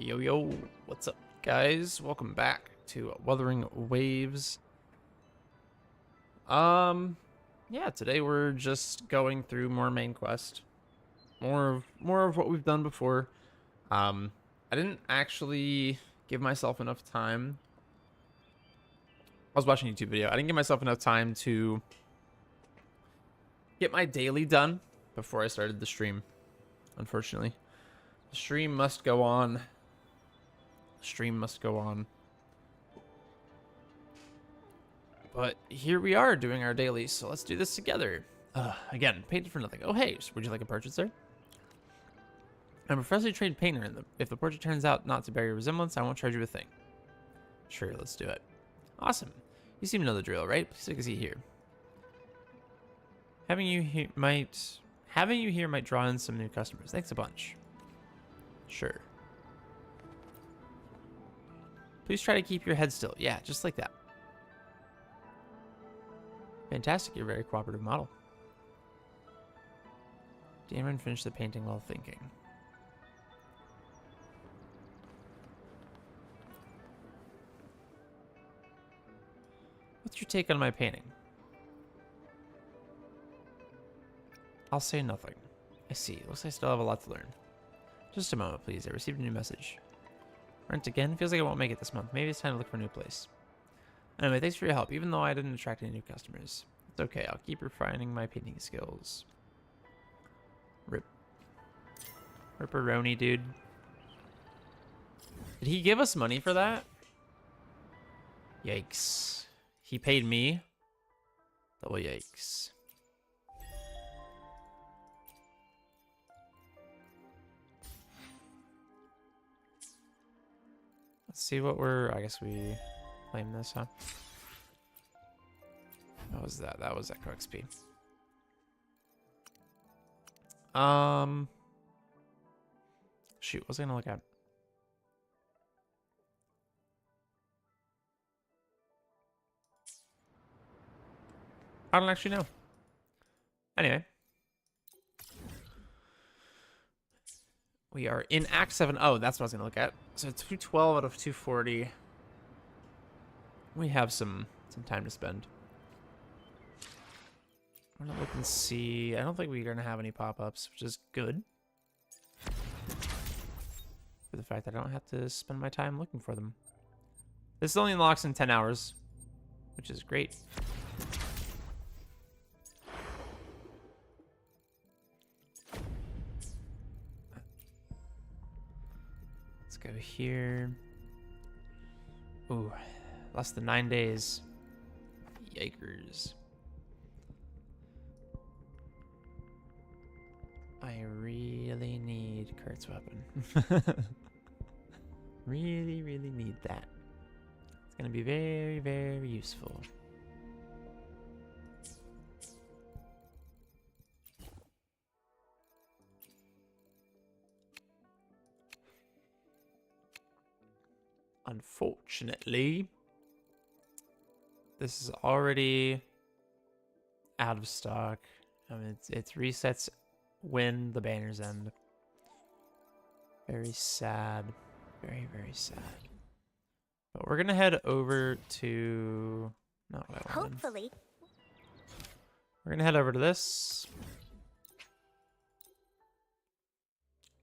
Yo, yo, what's up, guys? Welcome back to Wuthering Waves. Yeah, today we're just going through more main quest. More of what we've done before. I didn't actually give myself enough time. I was watching a YouTube video. I didn't give myself enough time to get my daily done before I started the stream, unfortunately. The stream must go on. Stream must go on. But here we are doing our dailies, so let's do this together. Again, painted for nothing. Oh, hey, would you like a purchaser? I'm a professionally trained painter, and if the portrait turns out not to bear your resemblance, I won't charge you a thing. Sure, let's do it. Awesome. You seem to know the drill, right? Please take a seat here. Having you here might draw in some new customers. Thanks a bunch. Sure. Please try to keep your head still. Yeah, just like that. Fantastic. You're a very cooperative model. Damon finished the painting while thinking. What's your take on my painting? I'll say nothing. I see. Looks like I still have a lot to learn. Just a moment, please. I received a new message. Rent again? Feels like I won't make it this month. Maybe it's time to look for a new place. Anyway, thanks for your help, even though I didn't attract any new customers. It's okay. I'll keep refining my painting skills. Ripperoni, dude. Did he give us money for that? Yikes. He paid me? Double yikes. Let's see what we're... I guess we claim this, huh? What was that? That was Echo XP. Shoot, what was I gonna look at? I don't actually know. Anyway. We are in Act 7. Oh, that's what I was gonna look at. So 212 out of 240. We have some time to spend. I'm gonna look and see. I don't think we're gonna have any pop-ups, which is good. For the fact that I don't have to spend my time looking for them. This only unlocks in 10 hours, which is great. Let's go here. Ooh, less than 9 days. Yikers. I really need Kurt's weapon. Really, really need that. It's gonna be very, very useful. Unfortunately, this is already out of stock. I mean, it's resets when the banners end. Very sad. Very, very sad. But we're gonna head over to... Not what I wanted. Hopefully. We're gonna head over to this.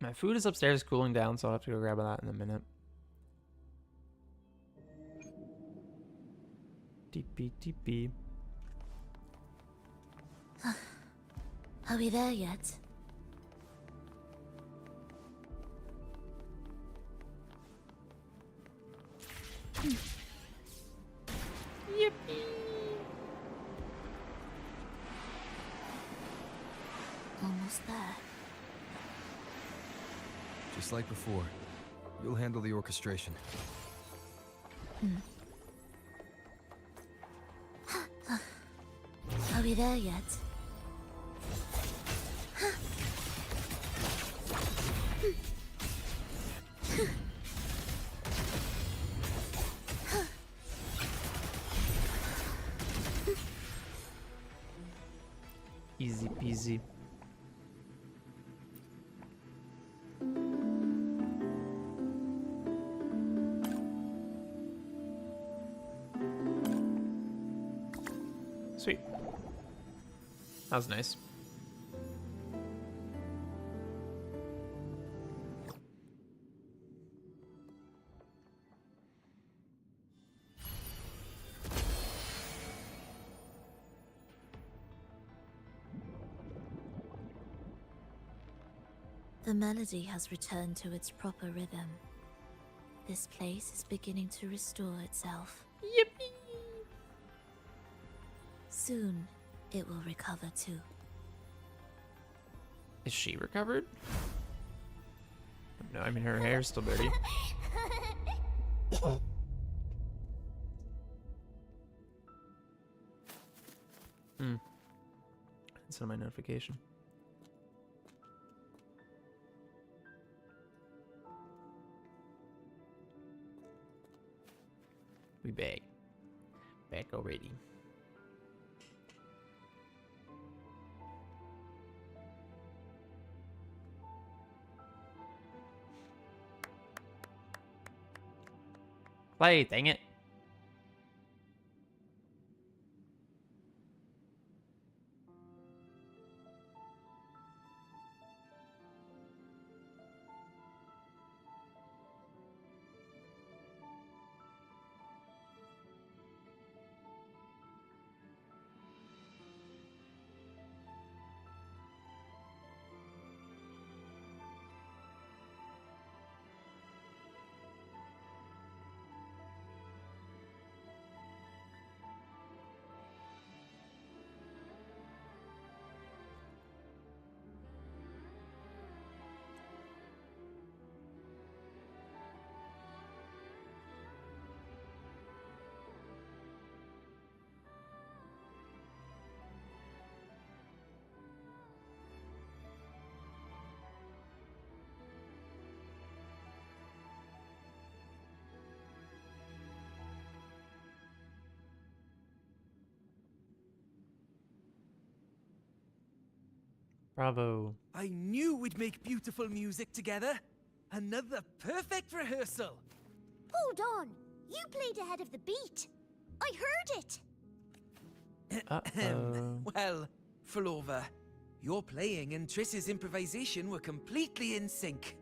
My food is upstairs cooling down, so I'll have to go grab that in a minute. Deepy, deepy. Are we there yet? Yippee! Almost there. Just like before, you'll handle the orchestration. Are we there yet? Easy peasy. Sweet. That was nice. The melody has returned to its proper rhythm. This place is beginning to restore itself. Yippee! Soon, it will recover too. Is she recovered? No, I mean her hair's still dirty. It's on my notification. We back. Back already. Play, dang it. Bravo. I knew we'd make beautiful music together. Another perfect rehearsal. Hold on. You played ahead of the beat. I heard it. Uh-oh. Well, Flova, your playing and Triss's improvisation were completely in sync.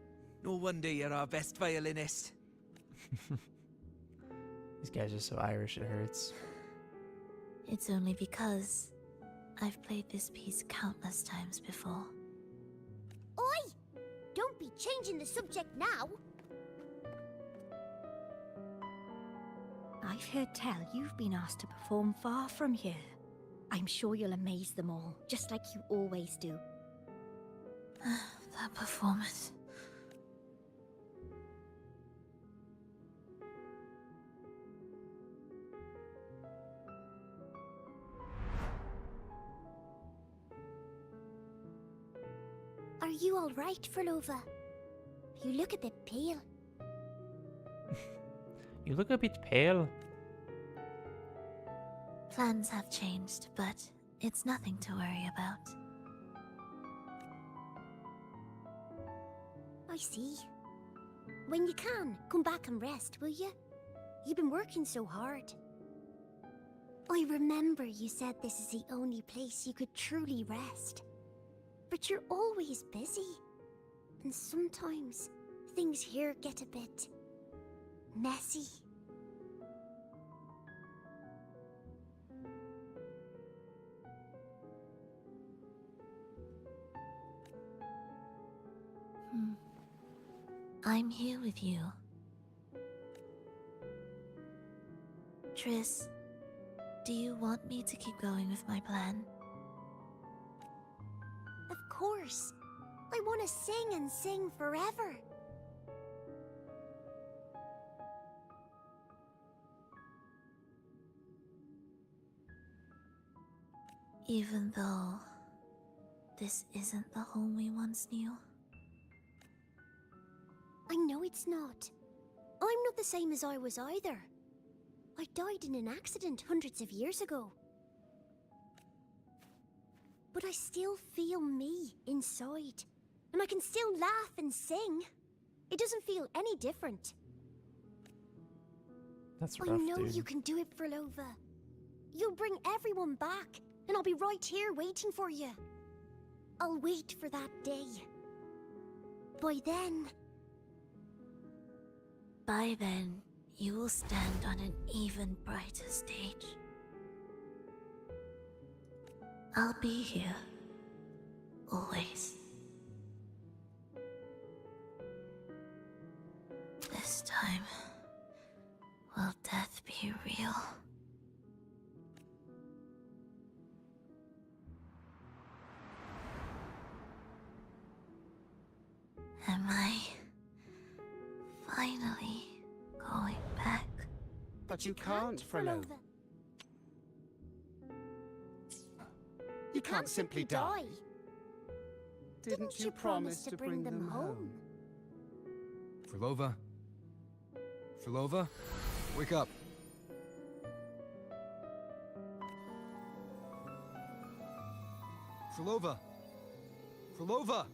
No wonder you're our best violinist. These guys are so Irish, it hurts. It's only because I've played this piece countless times before. Oi! Don't be changing the subject now. I've heard tell you've been asked to perform far from here. I'm sure you'll amaze them all, just like you always do. That performance. Are you all right, Flova? You look a bit pale. You look a bit pale. Plans have changed, but it's nothing to worry about. I see. When you can, come back and rest, will you? You've been working so hard. I remember you said this is the only place you could truly rest. But you're always busy. And sometimes things here get a bit messy. I'm here with you. Triss, do you want me to keep going with my plan? Of course. I want to sing and sing forever. Even though this isn't the home we once knew. I know it's not. I'm not the same as I was either. I died in an accident hundreds of years ago. But I still feel me inside. And I can still laugh and sing. It doesn't feel any different. That's I rough, know dude. you can do it, Flova. You'll bring everyone back, and I'll be right here waiting for you. I'll wait for that day. By then, you will stand on an even brighter stage. I'll be here. Always. This time, will death be real? Am I finally going back? But you can't, Frolova. You can't simply die. Didn't you promise to bring them home? Frolova? Frolova? Wake up. Frolova! Frolova!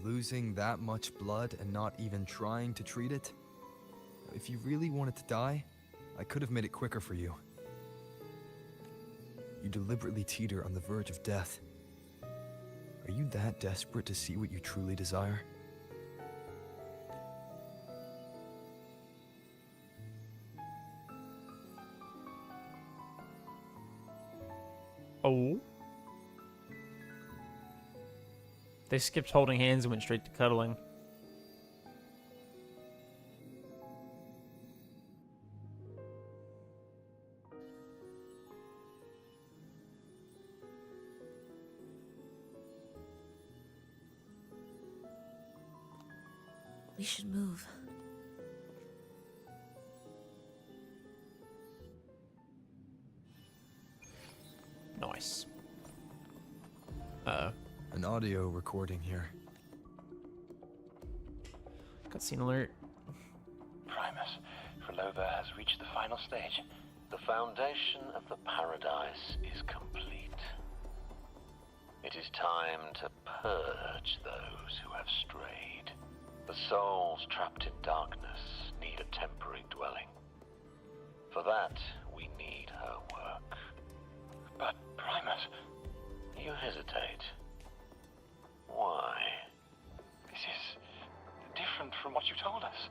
Losing that much blood and not even trying to treat it? If you really wanted to die, I could have made it quicker for you. You deliberately teeter on the verge of death. Are you that desperate to see what you truly desire? Oh. They skipped holding hands and went straight to cuddling. We should move. Nice. An audio recording here. Cutscene alert. Primus, Frolova has reached the final stage. The foundation of the paradise is complete. It is time to purge those who have strayed. The souls trapped in darkness need a temporary dwelling. For that, we need her work. But, Primus, you hesitate. Why? This is different from what you told us.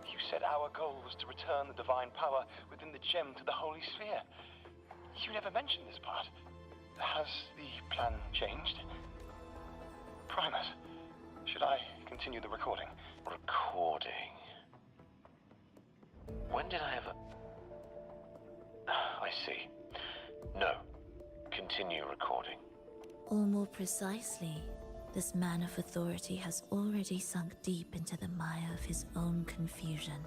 You said our goal was to return the divine power within the gem to the Holy Sphere. You never mentioned this part. Has the plan changed? Primus, should I continue the recording? Recording? When did I ever... I see. No. Continue recording. Or more precisely, this man of authority has already sunk deep into the mire of his own confusion.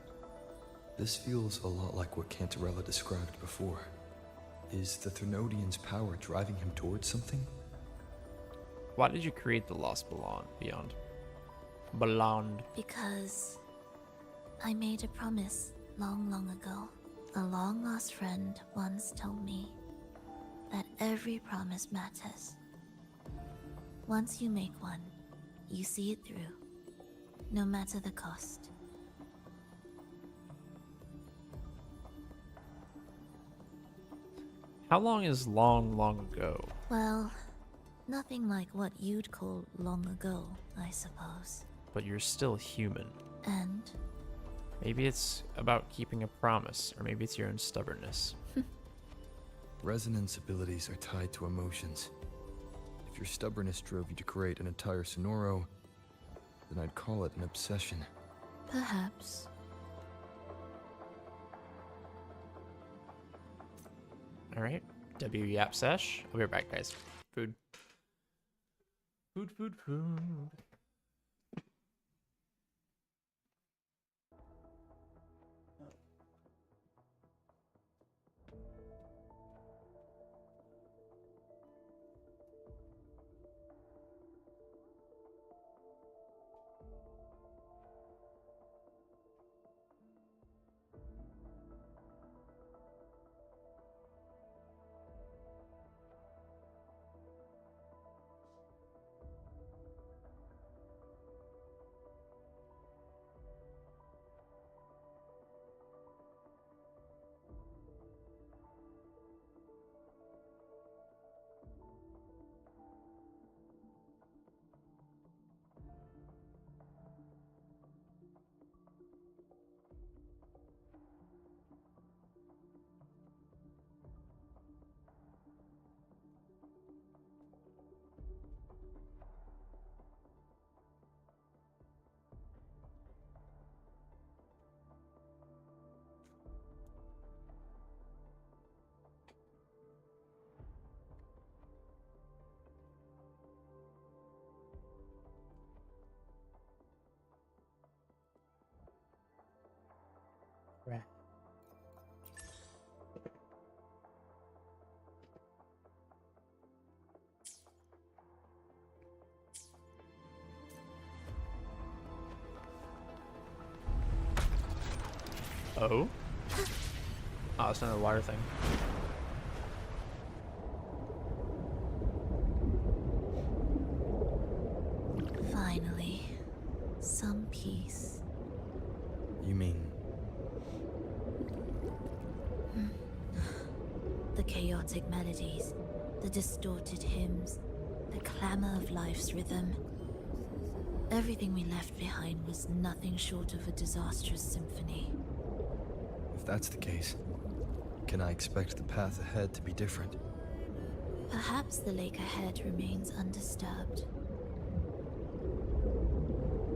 This feels a lot like what Cantarella described before. Is the Thermodian's power driving him towards something? Why did you create the Lost Beyond? Beyond. Because I made a promise long, long ago. A long-lost friend once told me that every promise matters. Once you make one, you see it through, no matter the cost. How long is long, long ago? Well, nothing like what you'd call long ago, I suppose. But you're still human. And? Maybe it's about keeping a promise, or maybe it's your own stubbornness. Resonance abilities are tied to emotions. If your stubbornness drove you to create an entire Sonoro, then I'd call it an obsession. Perhaps. Alright. W-Yap Sesh. I'll be right back, guys. Food. Food. Oh? Oh, it's another water thing. Finally, some peace. You mean... The chaotic melodies, the distorted hymns, the clamor of life's rhythm. Everything we left behind was nothing short of a disastrous symphony. If that's the case, can I expect the path ahead to be different? Perhaps the lake ahead remains undisturbed.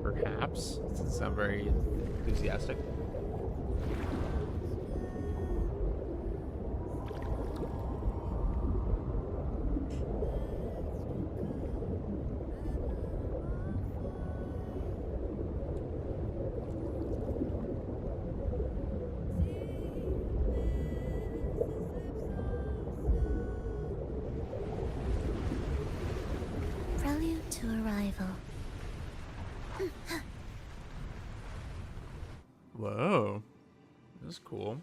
Perhaps. Doesn't sound very enthusiastic. Prelude to arrival. Whoa. This is cool.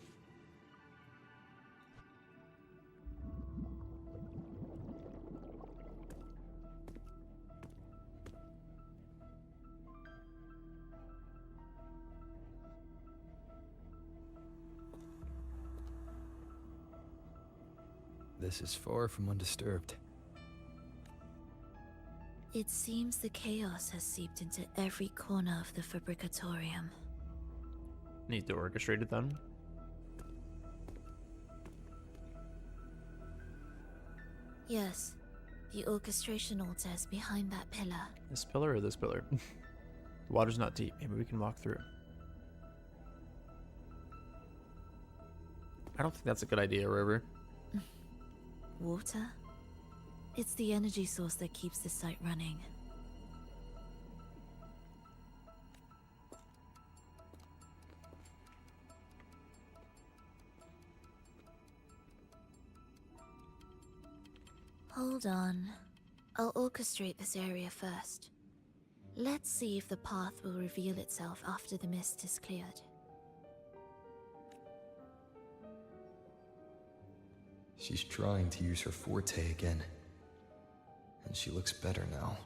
This is far from undisturbed. It seems the chaos has seeped into every corner of the Fabricatorium. Need to orchestrate it then. Yes, the orchestration altar is behind that pillar. This pillar or this pillar? The water's not deep. Maybe we can walk through. I don't think that's a good idea, River. Water? It's the energy source that keeps the site running. Hold on. I'll orchestrate this area first. Let's see if the path will reveal itself after the mist is cleared. She's trying to use her forte again. And she looks better now.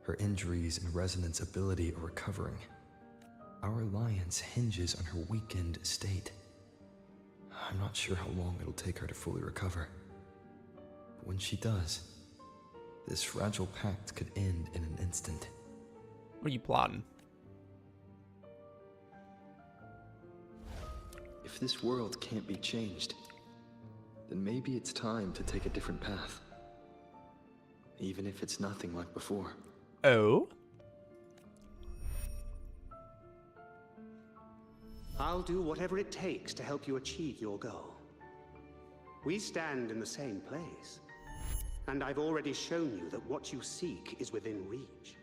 Her injuries and resonance ability are recovering. Our alliance hinges on her weakened state. I'm not sure how long it'll take her to fully recover. But when she does, this fragile pact could end in an instant. What are you plotting? If this world can't be changed, then maybe it's time to take a different path. Even if it's nothing like before. Oh? I'll do whatever it takes to help you achieve your goal. We stand in the same place, and I've already shown you that what you seek is within reach.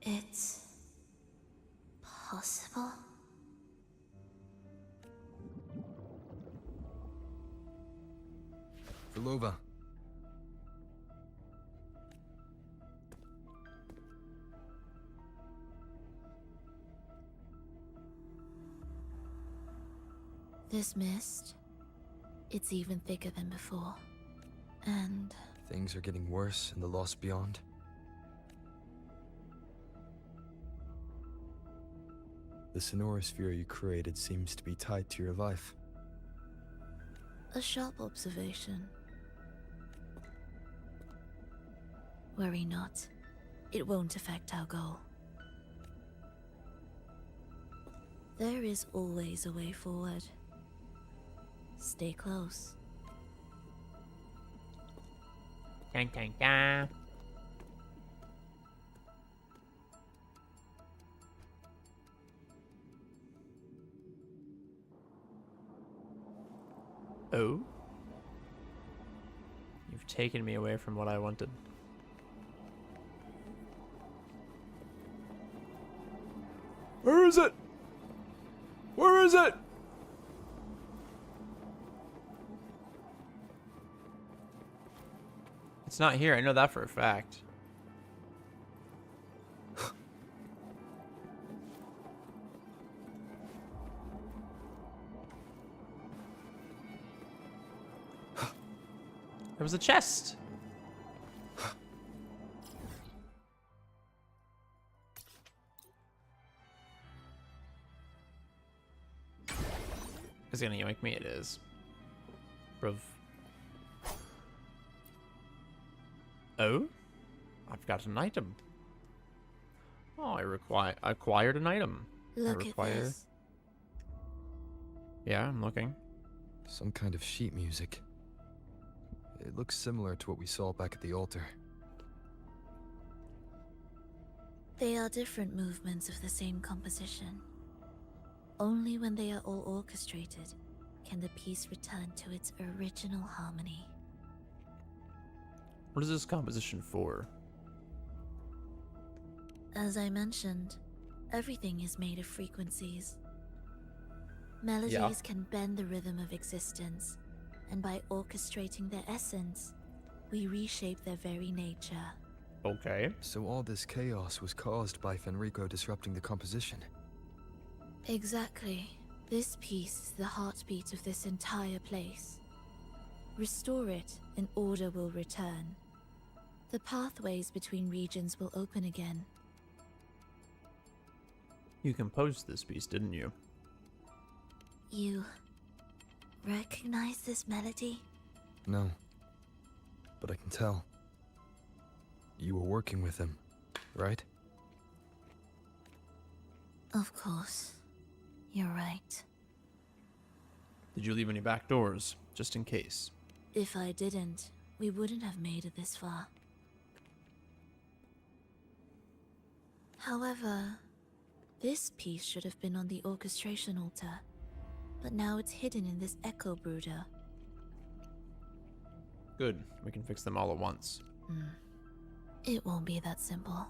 It's possible? Vilova. This mist, it's even thicker than before. And Things are getting worse in the Lost Beyond. The sonorosphere you created seems to be tied to your life. a sharp observation. Worry not. It won't affect our goal. There is always a way forward. Stay close. Dun, dun, dun. Oh? You've taken me away from what I wanted. Where is it? Where is it? It's not here. I know that for a fact. There was a chest. It's gonna yoink me. It is. Bruv. Oh? I've got an item. Oh, I acquired an item. Look at this. Yeah, I'm looking. Some kind of sheet music. It looks similar to what we saw back at the altar. They are different movements of the same composition. Only when they are all orchestrated can the piece return to its original harmony. What is this composition for? As I mentioned, everything is made of frequencies. Melodies can bend the rhythm of existence, and by orchestrating their essence, we reshape their very nature. Okay. So all this chaos was caused by Fenrico disrupting the composition. Exactly. This piece is the heartbeat of this entire place. Restore it, and order will return. The pathways between regions will open again. You composed this piece, didn't you? You recognize this melody? No. But I can tell. You were working with him, right? Of course. You're right. Did you leave any back doors, just in case? If I didn't, we wouldn't have made it this far. However, this piece should have been on the orchestration altar, but now it's hidden in this echo brooder. Good. We can fix them all at once. It won't be that simple.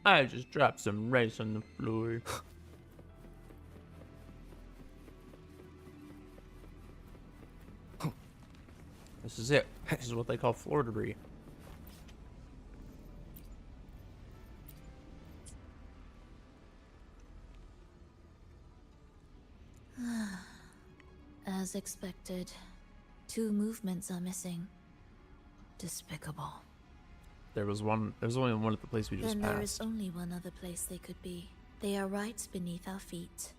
I just dropped some rice on the floor. This is it. This is what they call floor debris. As expected, 2 movements are missing. Despicable. There's only one at the place we just Then passed. there is only one other place they could be. They are right beneath our feet.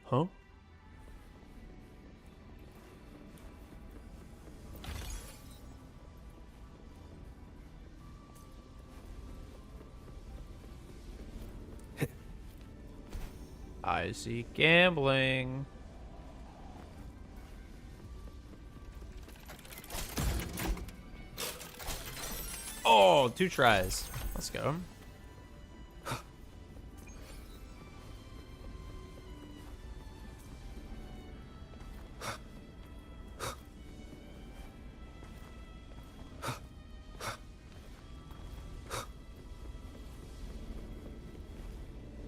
Huh? I see gambling. Oh, 2 tries. Let's go.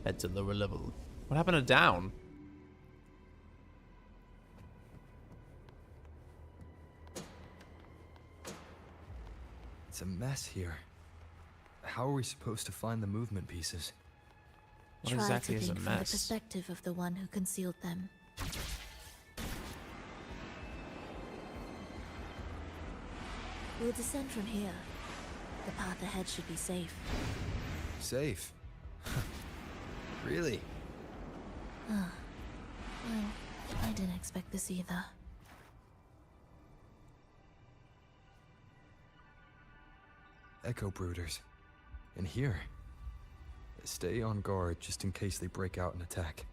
Head to lower level. What happened to down? It's a mess here. How are we supposed to find the movement pieces? What Try exactly to is a think from the mess? perspective of the one who concealed them. We'll descend from here. The path ahead should be safe. Safe? Really? Well, I didn't expect this either. Echo brooders. In here. Stay on guard just in case they break out and attack.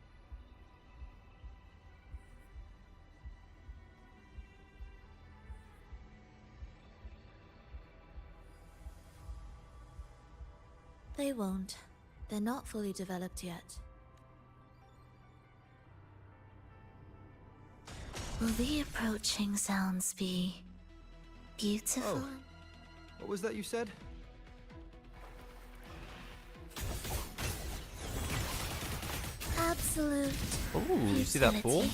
They won't. They're not fully developed yet. Will the approaching sounds be Beautiful. Oh. What was that you said? Absolute. Ooh, you see that pool?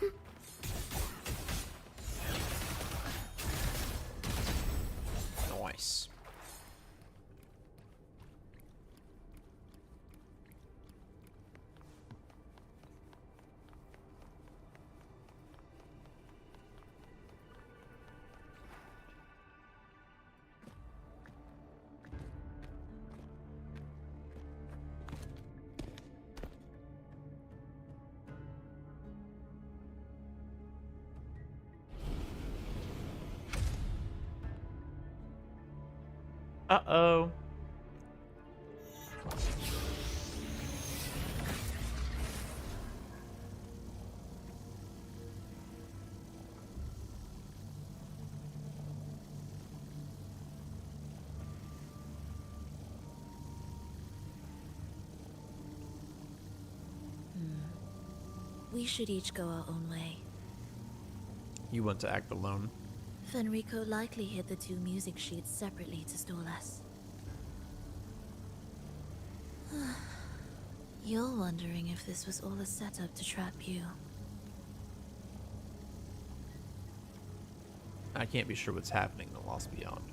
futility. Nice. Uh-oh. We should each go our own way. You want to act alone. Fenrico likely hid the two music sheets separately to stall us. You're wondering if this was all a setup to trap you. I can't be sure what's happening in the Lost Beyond.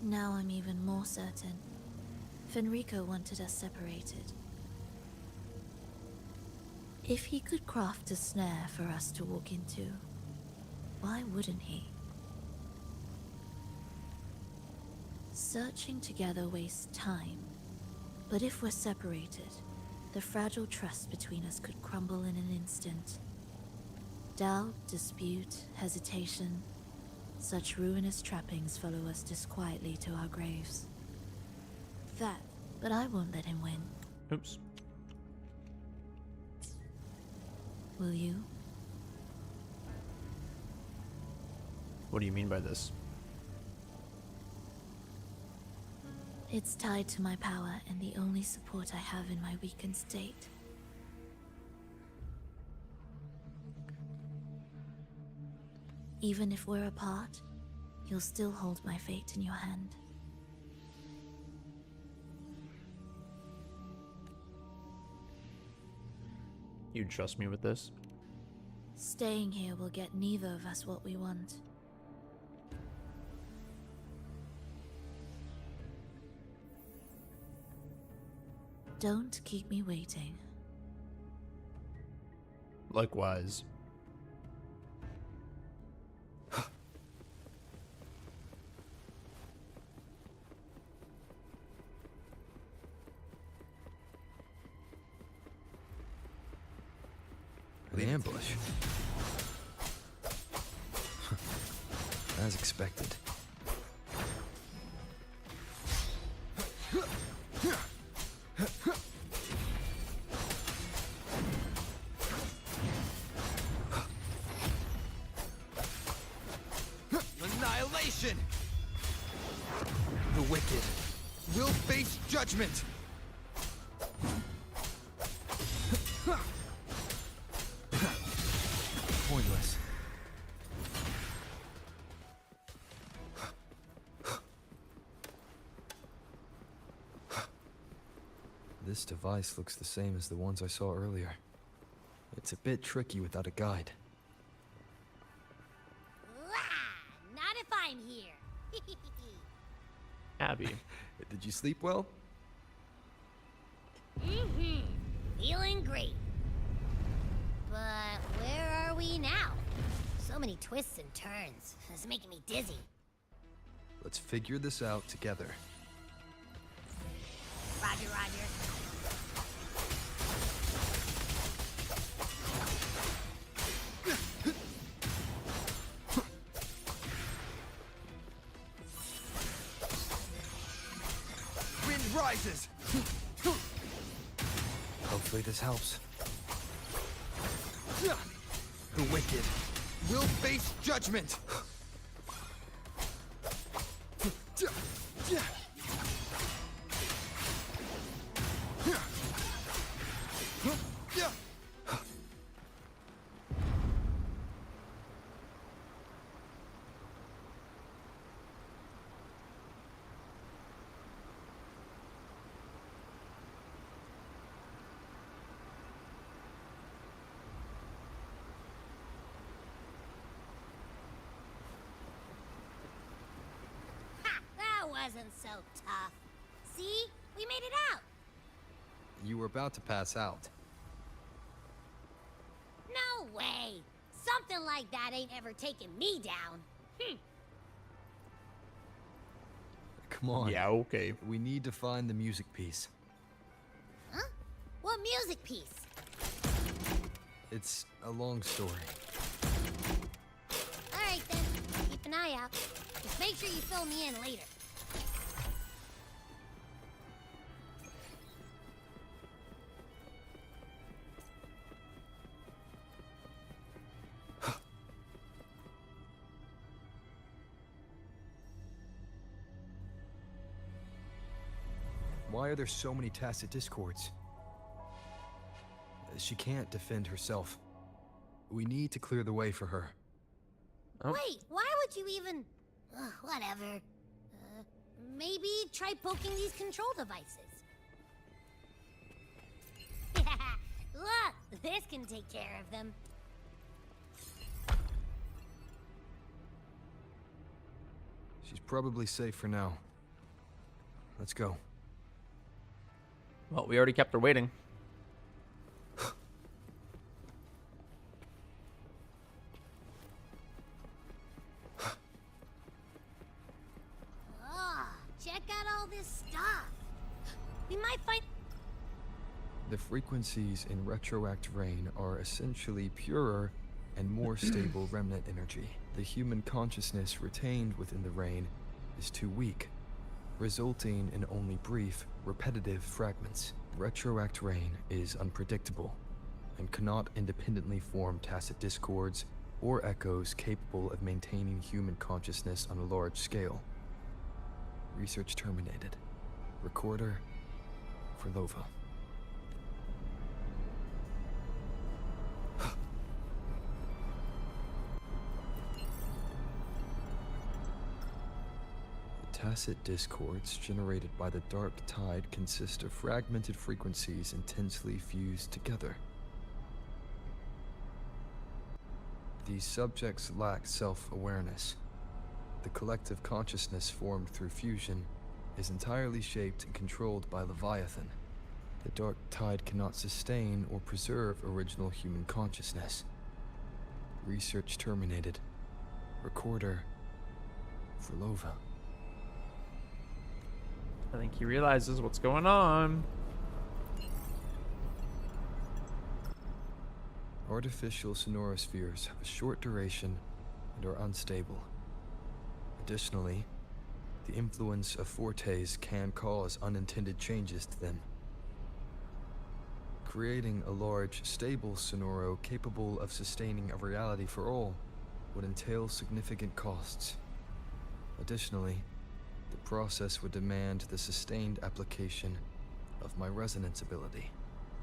Now I'm even more certain. Fenrico wanted us separated. If he could craft a snare for us to walk into, why wouldn't he? Searching together wastes time, but if we're separated, the fragile trust between us could crumble in an instant. Doubt, dispute, hesitation, such ruinous trappings follow us disquietly to our graves. But I won't let him win. Oops. Will you? What do you mean by this? It's tied to my power and the only support I have in my weakened state. Even if we're apart, you'll still hold my fate in your hand. You trust me with this? Staying here will get neither of us what we want. Don't keep me waiting. Likewise. An ambush. As expected. Annihilation! The wicked will face judgment! Pointless. This device looks the same as the ones I saw earlier. It's a bit tricky without a guide. Not if I'm here. Abby. Did you sleep well? Feeling great. But where are we now? So many twists and turns. It's making me dizzy. Let's figure this out together. Roger, roger. Wind rises! Hopefully this helps. The wicked will face judgment! Ha! That wasn't so tough. See? We made it out. You were about to pass out. No way. Something like that ain't ever taken me down. Come on. Yeah, okay. We need to find the music piece. Huh? What music piece? It's a long story. Alright then. Keep an eye out. Just make sure you fill me in later. Why are there so many tacit discords? She can't defend herself. We need to clear the way for her. Oh. Wait, why would you even... whatever. Maybe try poking these control devices. Look, this can take care of them. She's probably safe for now. Let's go. Well, we already kept her waiting. Oh, check out all this stuff. We might find... The frequencies in retroact rain are essentially purer and more stable remnant energy. The human consciousness retained within the rain is too weak, resulting in only brief, repetitive fragments. Retroact rain is unpredictable and cannot independently form tacit discords or echoes capable of maintaining human consciousness on a large scale. Research terminated. Recorder for Lova. Tacit discords generated by the dark tide consist of fragmented frequencies intensely fused together. These subjects lack self-awareness. The collective consciousness formed through fusion is entirely shaped and controlled by Leviathan. The dark tide cannot sustain or preserve original human consciousness. Research terminated. Recorder for Lova. I think he realizes what's going on. Artificial sonorospheres have a short duration and are unstable. Additionally, the influence of fortes can cause unintended changes to them. Creating a large, stable sonoro capable of sustaining a reality for all would entail significant costs. Additionally, the process would demand the sustained application of my resonance ability.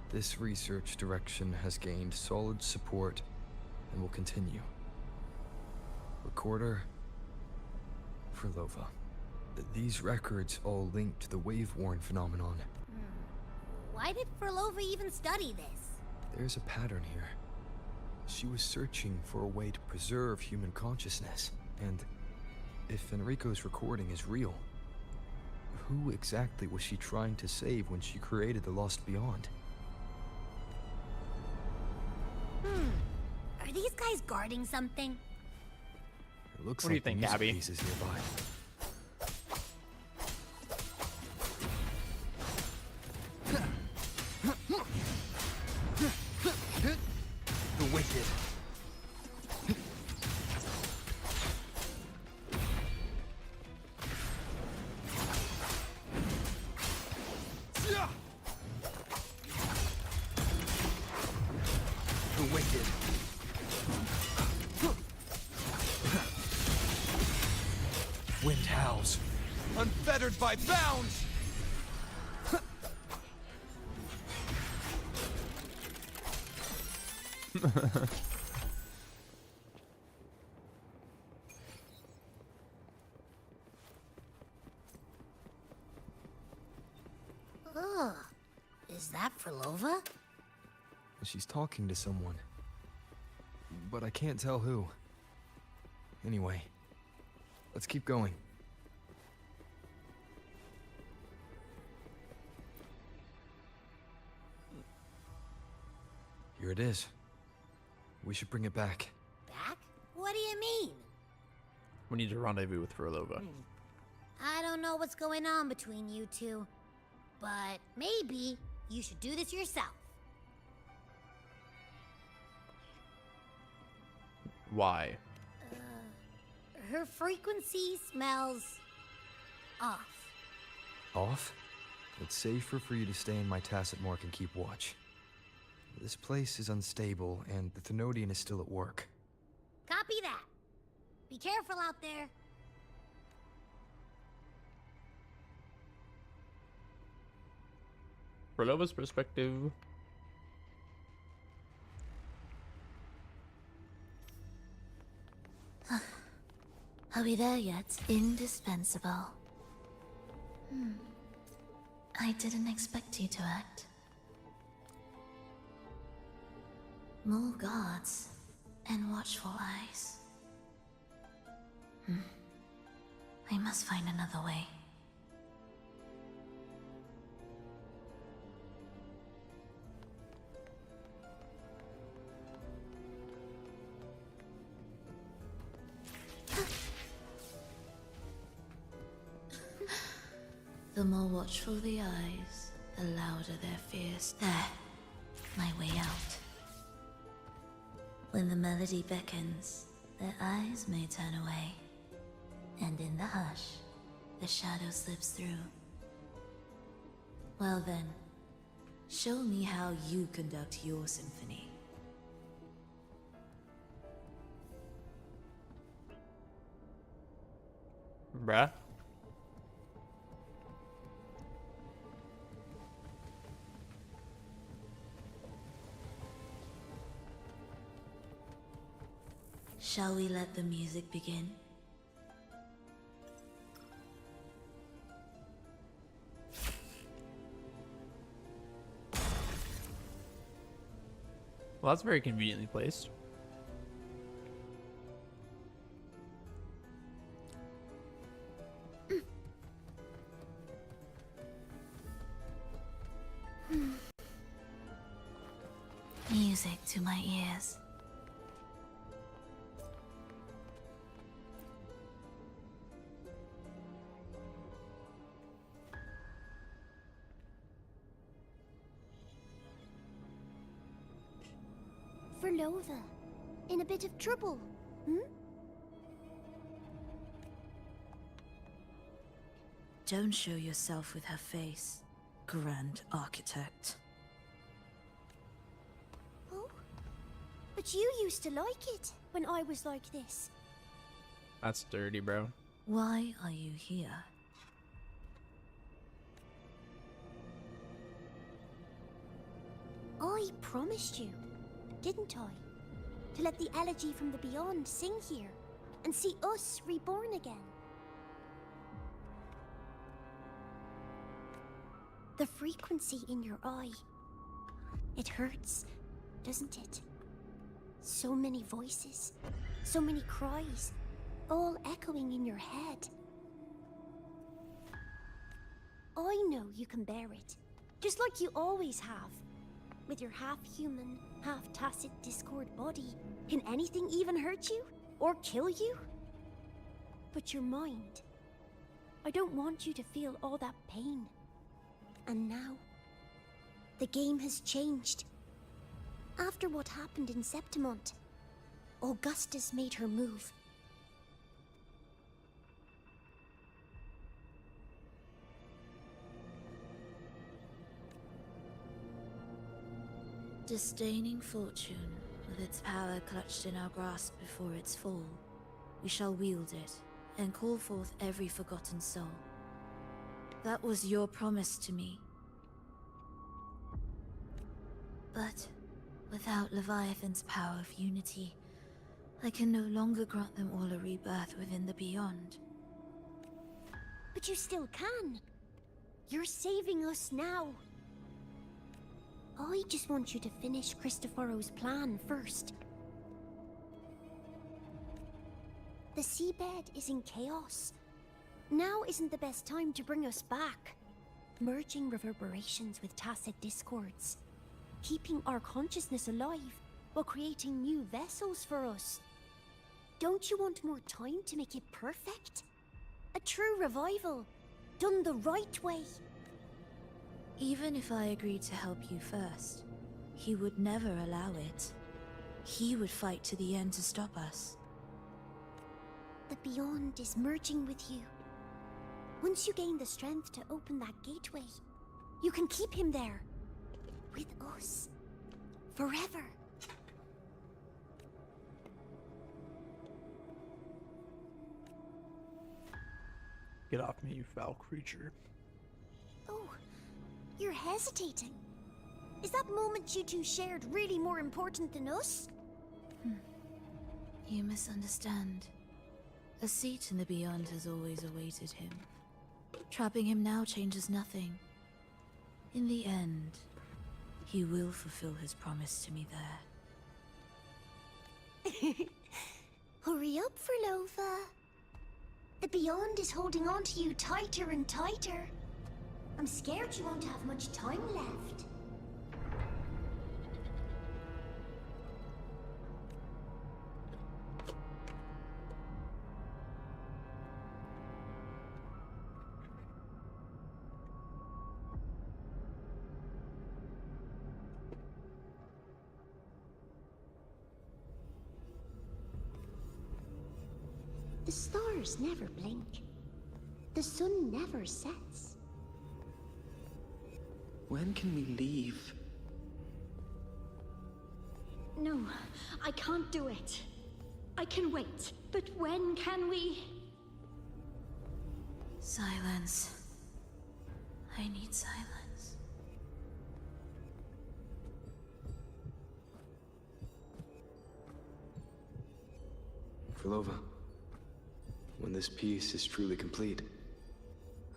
This research direction has gained solid support and will continue. Recorder for Lova. These records all link to the wave-worn phenomenon. Why did Furlova even study this? There's a pattern here. She was searching for a way to preserve human consciousness, and if Enrico's recording is real, who exactly was she trying to save when she created the Lost Beyond? Are these guys guarding something? It looks What do you like the think, music Abby? piece is nearby. The wicked. The wicked. Wind howls. unfettered by bounds! Ugh. Is that for Lova? She's talking to someone. But I can't tell who. Anyway, let's keep going. Here it is. We should bring it back. Back? What do you mean? We need to rendezvous with Frolova. I don't know what's going on between you two, but maybe you should do this yourself. Why? Her frequency smells off. Off? It's safer for you to stay in my tacit mark and keep watch. This place is unstable, and the Thenodian is still at work. Copy that. Be careful out there. Frolova's perspective. Are we there yet? Indispensable. I didn't expect you to act. More guards and watchful eyes. I must find another way. The more watchful the eyes, the louder their fears. There, my way out. When the melody beckons, their eyes may turn away, and in the hush, the shadow slips through. Well then, show me how you conduct your symphony. Bruh. Shall we let the music begin? Well, that's very conveniently placed. Music to my ears. For Lova. In a bit of trouble, Don't show yourself with her face, Grand Architect. Oh? But you used to like it when I was like this. That's dirty, bro. Why are you here? I promised you, didn't I? To let the elegy from the beyond sing here and see us reborn again. The frequency in your eye. It hurts, doesn't it? So many voices, so many cries, all echoing in your head. I know you can bear it, just like you always have. With your half-human, half-tacit Discord body, can anything even hurt you? Or kill you? But your mind... I don't want you to feel all that pain. And now... the game has changed. After what happened in Septimont, Augustus made her move. Disdaining fortune, with its power clutched in our grasp before its fall, we shall wield it, and call forth every forgotten soul, That was your promise to me. But without Leviathan's power of unity, I can no longer grant them all a rebirth within the Beyond. But you still can. You're saving us now. I just want you to finish Cristoforo's plan first. The seabed is in chaos. Now isn't the best time to bring us back. Merging reverberations with tacit discords. Keeping our consciousness alive while creating new vessels for us. Don't you want more time to make it perfect? A true revival, done the right way. Even if I agreed to help you first, he would never allow it. He would fight to the end to stop us. The Beyond is merging with you. Once you gain the strength to open that gateway, you can keep him there. With us. Forever. Get off me, you foul creature. Oh, you're hesitating. Is that moment you two shared really more important than us? You misunderstand. A seat in the Beyond has always awaited him. Trapping him now changes nothing. In the end, he will fulfill his promise to me there. Hurry up, Frolova. The Beyond is holding on to you tighter and tighter. I'm scared you won't have much time left. The stars never blink. The sun never sets. When can we leave? No, I can't do it. I can wait, but when can we? Silence. I need silence. Frolova, when this piece is truly complete,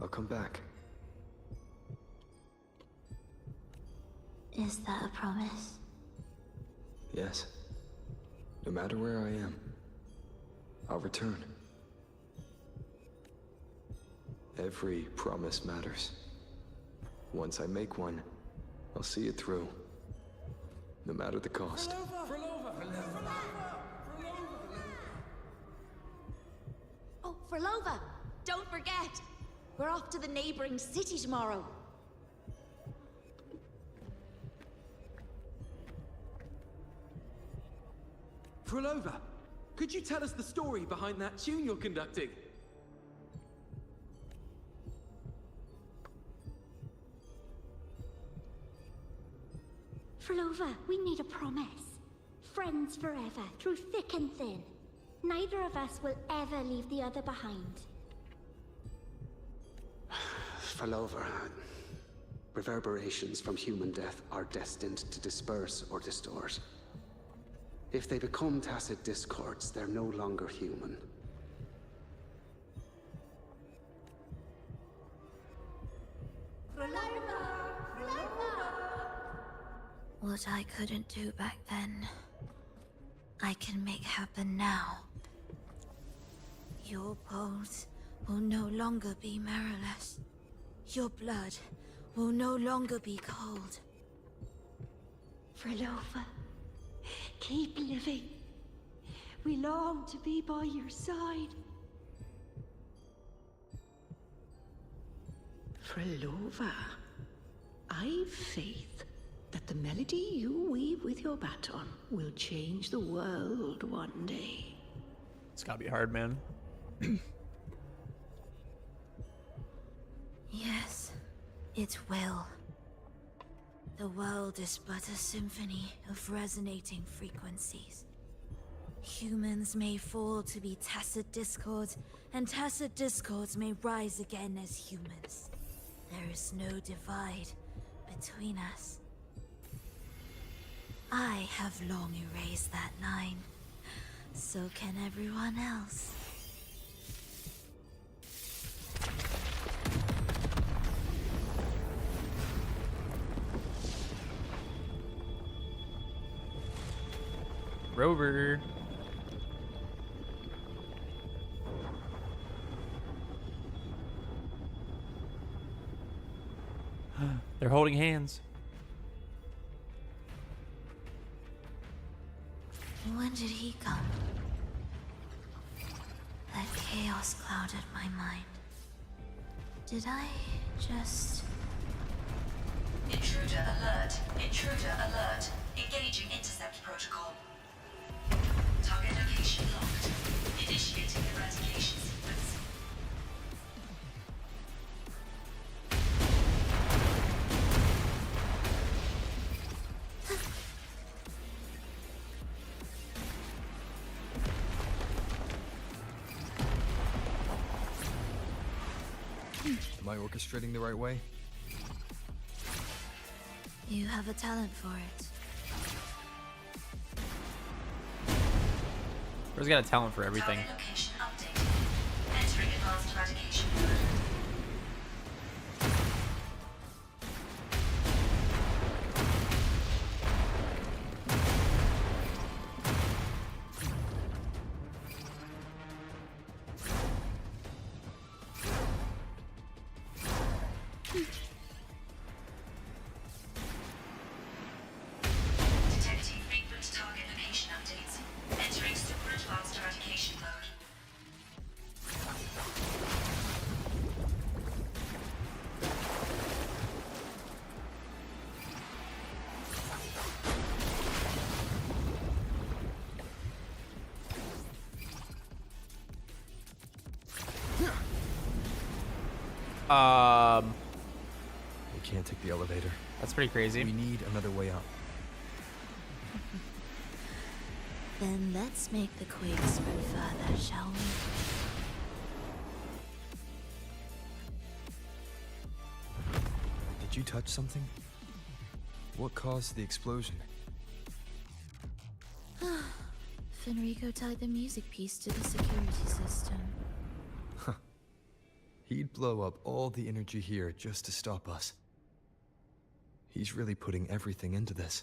I'll come back. Is that a promise? Yes. No matter where I am, I'll return. Every promise matters. Once I make one, I'll see it through. No matter the cost. Oh, Frolova! Don't forget! We're off to the neighboring city tomorrow. Frolova, could you tell us the story behind that tune you're conducting? Frolova, we need a promise. Friends forever, through thick and thin. Neither of us will ever leave the other behind. Frolova, reverberations from human death are destined to disperse or distort. If they become tacit discords, they're no longer human. What I couldn't do back then, I can make happen now. Your bones will no longer be marrowless. Your blood will no longer be cold. Frolova, keep living. We long to be by your side. Frolova, I've faith that the melody you weave with your baton will change the world one day. It's gotta be hard, man. Yes, it will. The world is but a symphony of resonating frequencies. Humans may fall to be tacit discords, and tacit discords may rise again as humans. There is no divide between us. I have long erased that line. So can everyone else. Rover. They're holding hands. When did he come? That chaos clouded my mind. Did I just... Intruder alert. Intruder alert. Engaging intercept protocol. Target location locked. Initiating eradication sequence. Am I orchestrating the right way? You have a talent for it. Rover's got a talent for everything. Target location updated. Entering advanced eradication mode. Detecting frequent target location updates. Entering super advanced eradication mode. We can't take the elevator. That's pretty crazy. We need another way up. Then let's make the quake spread further, shall we? Did you touch something? What caused the explosion? Fenrico tied the music piece to the security system. He'd blow up all the energy here just to stop us. He's really putting everything into this.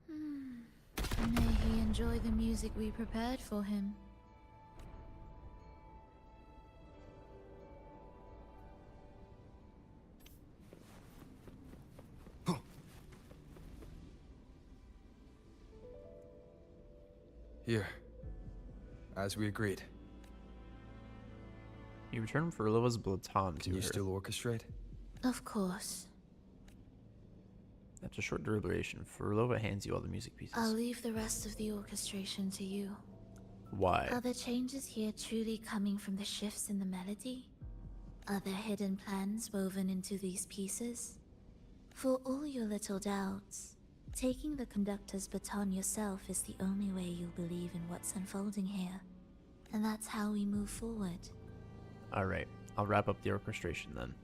May he enjoy the music we prepared for him. Here. As we agreed. You return Furlova's baton to Can you her. still orchestrate? Of course. After a short deliberation, Furlova hands you all the music pieces. I'll leave the rest of the orchestration to you. Why? Are the changes here truly coming from the shifts in the melody? Are there hidden plans woven into these pieces? For all your little doubts, taking the conductor's baton yourself is the only way you'll believe in what's unfolding here. And that's how we move forward. Alright, I'll wrap up the orchestration then.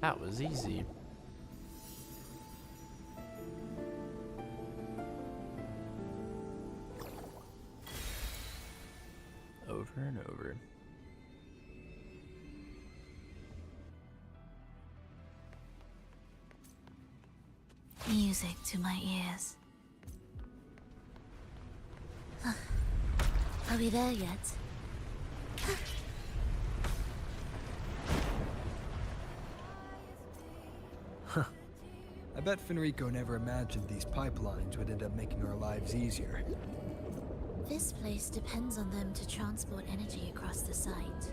That was easy. Over and over. Music to my ears. Are we there yet? I bet Fenrico never imagined these pipelines would end up making our lives easier. This place depends on them to transport energy across the site.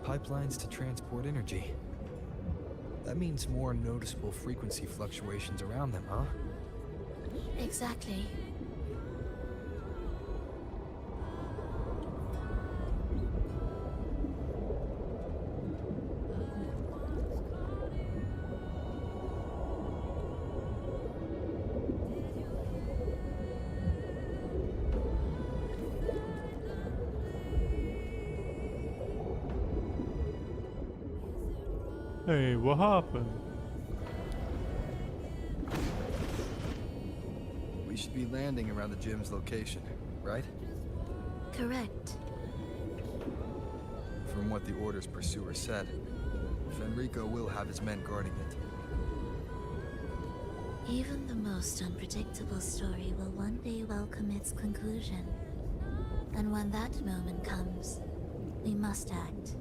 Pipelines to transport energy. That means more noticeable frequency fluctuations around them, huh? Exactly. Hey, what happened? We should be landing around the gym's location, right? Correct. From what the Order's pursuer said, Fenrico will have his men guarding it. Even the most unpredictable story will one day welcome its conclusion. And when that moment comes, we must act.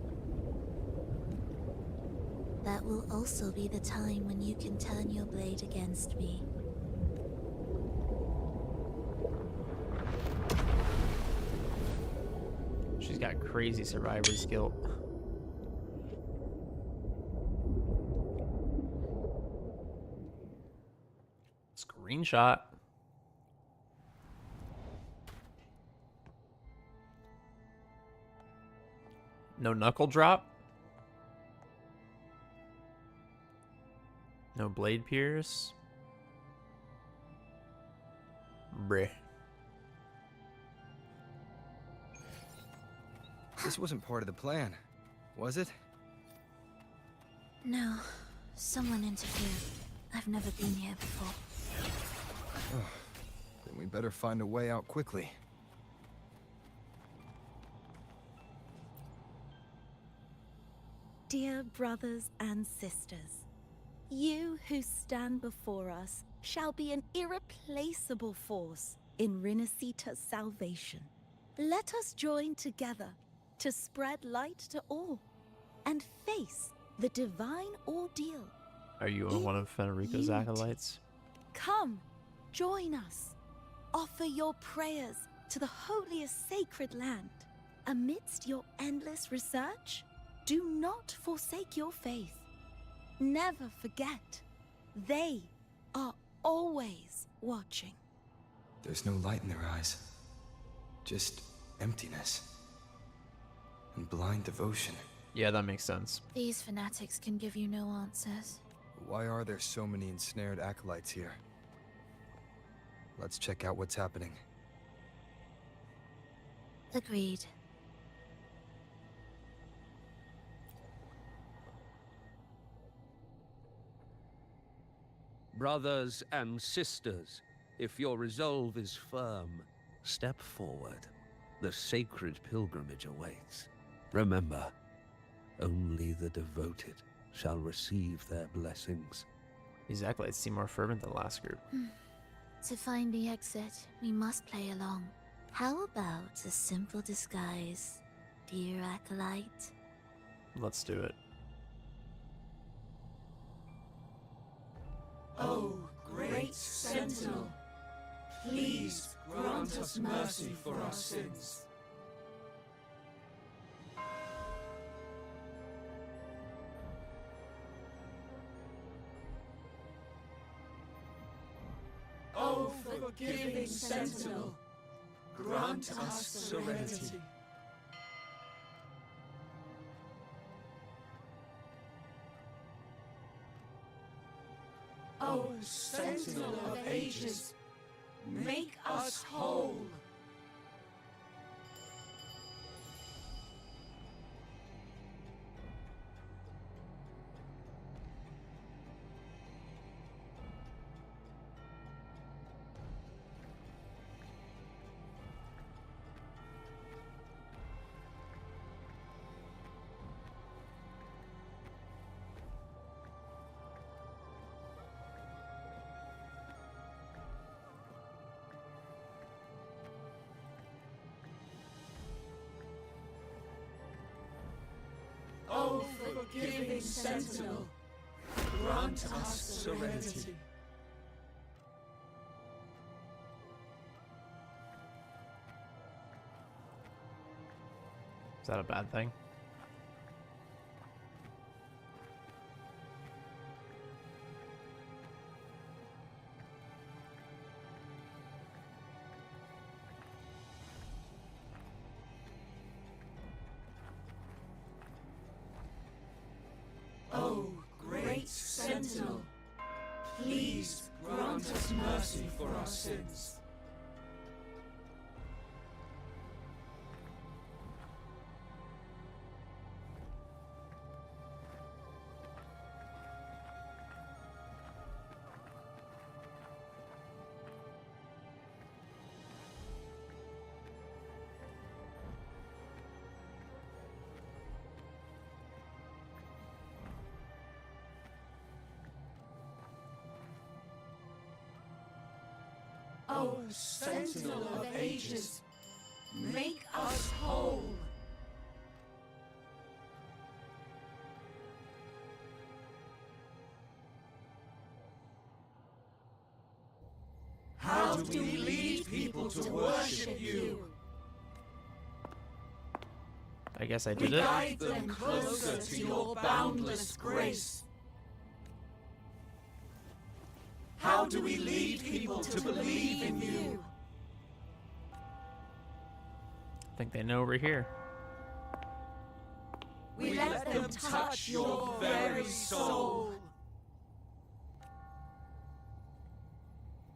That will also be the time when you can turn your blade against me. She's got crazy survivor's guilt. Screenshot. No knuckle drop. No blade pierce. Breh. This wasn't part of the plan, was it? No, someone interfered. I've never been here before. Then we better find a way out quickly. Dear brothers and sisters, you who stand before us shall be an irreplaceable force in Rinasita's salvation. Let us join together to spread light to all and face the divine ordeal. Are you one of Fenrico's unity. acolytes? Come, join us. Offer your prayers to the holiest sacred land. Amidst your endless research, do not forsake your faith. Never forget, they are always watching. There's no light in their eyes. Just emptiness. And blind devotion. Yeah, that makes sense. These fanatics can give you no answers. Why are there so many ensnared acolytes here? Let's check out what's happening. Agreed. Brothers and sisters, if your resolve is firm, step forward. The sacred pilgrimage awaits. Remember, only the devoted shall receive their blessings. These acolytes seem more fervent than the last group. To find the exit, we must play along. How about a simple disguise, dear acolyte? Let's do it. Oh, great Sentinel, please grant us mercy for our sins. Oh, forgiving Sentinel, grant us serenity. Oh, Sentinel of ages, make us whole. Oh, forgiving Sentinel, grant us serenity. Is that a bad thing? sins. O Sentinel of Ages, make us whole. How do we lead people to worship you? I guess I We did it. guide them closer to your boundless grace. How do we lead people to believe in you? I think they know we're here. We let them touch your very soul.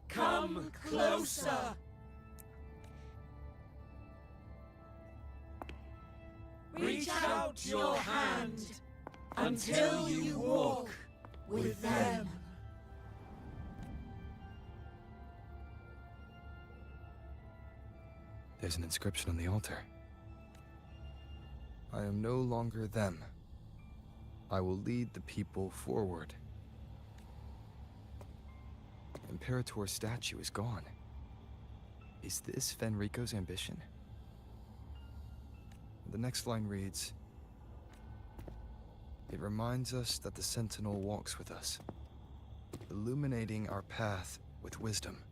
Come closer. Reach out your hand until you walk with them. There's an inscription on the altar. I am no longer them. I will lead the people forward. Imperator's statue is gone. Is this Fenrico's ambition? The next line reads, "It reminds us that the Sentinel walks with us, illuminating our path with wisdom."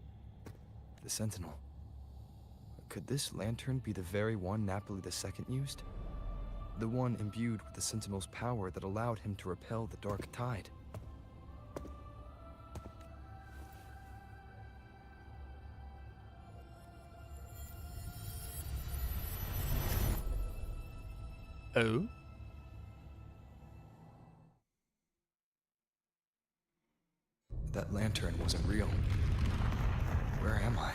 The Sentinel. Could this lantern be the very one Napoli II used? The one imbued with the Sentinel's power that allowed him to repel the dark tide? Oh? That lantern wasn't real. Where am I?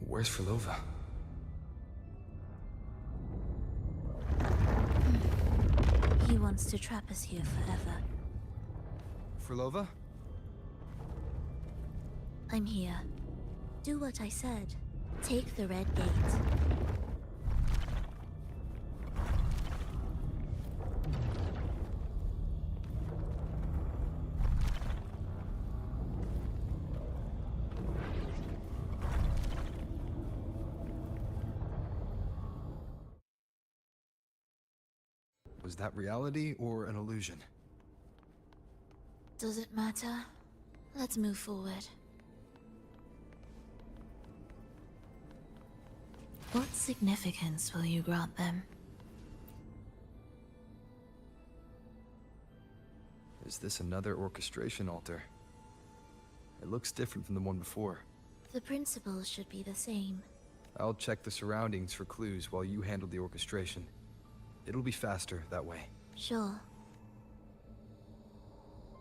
Where's Frolova? He wants to trap us here forever. Frolova? I'm here. Do what I said. Take the red gate. Was that reality or an illusion? Does it matter? Let's move forward. What significance will you grant them? Is this another orchestration altar? It looks different from the one before. The principles should be the same. I'll check the surroundings for clues while you handle the orchestration. It'll be faster that way. Sure.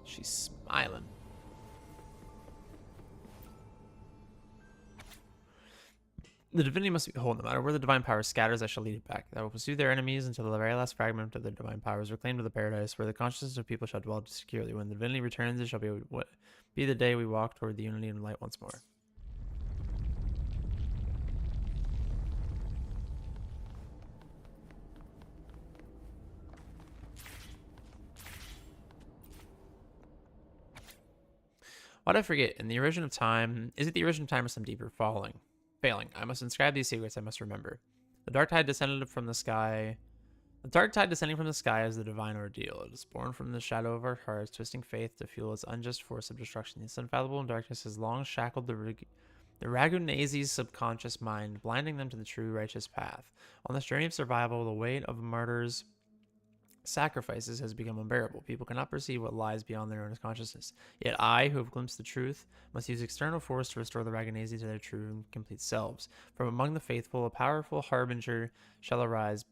She's smiling. The divinity must be whole. No matter where the divine power scatters, I shall lead it back. I will pursue their enemies until the very last fragment of their divine power is reclaimed of the paradise, where the consciousness of people shall dwell securely. When the divinity returns, it shall be the day we walk toward the unity and light once more. Why'd I forget? In the erosion of time, is it the erosion of time or some deeper failing? I must inscribe these secrets I must remember. The dark tide descended from the sky. The dark tide descending from the sky is the divine ordeal. It is born from the shadow of our hearts, twisting faith to fuel its unjust force of destruction. This unfathomable darkness has long shackled the Ragunazi's subconscious mind, blinding them to the true righteous path. On this journey of survival, the weight of martyrs sacrifices has become unbearable. People cannot perceive what lies beyond their own consciousness. Yet I, who have glimpsed the truth, must use external force to restore the Raganesi to their true and complete selves. From among the faithful, a powerful harbinger shall arise,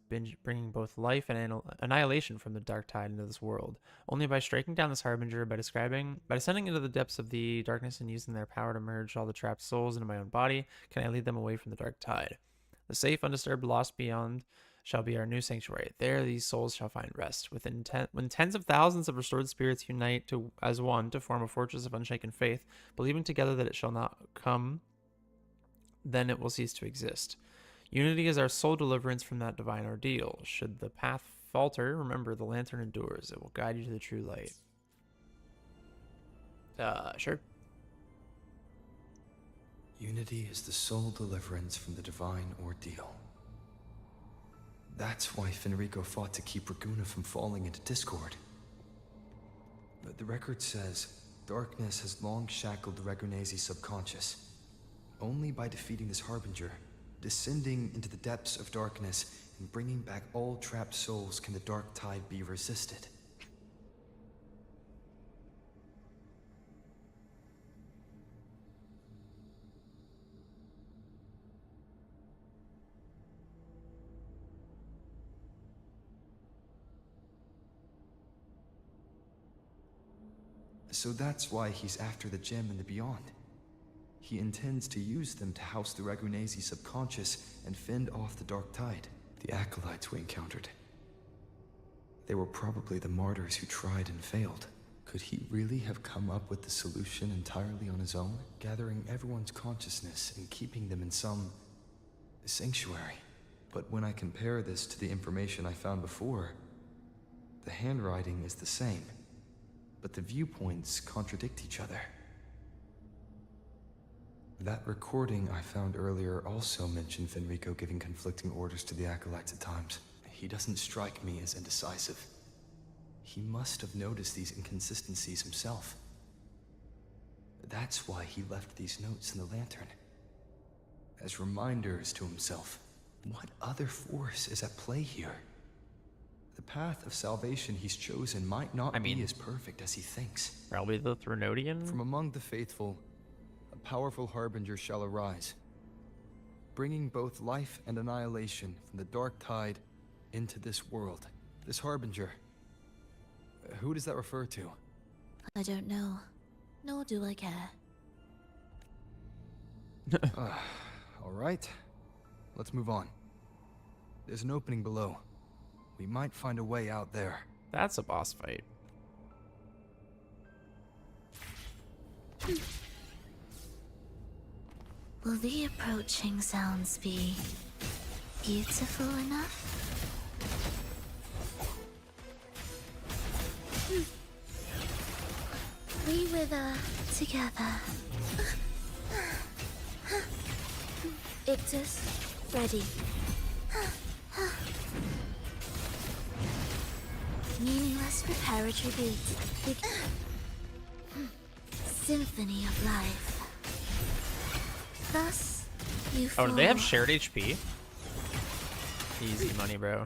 bringing both life and annihilation from the dark tide into this world. Only by striking down this harbinger, by descending into the depths of the darkness and using their power to merge all the trapped souls into my own body, can I lead them away from the dark tide. The safe, undisturbed, lost beyond shall be our new sanctuary. There these souls shall find rest. When tens of thousands of restored spirits unite as one to form a fortress of unshaken faith, believing together that it shall not come, then it will cease to exist. Unity is our sole deliverance from that divine ordeal. Should the path falter, remember the lantern endures. It will guide you to the true light. Sure. Unity is the sole deliverance from the divine ordeal. That's why Fenrico fought to keep Raguna from falling into discord. But the record says darkness has long shackled the Ragunesi's subconscious. Only by defeating this harbinger, descending into the depths of darkness, and bringing back all trapped souls can the dark tide be resisted. So that's why he's after the gem and the beyond. He intends to use them to house the Ragunesi subconscious and fend off the dark tide. The acolytes we encountered. They were probably the martyrs who tried and failed. Could he really have come up with the solution entirely on his own? Gathering everyone's consciousness and keeping them in some sanctuary. But when I compare this to the information I found before, the handwriting is the same. But the viewpoints contradict each other. That recording I found earlier also mentioned Fenrico giving conflicting orders to the acolytes at times. He doesn't strike me as indecisive. He must have noticed these inconsistencies himself. That's why he left these notes in the lantern. As reminders to himself. What other force is at play here? The path of salvation he's chosen might not be as perfect as he thinks. Probably the Threnodian? From among the faithful, a powerful harbinger shall arise, bringing both life and annihilation from the dark tide into this world. This harbinger, who does that refer to? I don't know, nor do I care. All right, let's move on. There's an opening below. We might find a way out there. That's a boss fight. Will the approaching sounds be beautiful enough? We wither together. Ictus, ready. Meaningless preparatory beat. Symphony of life. Thus, you Oh, do they have fall. shared HP? Easy money, bro.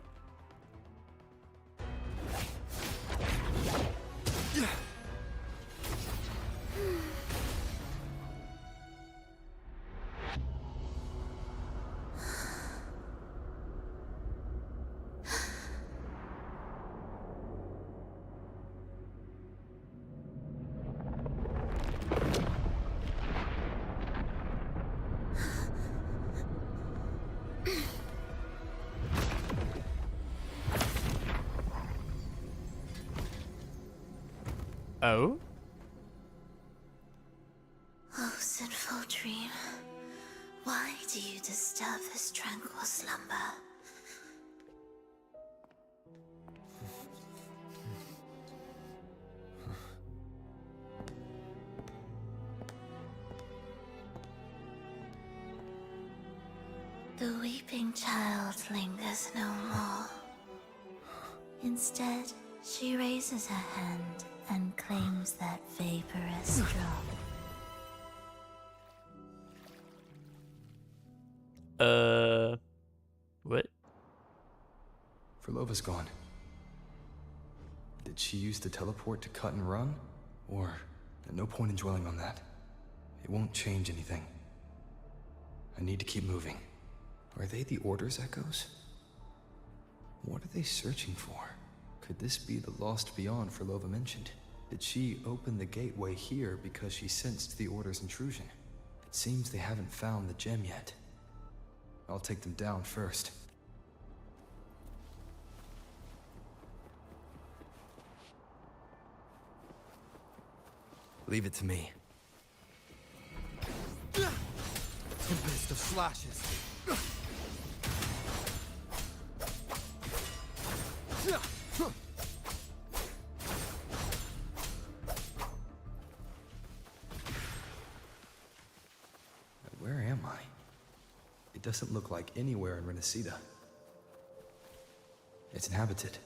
Oh? Oh, sinful dream. Why do you disturb this tranquil slumber? The weeping child lingers no more. Instead, she raises her hand and claims that vaporous drop. What? Verlova's gone. Did she use the teleport to cut and run? Or, no point in dwelling on that. It won't change anything. I need to keep moving. Are they the Order's echoes? What are they searching for? Could this be the lost beyond Frolova mentioned? Did she open the gateway here because she sensed the Order's intrusion? It seems they haven't found the gem yet. I'll take them down first. Leave it to me. Tempest of slashes. Where am I? It doesn't look like anywhere in Renacita. It's inhabited.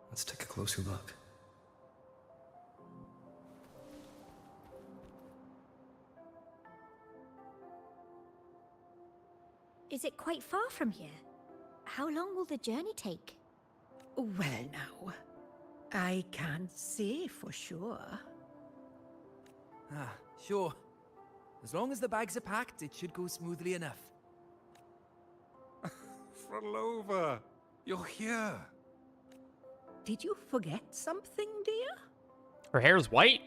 Let's take a closer look. Is it quite far from here? How long will the journey take? Well, now, I can't say for sure. Ah, sure. As long as the bags are packed, it should go smoothly enough. Frolova, you're here. Did you forget something, dear? Her hair's white?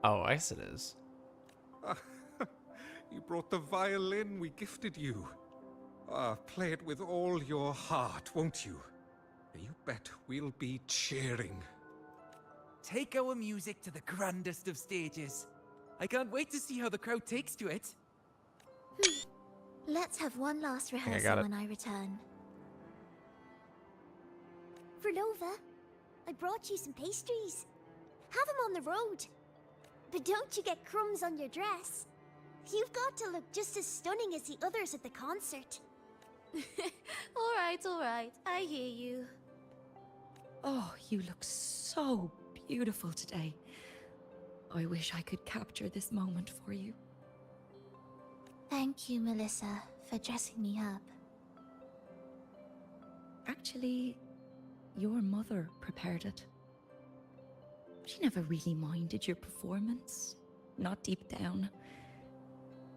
Oh, I guess it is. You brought the violin we gifted you. Play it with all your heart, won't you? You bet we'll be cheering. Take our music to the grandest of stages. I can't wait to see how the crowd takes to it. Let's have one last I rehearsal got it. when I return. Frolova, I brought you some pastries. Have them on the road. But don't you get crumbs on your dress. You've got to look just as stunning as the others at the concert. All right. I hear you. Oh, you look so beautiful today. I wish I could capture this moment for you. Thank you, Melissa, for dressing me up. Actually, your mother prepared it. She never really minded your performance. Not deep down.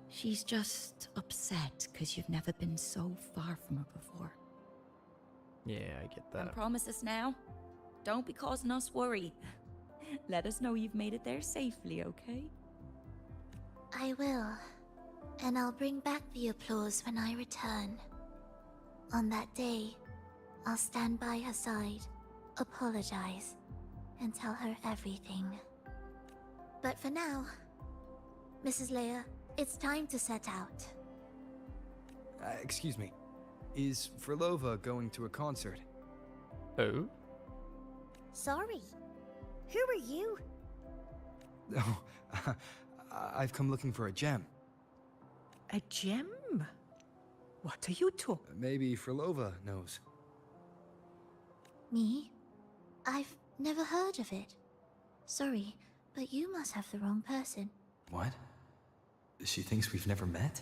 She's just upset because you've never been so far from her before. Yeah, I get that. And promise us now, don't be causing us worry. Let us know you've made it there safely, okay? I will. And I'll bring back the applause when I return. On that day, I'll stand by her side, apologize, and tell her everything. But for now, Mrs. Leia, it's time to set out. Excuse me. Is Frolova going to a concert? Oh? Sorry. Who are you? Oh, I've come looking for a gem. A gem? What are you talking? Maybe Frolova knows. Me? I've never heard of it. Sorry, but you must have the wrong person. What? She thinks we've never met?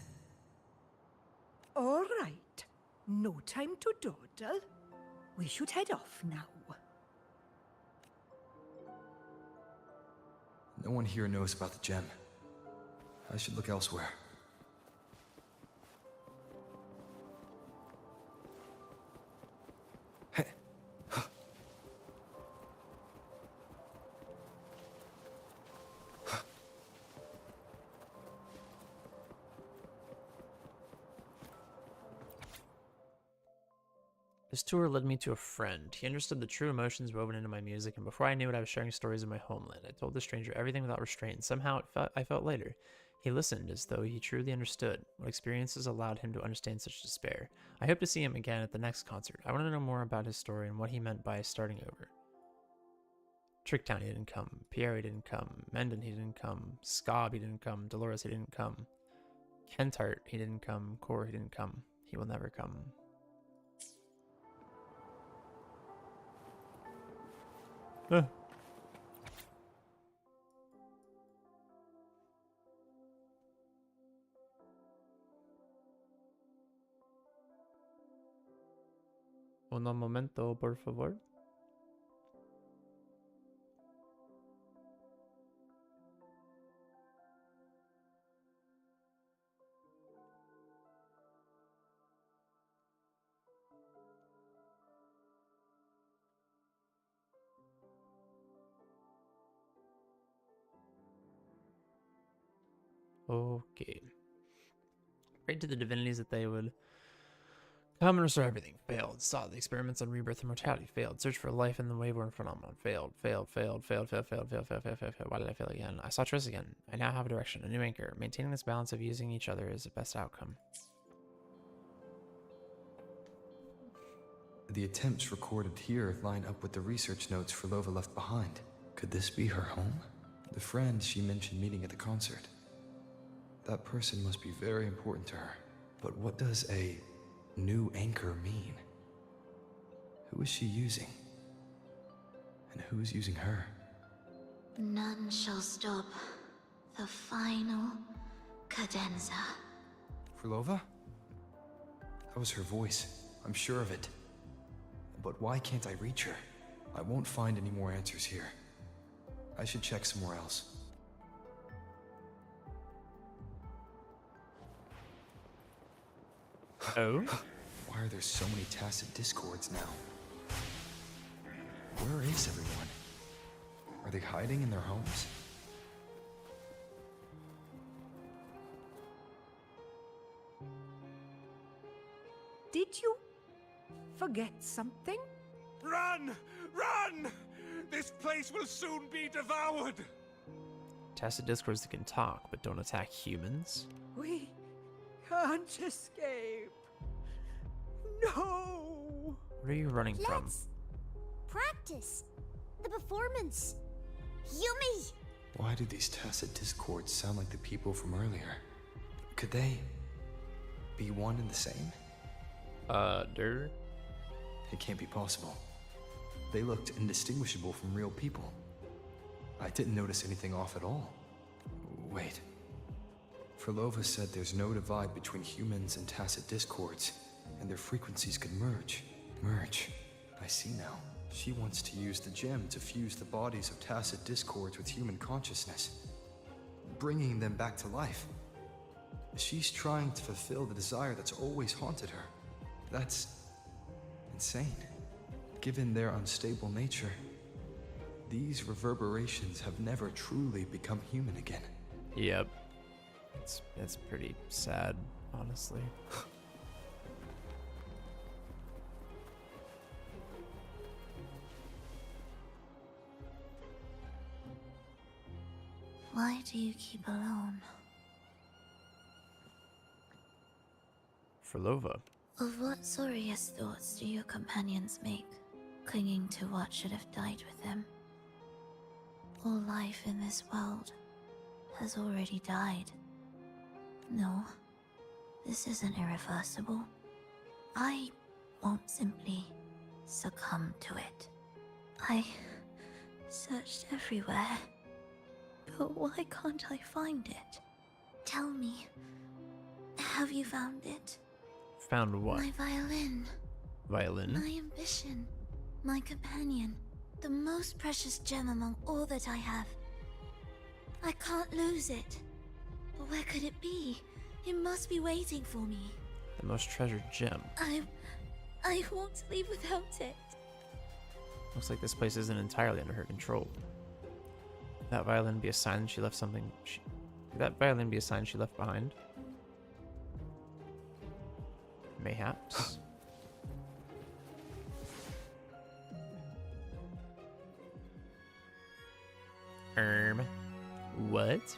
All right. No time to dawdle. We should head off now. No one here knows about the gem. I should look elsewhere. This tour led me to a friend. He understood the true emotions woven into my music, and before I knew it, I was sharing stories of my homeland. I told the stranger everything without restraint. Somehow I felt later. He listened as though he truly understood. What experiences allowed him to understand such despair? I hope to see him again at the next concert. I want to know more about his story and what he meant by starting over. Tricktown, he didn't come. Pierre, he didn't come. Mendon, he didn't come. Scob, he didn't come. Dolores, he didn't come. Kentart, he didn't come. Cor, he didn't come. He will never come. Huh. Un momento, por favor. Okay. Prayed to the divinities that they would come and restore everything. Failed. Sought the experiments on rebirth and mortality. Failed. Search for life in the waveborn phenomenon. Failed. Failed. Failed. Failed. Failed. Failed. Failed. Failed. Failed. Failed. Failed. Why did I fail again? I saw Triss again. I now have a direction, a new anchor. Maintaining this balance of using each other is the best outcome. The attempts recorded here line up with the research notes Frolova left behind. Could this be her home? The friend she mentioned meeting at the concert. That person must be very important to her. But what does a new anchor mean? Who is she using? And who is using her? None shall stop the final cadenza. Frolova? That was her voice. I'm sure of it. But why can't I reach her? I won't find any more answers here. I should check somewhere else. Oh? Why are there so many tacit discords now? Where is everyone? Are they hiding in their homes? Did you forget something? Run! Run! This place will soon be devoured! Tacit discords that can talk, but don't attack humans? We can't escape. No! What are you running from? Let's practice the performance. Yumi! Why do these tacit discords sound like the people from earlier? Could they be one and the same? It can't be possible. They looked indistinguishable from real people. I didn't notice anything off at all. Wait. Frolova said there's no divide between humans and tacit discords, and their frequencies could merge. Merge. I see now. She wants to use the gem to fuse the bodies of tacit discords with human consciousness, bringing them back to life. She's trying to fulfill the desire that's always haunted her. That's insane. Given their unstable nature, these reverberations have never truly become human again. Yep. It's pretty sad, honestly. Why do you keep alone? Frolova. Of what sorriest thoughts do your companions make, clinging to what should have died with them? All life in this world has already died. No, this isn't irreversible. I won't simply succumb to it. I searched everywhere, but why can't I find it? Tell me, have you found it? Found what? My violin. Violin? My ambition. My companion. The most precious gem among all that I have. I can't lose it. But where could it be? It must be waiting for me. The most treasured gem. I won't leave without it. Looks like this place isn't entirely under her control. Could that violin be a sign she left something? Could that violin be a sign she left behind? Mayhaps. What?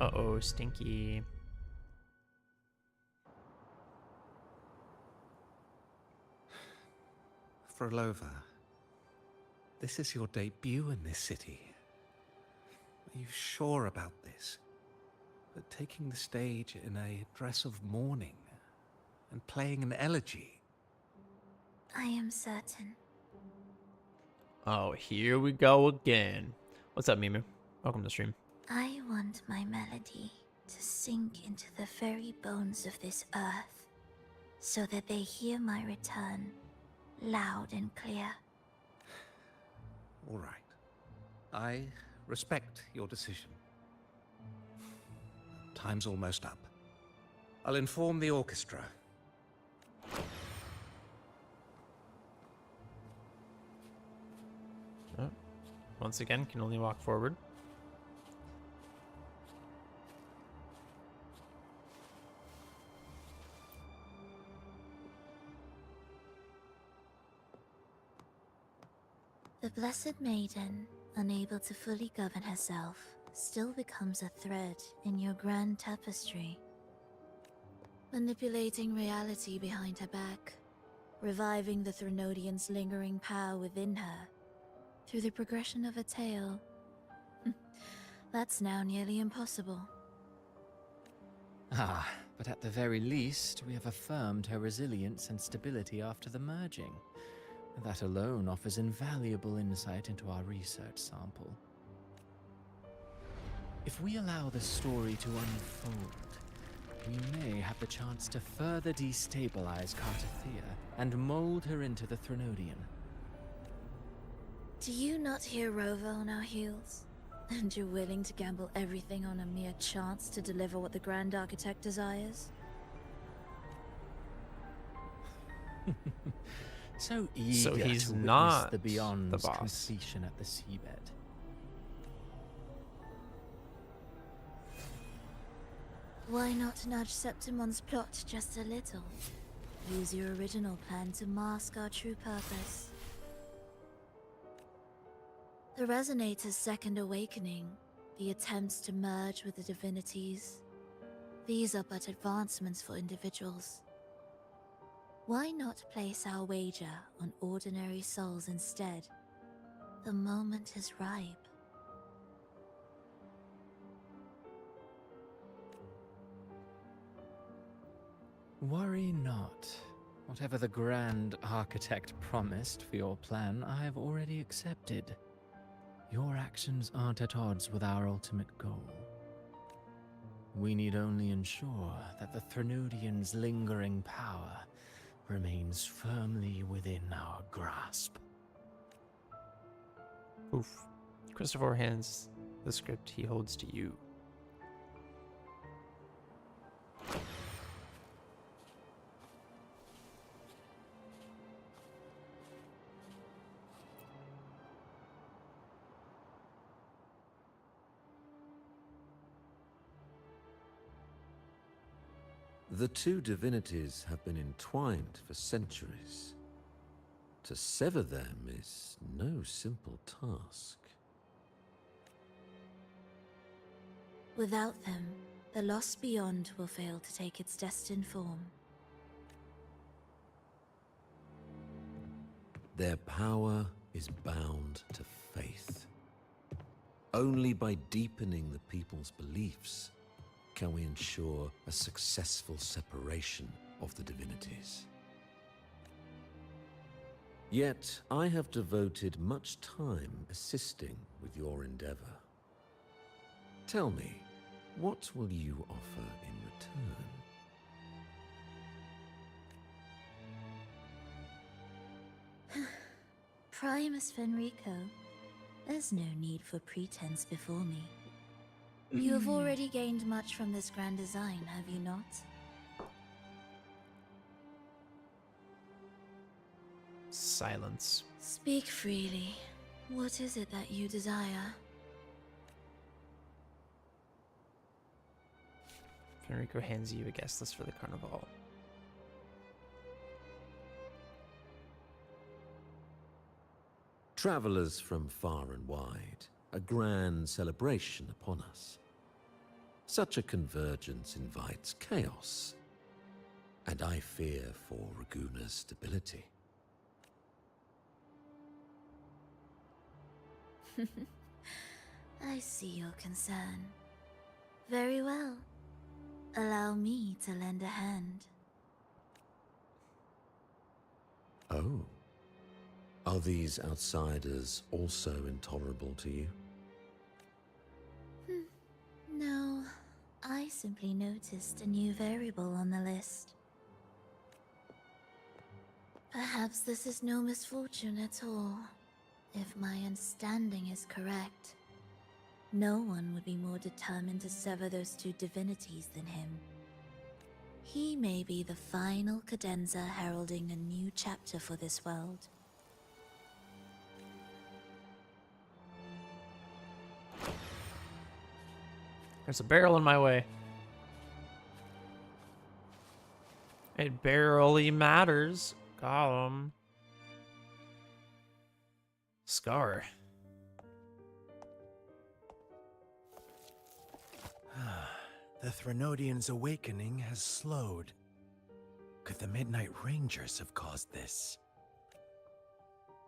Uh-oh, stinky. Frolova, this is your debut in this city. Are you sure about this? But taking the stage in a dress of mourning and playing an elegy? I am certain. Oh, here we go again. What's up, Mimu? Welcome to the stream. I want my melody to sink into the very bones of this earth, so that they hear my return loud and clear. All right. I respect your decision. Time's almost up. I'll inform the orchestra. once again, can only walk forward. The Blessed Maiden, unable to fully govern herself, still becomes a thread in your grand tapestry. Manipulating reality behind her back, reviving the Threnodian's lingering power within her, through the progression of a tale. That's now nearly impossible. Ah, but at the very least, we have affirmed her resilience and stability after the merging. That alone offers invaluable insight into our research sample. If we allow the story to unfold, we may have the chance to further destabilize Cartathea and mold her into the Threnodian. Do you not hear Rover on our heels? And you're willing to gamble everything on a mere chance to deliver what the Grand Architect desires? So eager he's to witness not the Beyond's the boss. completion at the seabed. Why not nudge Septimon's plot just a little? Use your original plan to mask our true purpose. The Resonator's second awakening, the attempts to merge with the divinities, these are but advancements for individuals. Why not place our wager on ordinary souls instead? The moment is ripe. Worry not. Whatever the Grand Architect promised for your plan, I have already accepted. Your actions aren't at odds with our ultimate goal. We need only ensure that the Threnodian's lingering power remains firmly within our grasp. Oof. Christopher hands the script he holds to you. The two divinities have been entwined for centuries. To sever them is no simple task. Without them, the lost beyond will fail to take its destined form. Their power is bound to faith. Only by deepening the people's beliefs can we ensure a successful separation of the divinities. Yet, I have devoted much time assisting with your endeavor. Tell me, what will you offer in return? Primus Fenrico, there's no need for pretense before me. You have already gained much from this grand design, have you not? Silence. Speak freely. What is it that you desire? Fenrico hands you a guest list for the carnival. Travelers from far and wide, a grand celebration upon us. Such a convergence invites chaos, and I fear for Raguna's stability. I see your concern. Very well. Allow me to lend a hand. Oh. Are these outsiders also intolerable to you? No, I simply noticed a new variable on the list. Perhaps this is no misfortune at all. If my understanding is correct, no one would be more determined to sever those two divinities than him. He may be the final cadenza heralding a new chapter for this world. There's a barrel in my way. It barely matters. Got him. Scar. The Threnodian's awakening has slowed. Could the Midnight Rangers have caused this?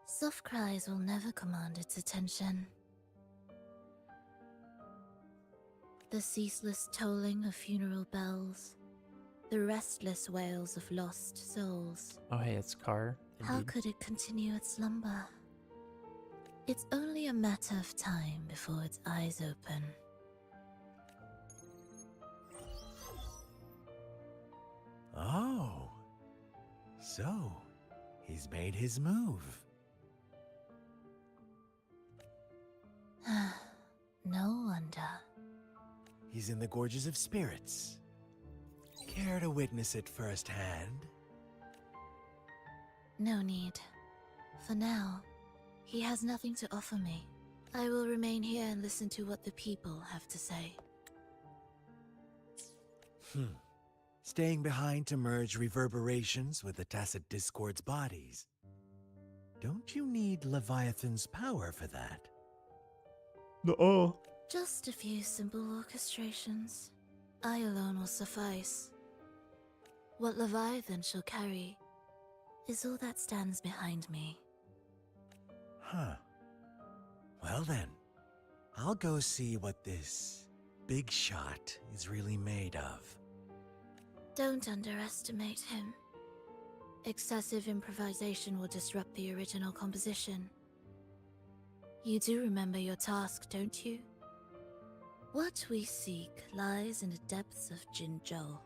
Soft cries will never command its attention. The ceaseless tolling of funeral bells, the restless wails of lost souls. Oh, hey, it's Car. How Indeed. could it continue its slumber? It's only a matter of time before its eyes open. Oh. So, he's made his move. No wonder. He's in the Gorges of Spirits. Care to witness it firsthand? No need. For now, he has nothing to offer me. I will remain here and listen to what the people have to say. Staying behind to merge reverberations with the Tacit Discord's bodies. Don't you need Leviathan's power for that? No. Just a few simple orchestrations. I alone will suffice. What Leviathan shall carry is all that stands behind me. Huh. Well then, I'll go see what this big shot is really made of. Don't underestimate him. Excessive improvisation will disrupt the original composition. You do remember your task, don't you? What we seek lies in the depths of Jinzhou.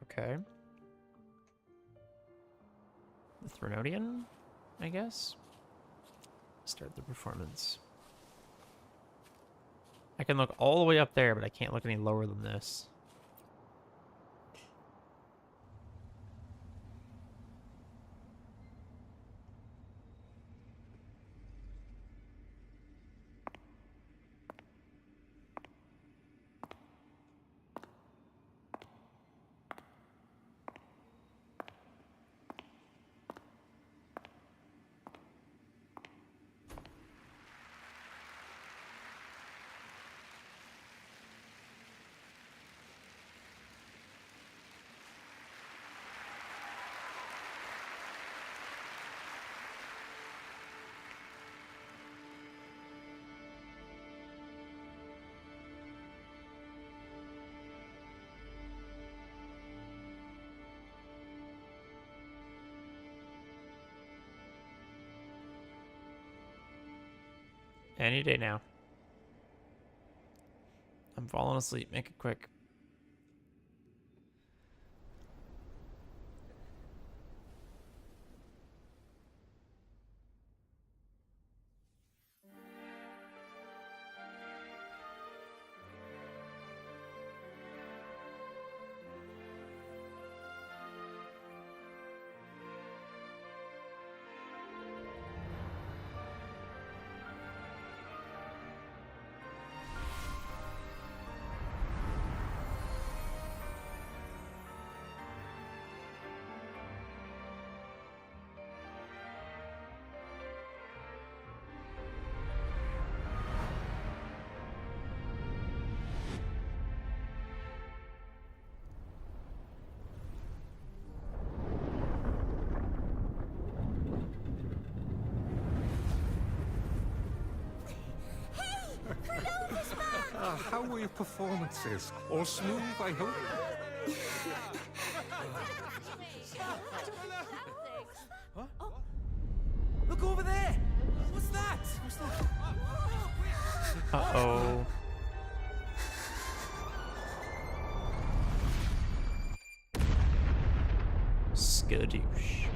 Okay. The Threnodian, I guess? Start the performance. I can look all the way up there, but I can't look any lower than this. Any day now. I'm falling asleep. Make it quick. How were your performances? All smooth, I hope? Huh? Look over there! What's that? Uh-oh. Skadoosh.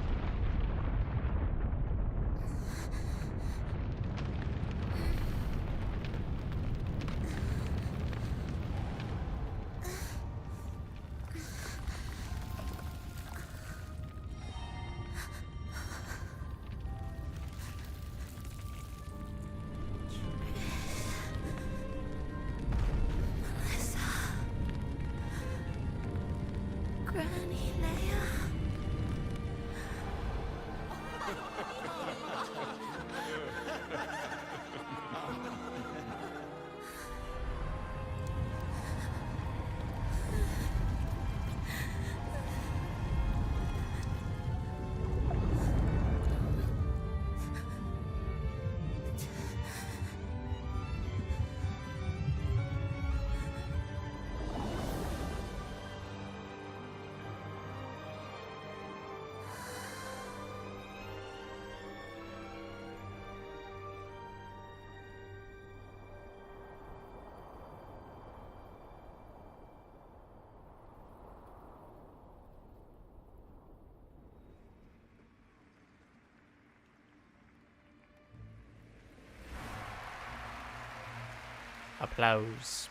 Plows.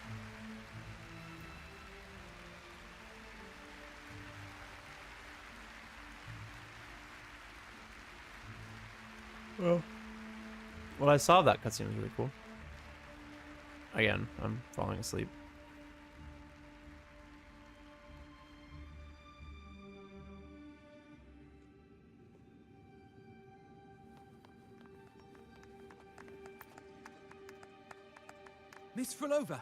Well, I saw that cutscene was really cool. Again, I'm falling asleep. Miss Frolova,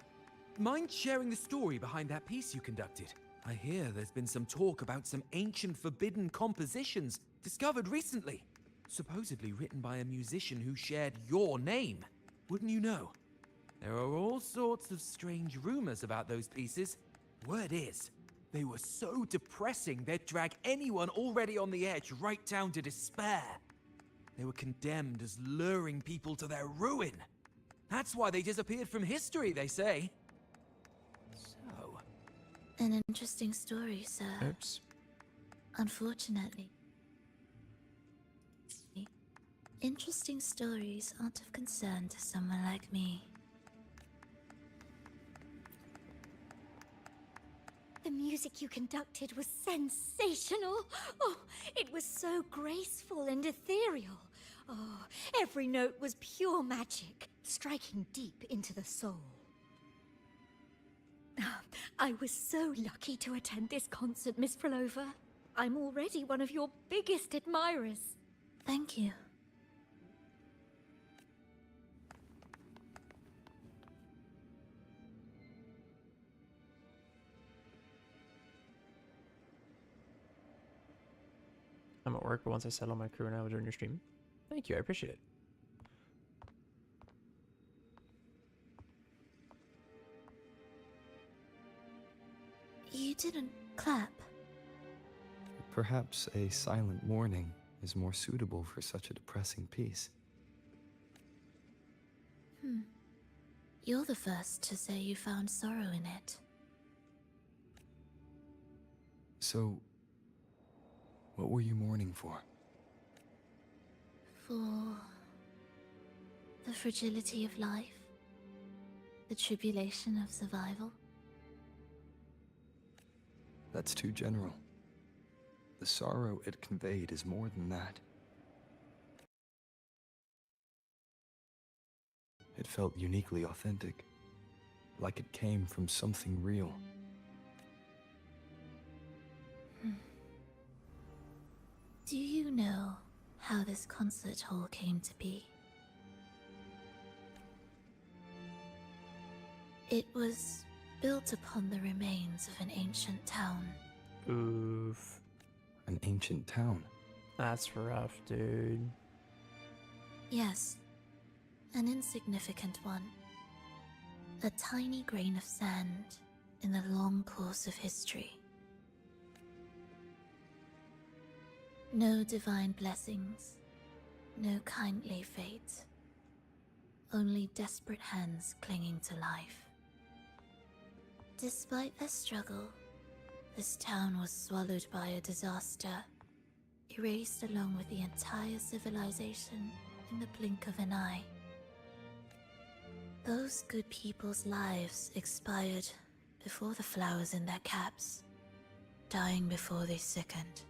mind sharing the story behind that piece you conducted? I hear there's been some talk about some ancient forbidden compositions discovered recently, supposedly written by a musician who shared your name. Wouldn't you know? There are all sorts of strange rumors about those pieces. Word is, they were so depressing they'd drag anyone already on the edge right down to despair. They were condemned as luring people to their ruin. That's why they disappeared from history, they say. So... An interesting story, sir. Oops. Unfortunately. Interesting stories aren't of concern to someone like me. The music you conducted was sensational. Oh, it was so graceful and ethereal. Oh, every note was pure magic, striking deep into the soul. I was so lucky to attend this concert, Miss Frolova. I'm already one of your biggest admirers. Thank you. I'm at work, but once I settle my crew and I will join your stream. Thank you, I appreciate it. You didn't clap. Perhaps a silent mourning is more suitable for such a depressing piece. You're the first to say you found sorrow in it. So, what were you mourning for? For the fragility of life, the tribulation of survival. That's too general. The sorrow it conveyed is more than that. It felt uniquely authentic, like it came from something real. Do you know how this concert hall came to be? It was built upon the remains of an ancient town. Oof. An ancient town? That's rough, dude. Yes, an insignificant one. A tiny grain of sand in the long course of history. No divine blessings, no kindly fate. Only desperate hands clinging to life. Despite their struggle, this town was swallowed by a disaster, erased along with the entire civilization in the blink of an eye. Those good people's lives expired before the flowers in their caps, dying before they sickened.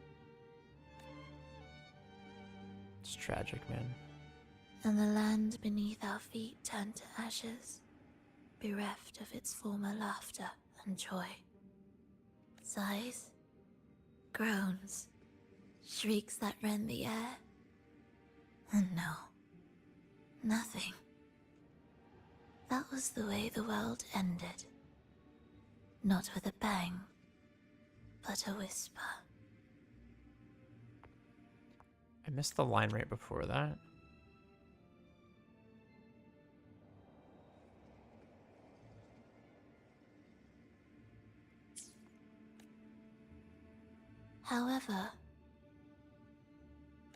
It's tragic, man. And the land beneath our feet turned to ashes, bereft of its former laughter and joy. Sighs, groans, shrieks that rend the air. And no, nothing. That was the way the world ended. Not with a bang, but a whisper. I missed the line right before that. However,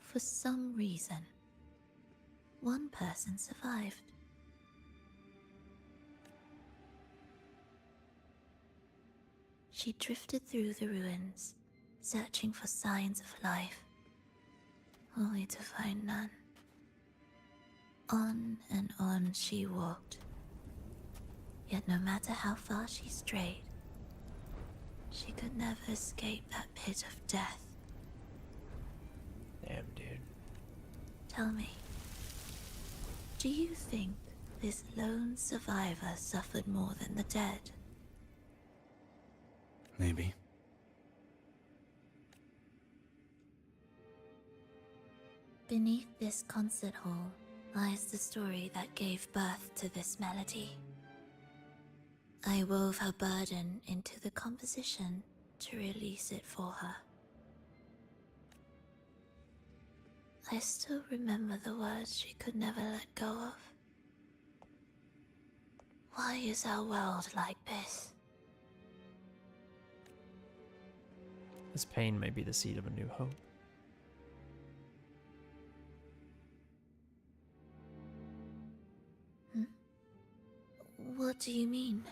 for some reason, one person survived. She drifted through the ruins, searching for signs of life, only to find none. On and on she walked, Yet no matter how far she strayed, she could never escape that pit of death. Damn, dude. Tell me, do you think this lone survivor suffered more than the dead? Maybe. Beneath this concert hall lies the story that gave birth to this melody. I wove her burden into the composition to release it for her. I still remember the words she could never let go of. Why is our world like this? This pain may be the seed of a new hope. What do you mean?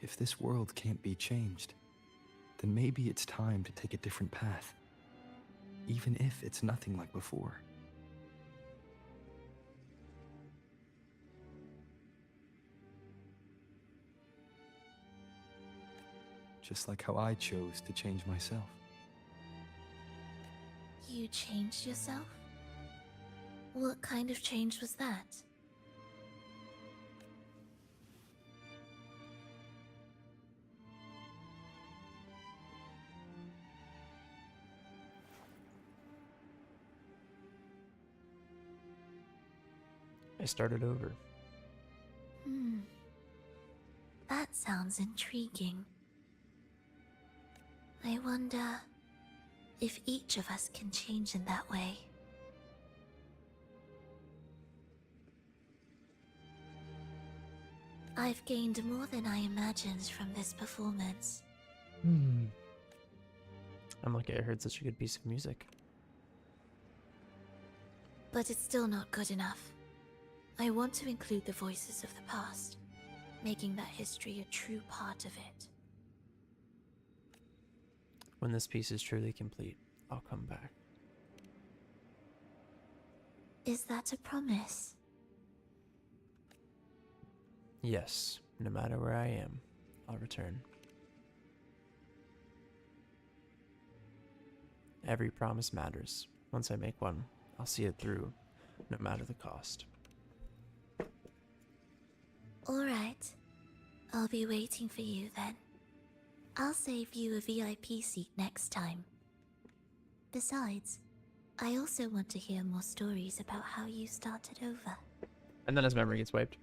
If this world can't be changed, then maybe it's time to take a different path. Even if it's nothing like before. Just like how I chose to change myself. You changed yourself? What kind of change was that? I started over. That sounds intriguing. I wonder if each of us can change in that way. I've gained more than I imagined from this performance. I'm lucky I heard such a good piece of music. But it's still not good enough. I want to include the voices of the past, making that history a true part of it. When this piece is truly complete, I'll come back. Is that a promise? Yes, no matter where I am, I'll return. Every promise matters. Once I make one, I'll see it through, no matter the cost. Alright. I'll be waiting for you then. I'll save you a VIP seat next time. Besides, I also want to hear more stories about how you started over. And then his memory gets wiped.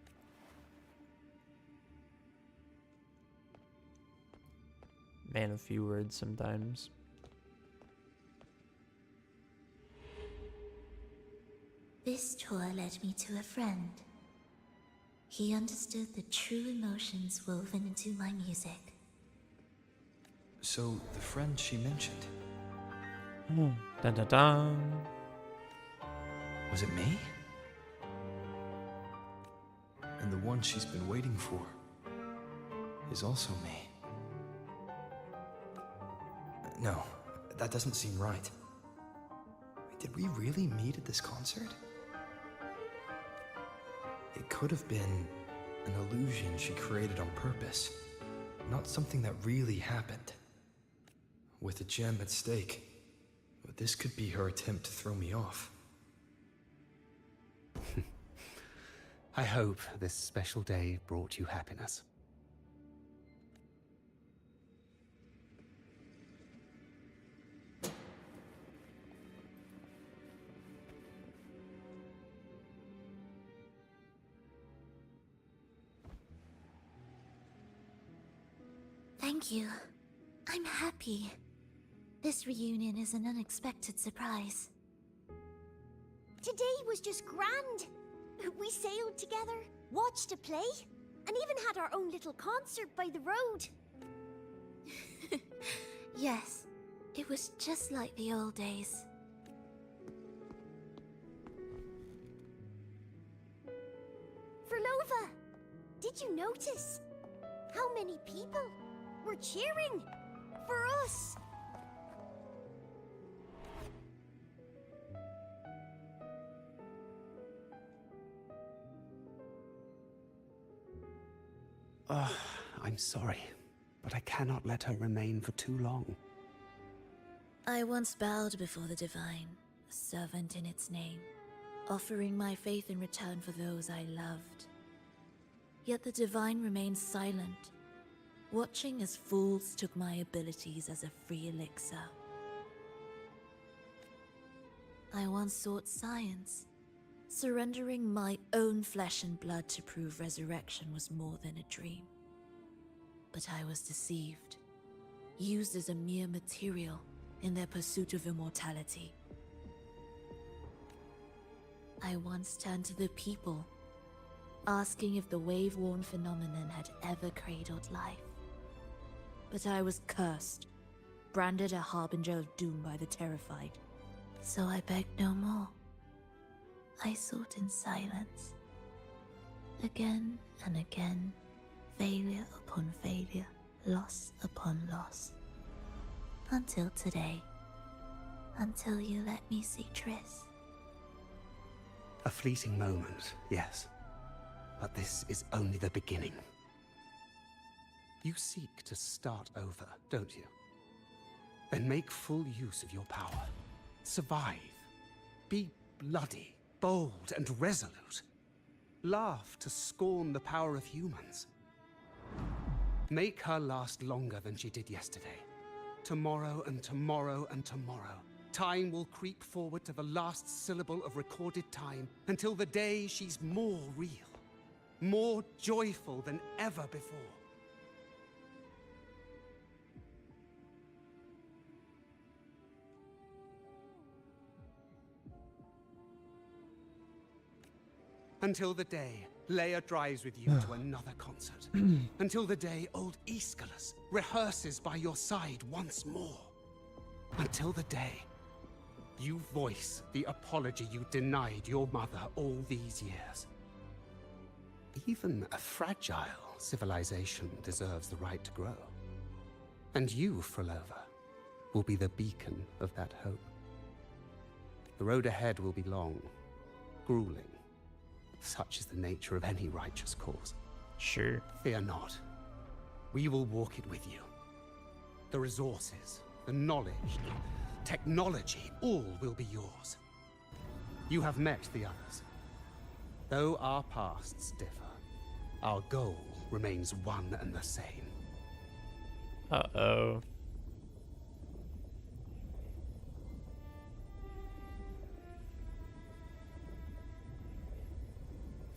Man of few words sometimes. This tour led me to a friend. He understood the true emotions woven into my music. So, the friend she mentioned. Dun dun dun. Was it me? And the one she's been waiting for is also me. No, that doesn't seem right. Did we really meet at this concert? It could have been an illusion she created on purpose, not something that really happened. With a gem at stake, this could be her attempt to throw me off. I hope this special day brought you happiness. Thank you. I'm happy. This reunion is an unexpected surprise. Today was just grand. We sailed together, watched a play, and even had our own little concert by the road. Yes, it was just like the old days. Verlova, did you notice how many people were cheering for us? I'm sorry, but I cannot let her remain for too long. I once bowed before the Divine, a servant in its name, offering my faith in return for those I loved. Yet the Divine remained silent, watching as fools took my abilities as a free elixir. I once sought science, surrendering my own flesh and blood to prove resurrection was more than a dream. But I was deceived, used as a mere material in their pursuit of immortality. I once turned to the people, asking if the wave-worn phenomenon had ever cradled life. But I was cursed, branded a harbinger of doom by the terrified. So I begged no more. I sought in silence. Again and again, failure upon failure, loss upon loss. Until today. Until you let me see Triss. A fleeting moment, yes. But this is only the beginning. You seek to start over, don't you? Then make full use of your power. Survive. Be bloody, bold, and resolute. Laugh to scorn the power of humans. Make her last longer than she did yesterday. Tomorrow and tomorrow and tomorrow. Time will creep forward to the last syllable of recorded time until the day she's more real, more joyful than ever before. Until the day Leia drives with you to another concert. Until the day old Aeschylus rehearses by your side once more. Until the day you voice the apology you denied your mother all these years. Even a fragile civilization deserves the right to grow. And you, Frolova, will be the beacon of that hope. The road ahead will be long, grueling. Such is the nature of any righteous cause. Sure. Fear not. We will walk it with you. The resources, the knowledge, the technology, all will be yours. You have met the others. Though our pasts differ, our goal remains one and the same. Uh-oh.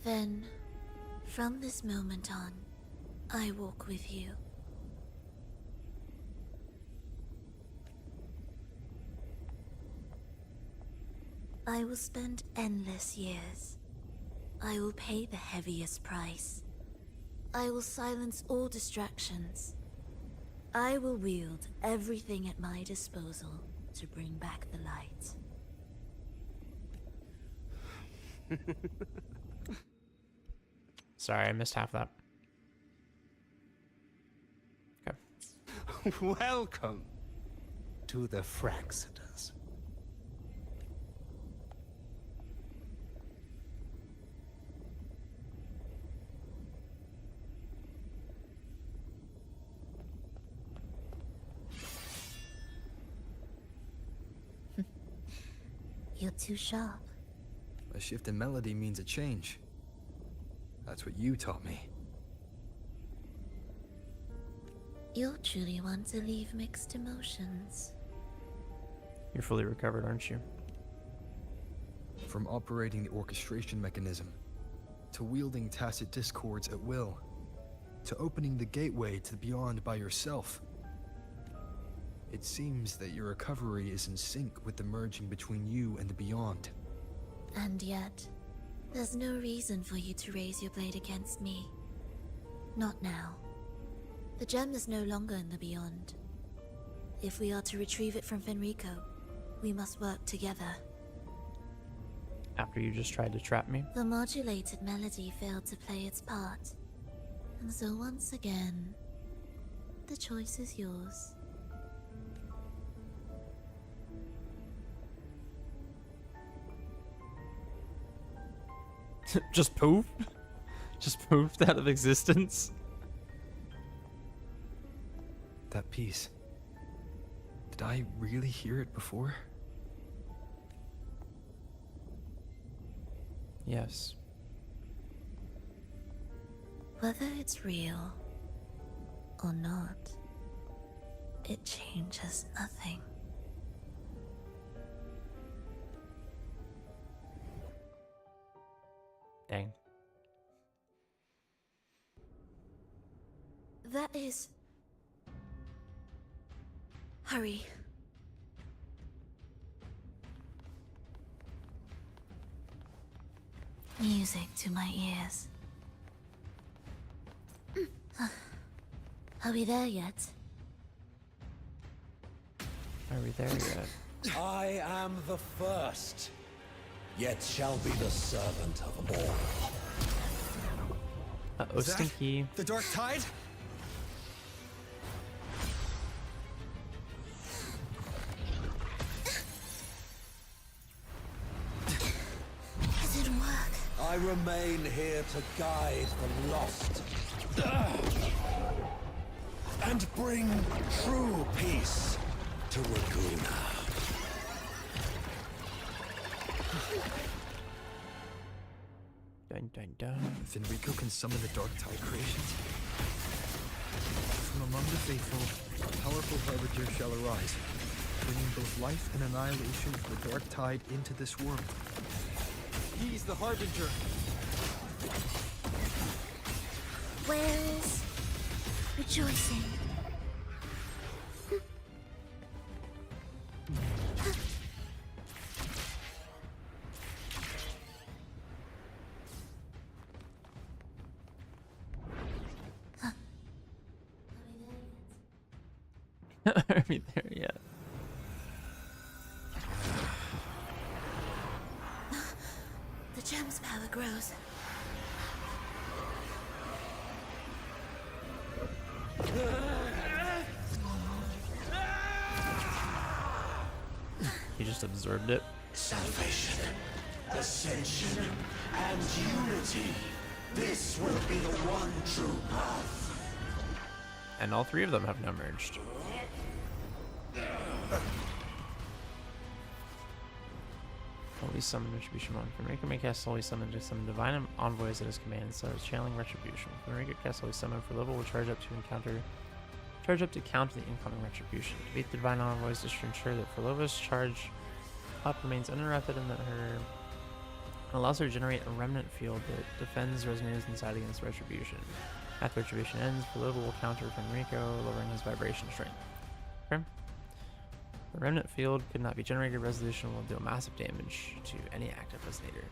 Then, from this moment on, I walk with you. I will spend endless years. I will pay the heaviest price. I will silence all distractions. I will wield everything at my disposal to bring back the light. Sorry, I missed half that. Okay. Welcome to the Fraxiters. You're too sharp. A shift in melody means a change. That's what you taught me. You're truly one to leave mixed emotions. You're fully recovered, aren't you? From operating the orchestration mechanism, to wielding tacit discords at will, to opening the gateway to the beyond by yourself. It seems that your recovery is in sync with the merging between you and the beyond. And yet, there's no reason for you to raise your blade against me. Not now. The gem is no longer in the beyond. If we are to retrieve it from Fenrico, we must work together. After you just tried to trap me? The modulated melody failed to play its part. And so once again, the choice is yours. Just poof? Just poofed out of existence? That piece. Did I really hear it before? Yes. Whether it's real or not, it changes nothing. Dang. That is... Hurry. Music to my ears. Are we there yet? Are we there yet? I am the first, yet shall be the servant of all. Uh-oh, Stinky. The Dark Tide? It didn't work. I remain here to guide the lost. And bring true peace to Raguna. Dun dun dun. If Enrico can summon the Dark Tide creations, from among the faithful, a powerful harbinger shall arise, bringing both life and annihilation of the Dark Tide into this world. He's the harbinger. Where's rejoicing? Are we there yet? The gem's power grows. He just absorbed it. Salvation, ascension, and unity. This will be the one true path. And all three of them have now merged. Holy Summon Retribution 1. Enrico may cast Holy Summon to summon divine envoys at his command instead of channeling Retribution. Enrico casts Holy Summon for level will charge up to counter the incoming Retribution. To beat the divine envoys is to ensure that Forlova's charge up remains uninterrupted and that her allows her to generate a remnant field that defends resonators inside against Retribution. After Retribution ends, Forlova will counter from Enrico, lowering his vibration strength. Okay. The remnant field could not be generated. Resolution will deal massive damage to any active resonator.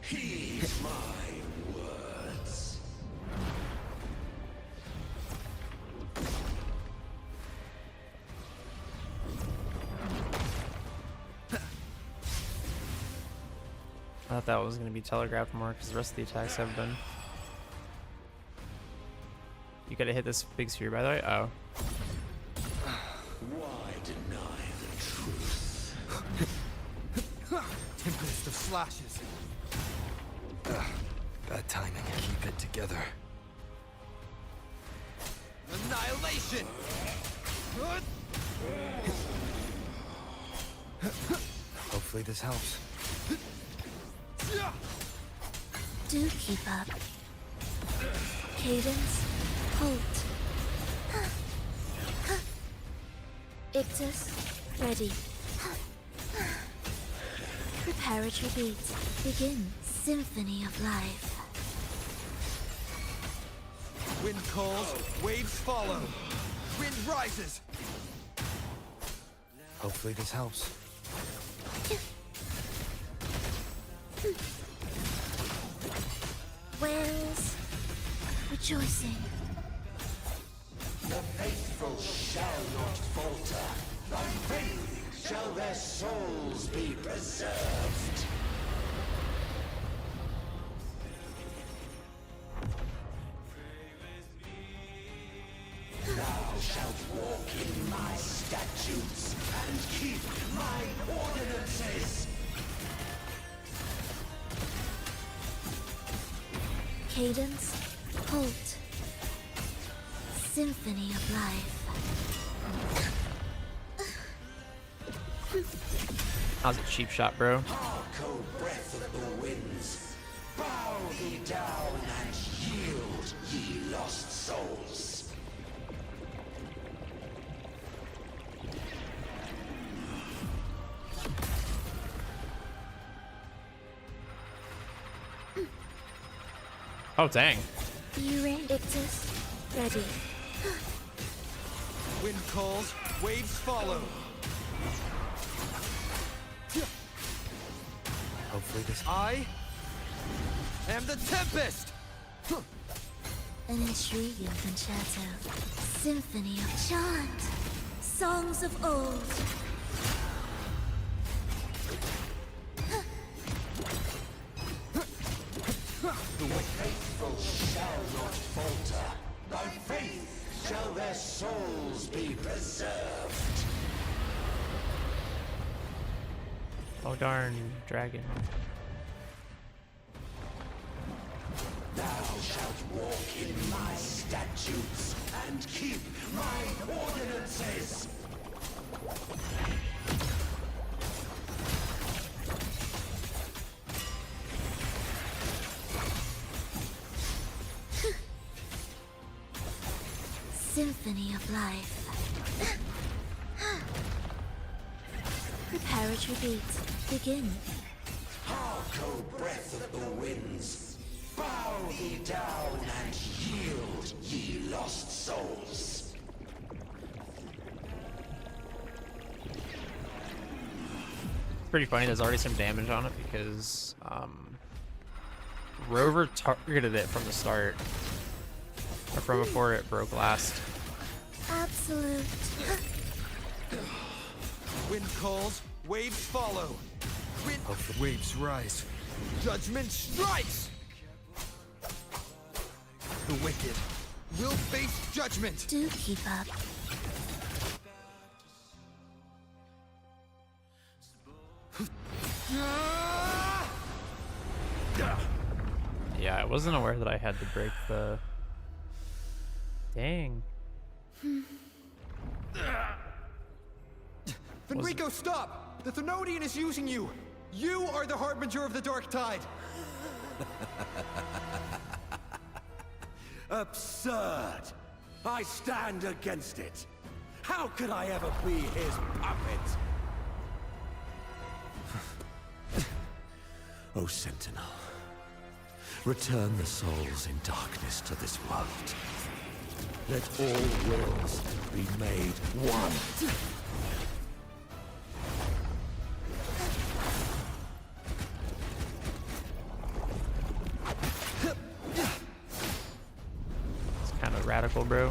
Heed my words. I thought that was going to be telegraphed more because the rest of the attacks have been. You gotta hit this big sphere, by the way. Oh. Why deny the truth? Tempest of slashes. Bad timing. Keep it together. Annihilation! Hopefully this helps. Do keep up. Cadence, hold. Ictus, ready. Preparatory beat. Begin. Symphony of life. Wind calls, waves follow. Wind rises. Hopefully this helps. Where's rejoicing? The faithful shall not falter. By faith shall their souls be preserved. Thou shalt walk in my statutes and keep Cadence, halt. Symphony of life. That was a cheap shot, bro. Harco, breath of the winds, bow thee down and yield, ye lost souls. Oh, dang. You ready? Ictus, ready. Wind calls, waves follow. Hopefully this... I am the Tempest! An intriguing concerto. Symphony of chant. Songs of old. The faithful shall not falter. By faith shall their souls be preserved. Oh, darn, dragon. Thou shalt walk in my statutes and keep my ordinances. Symphony of life. Preparatory beats. Begin. Harco, breath of the winds, bow thee down and yield, ye lost souls. Pretty funny, there's already some damage on it because Rover targeted it from the start. Or from before it broke last. Absolute. Wind calls, waves follow. Waves rise. Judgment strikes! The wicked will face judgment. Do keep up. Yeah, I wasn't aware that I had to break the... Dang. Fenrico, stop! The Thenodian is using you! You are the harbinger of the Dark Tide! Absurd! I stand against it. How could I ever be his puppet? O Sentinel, return the souls in darkness to this world. Let all wills be made one. It's kind of radical, bro.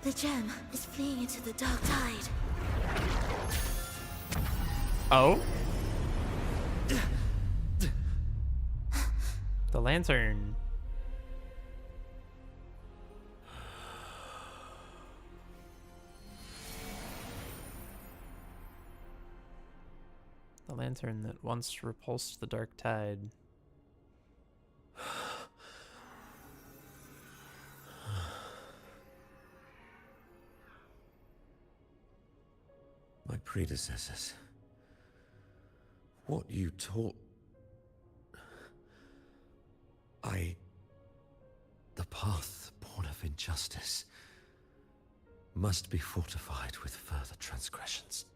The gem is fleeing into the dark tide. Oh? The lantern. The lantern that once repulsed the dark tide. My predecessors. What you taught... The path born of injustice must be fortified with further transgressions.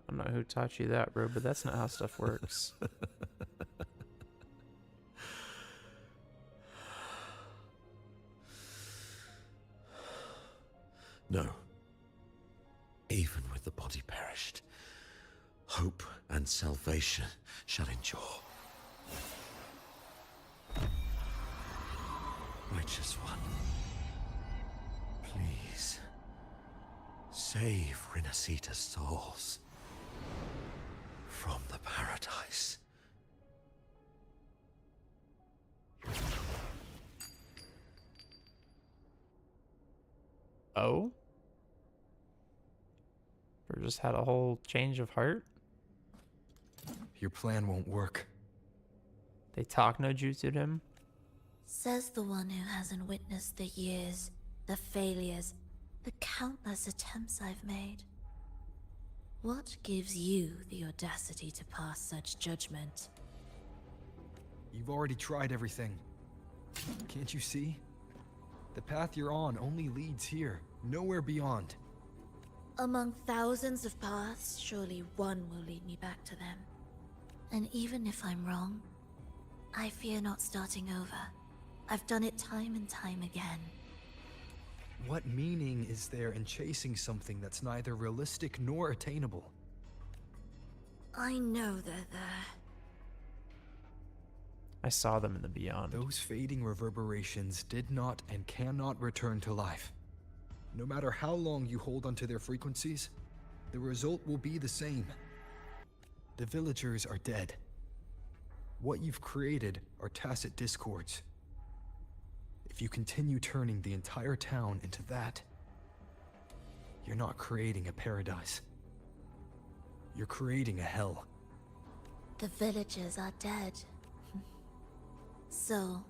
I don't know who taught you that, bro, but that's not how stuff works. No. Even with the body perished, hope and salvation shall endure. Righteous One, please save Rinasita's souls from the paradise. Oh? Or just had a whole change of heart? Your plan won't work. They talk no jutsu'd him? Says the one who hasn't witnessed the years, the failures, the countless attempts I've made. What gives you the audacity to pass such judgment? You've already tried everything. Can't you see? The path you're on only leads here, nowhere beyond. Among thousands of paths, surely one will lead me back to them. And even if I'm wrong, I fear not starting over. I've done it time and time again. What meaning is there in chasing something that's neither realistic nor attainable? I know they're there. I saw them in the beyond. Those fading reverberations did not and cannot return to life. No matter how long you hold onto their frequencies, the result will be the same. The villagers are dead. What you've created are tacit discords. If you continue turning the entire town into that, you're not creating a paradise. You're creating a hell. The villagers are dead. So,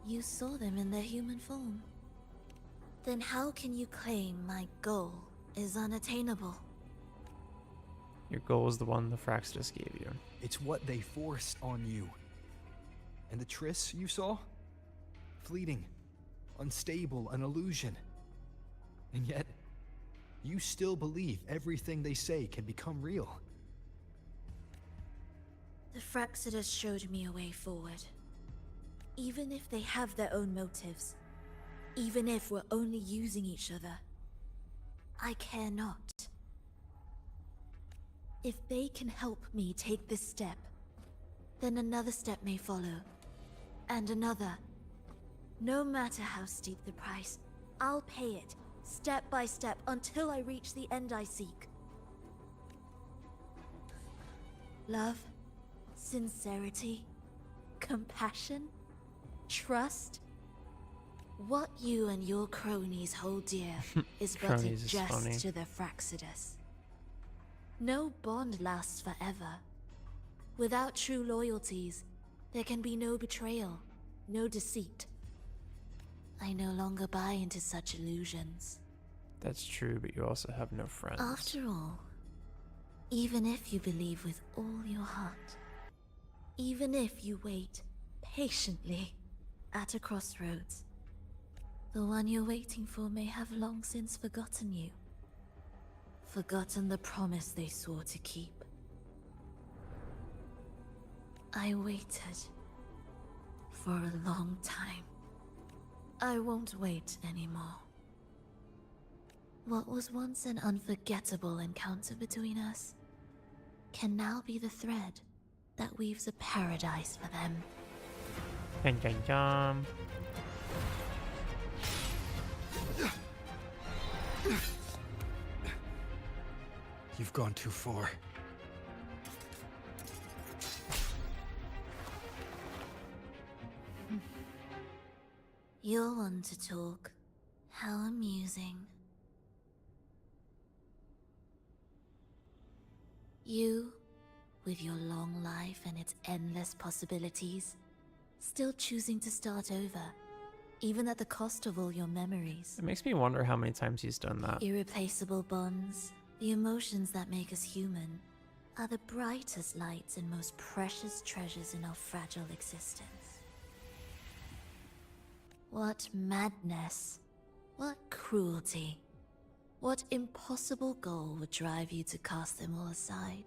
you saw them in their human form. Then how can you claim my goal is unattainable? Your goal is the one the Fraxidus gave you. It's what they forced on you. And the Triss you saw? Fleeting, unstable, an illusion. And yet, you still believe everything they say can become real. The Fraxidus showed me a way forward. Even if they have their own motives, even if we're only using each other, I care not. If they can help me take this step, then another step may follow, and another. No matter how steep the price, I'll pay it, step by step, until I reach the end I seek. Love, sincerity, compassion, trust. What you and your cronies hold dear is but a Cronies is jest funny. to the Fraxidus. No bond lasts forever. Without true loyalties, there can be no betrayal, no deceit. I no longer buy into such illusions. That's true, but you also have no friends. After all, even if you believe with all your heart, even if you wait patiently at a crossroads, the one you're waiting for may have long since forgotten you. Forgotten the promise they swore to keep. I waited for a long time. I won't wait anymore. What was once an unforgettable encounter between us can now be the thread that weaves a paradise for them. Dun, dun, dun. You've gone too far. You're one to talk. How amusing. You, with your long life and its endless possibilities, still choosing to start over, even at the cost of all your memories. It makes me wonder how many times he's done that. Irreplaceable bonds, the emotions that make us human, are the brightest lights and most precious treasures in our fragile existence. What madness, what cruelty, what impossible goal would drive you to cast them all aside?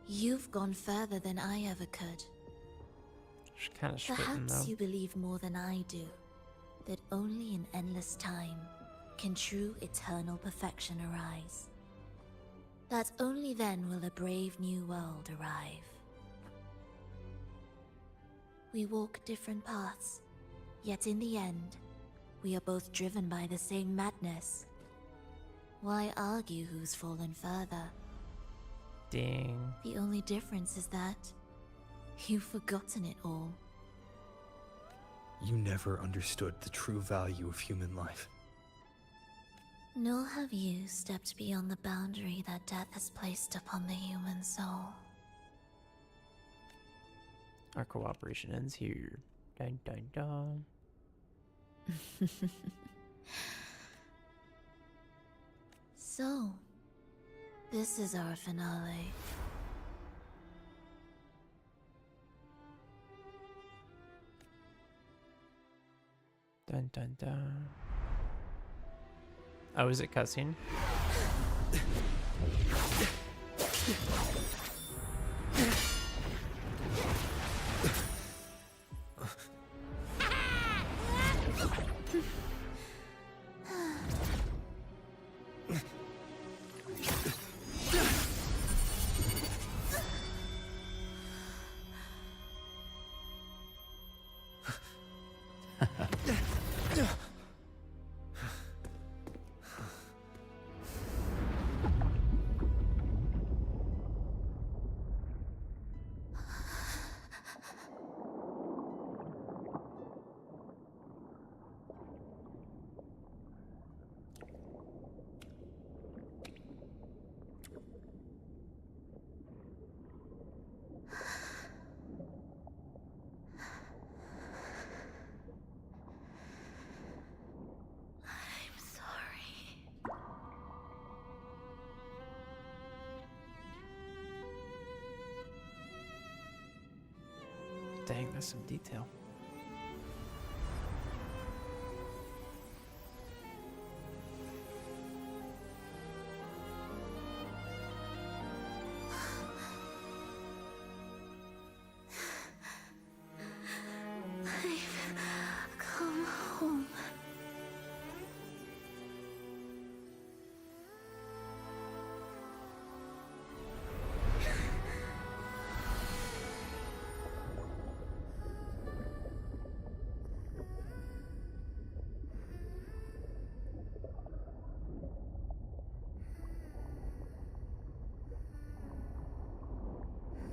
You've gone further than I ever could. She's kind of spitting, Perhaps though. you believe more than I do, that only in endless time can true eternal perfection arise. That only then will a brave new world arrive. We walk different paths, yet in the end, we are both driven by the same madness. Why argue who's fallen further? Ding. The only difference is that you've forgotten it all. You never understood the true value of human life. Nor have you stepped beyond the boundary that death has placed upon the human soul. Our cooperation ends here. Dun dun dun. So, this is our finale. Dun dun dun. Oh, is it cussing? Dang, that's some detail. I've come home.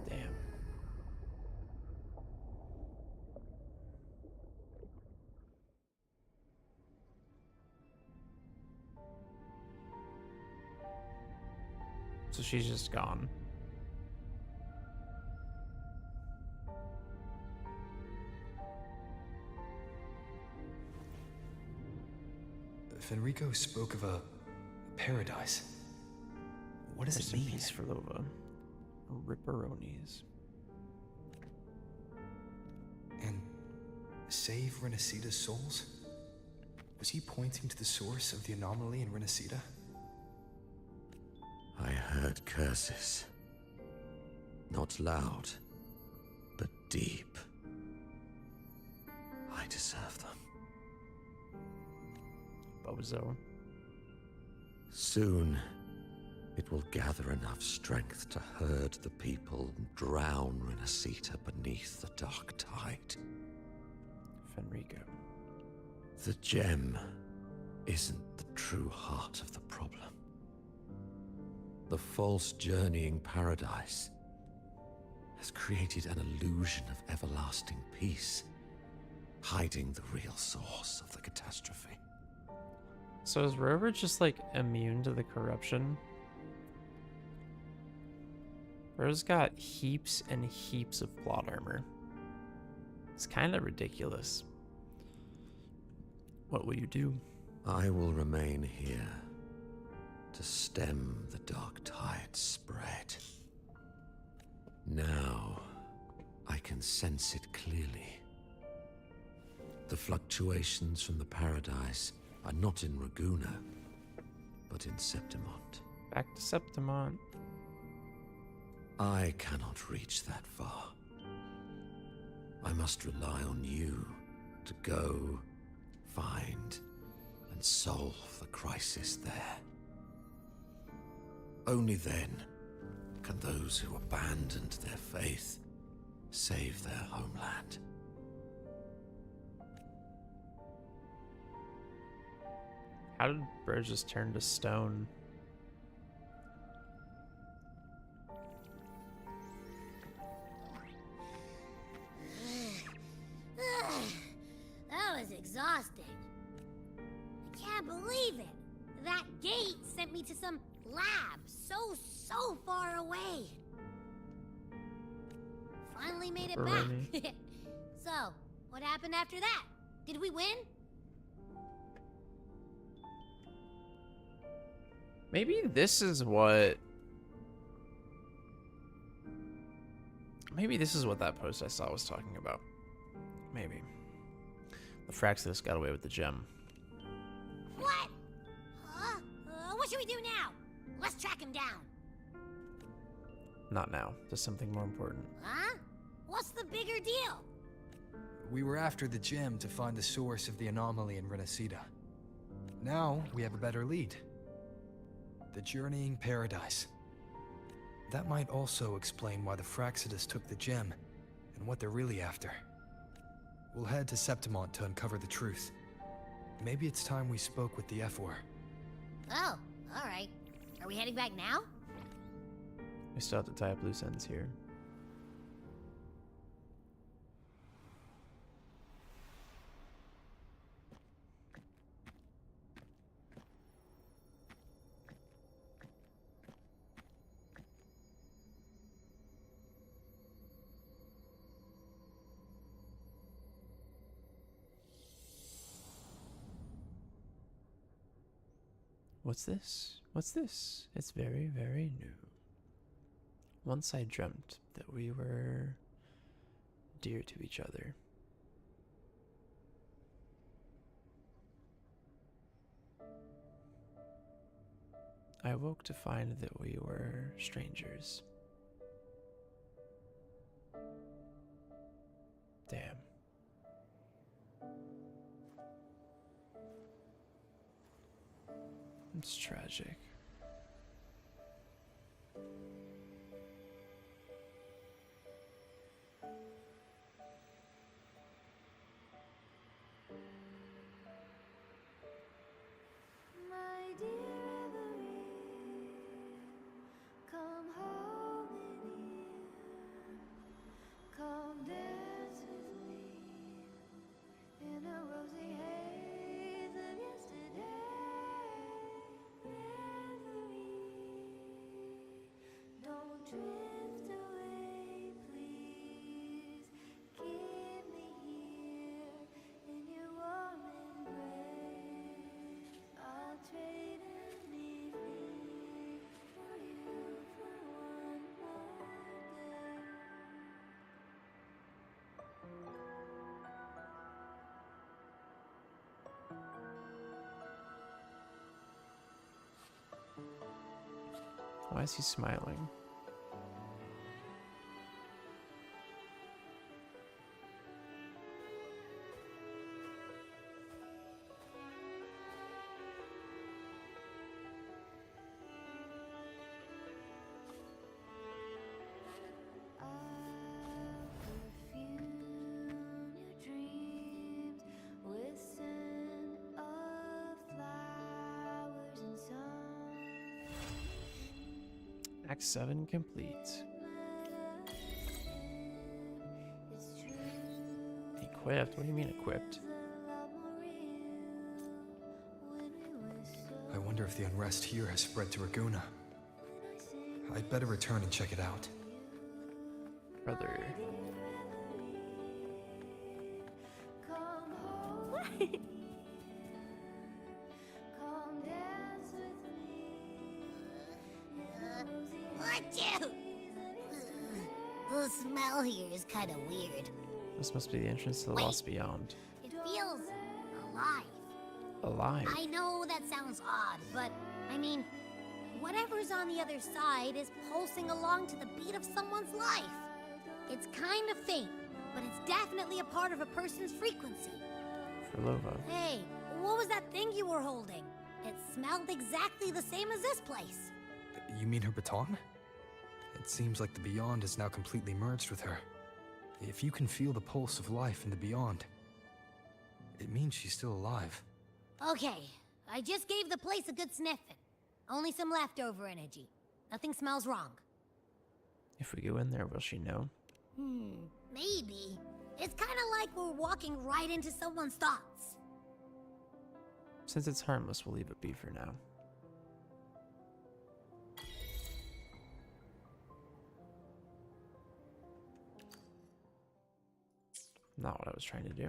Damn. So she's just gone. Fenrico spoke of a paradise. What does it mean? Peace for Lova. Ripperonis. And save Renacita's souls? Was he pointing to the source of the anomaly in Renacita? I heard curses. Not loud, but deep. I deserve them. Bozo. Soon, it will gather enough strength to herd the people and drown Renacita beneath the dark tide. Fenrico. The gem isn't the true heart of the problem. The false journeying paradise has created an illusion of everlasting peace, hiding the real source of the catastrophe. So is Rover just like immune to the corruption? Rover's got heaps and heaps of plot armor. It's kind of ridiculous. What will you do? I will remain here to stem the dark tide's spread. Now, I can sense it clearly. The fluctuations from the paradise are not in Raguna, but in Septimont. Back to Septimont. I cannot reach that far. I must rely on you to go, find, and solve the crisis there. Only then can those who abandoned their faith save their homeland. How did Bro just turn to stone? That was exhausting. I can't believe it. That gate sent me to some lab so far away. Finally made it Really? back. So, what happened after that? Did we win? Maybe this is what... Maybe this is what that post I saw was talking about. Maybe. The Fraxidus got away with the gem. What? Huh? What should we do now? Let's track him down. Not now. There's something more important. Huh? What's the bigger deal? We were after the gem to find the source of the anomaly in Renacida. Now, we have a better lead. The Journeying Paradise. That might also explain why the Fraxidus took the gem, and what they're really after. We'll head to Septimont to uncover the truth. Maybe it's time we spoke with the F4. Oh, alright. Are we heading back now? We still have to tie up loose ends here. What's this? What's this? It's very, very new. Once I dreamt that we were dear to each other. I awoke to find that we were strangers. Damn. It's tragic. My dear Evelyn, come home in here. Come dance with me in a rosy haze of yesterday. Don't drift away, please. Keep me here in your warm embrace. I'll trade anything for you for one more day. Why is he smiling? Act 7 complete. Equipped? What do you mean equipped? I wonder if the unrest here has spread to Raguna. I'd better return and check it out. Brother. The smell here is kind of weird. This must be the entrance to the Lost Beyond. It feels alive. Alive? I know that sounds odd, but I mean, whatever's on the other side is pulsing along to the beat of someone's life. It's kind of faint, but it's definitely a part of a person's frequency. Frolova. Hey, what was that thing you were holding? It smelled exactly the same as this place. You mean her baton? It seems like the Beyond is now completely merged with her. If you can feel the pulse of life in the Beyond, it means she's still alive. Okay, I just gave the place a good sniffing. Only some leftover energy. Nothing smells wrong. If we go in there, will she know? Maybe. It's kind of like we're walking right into someone's thoughts. Since it's harmless, we'll leave it be for now. Not what I was trying to do.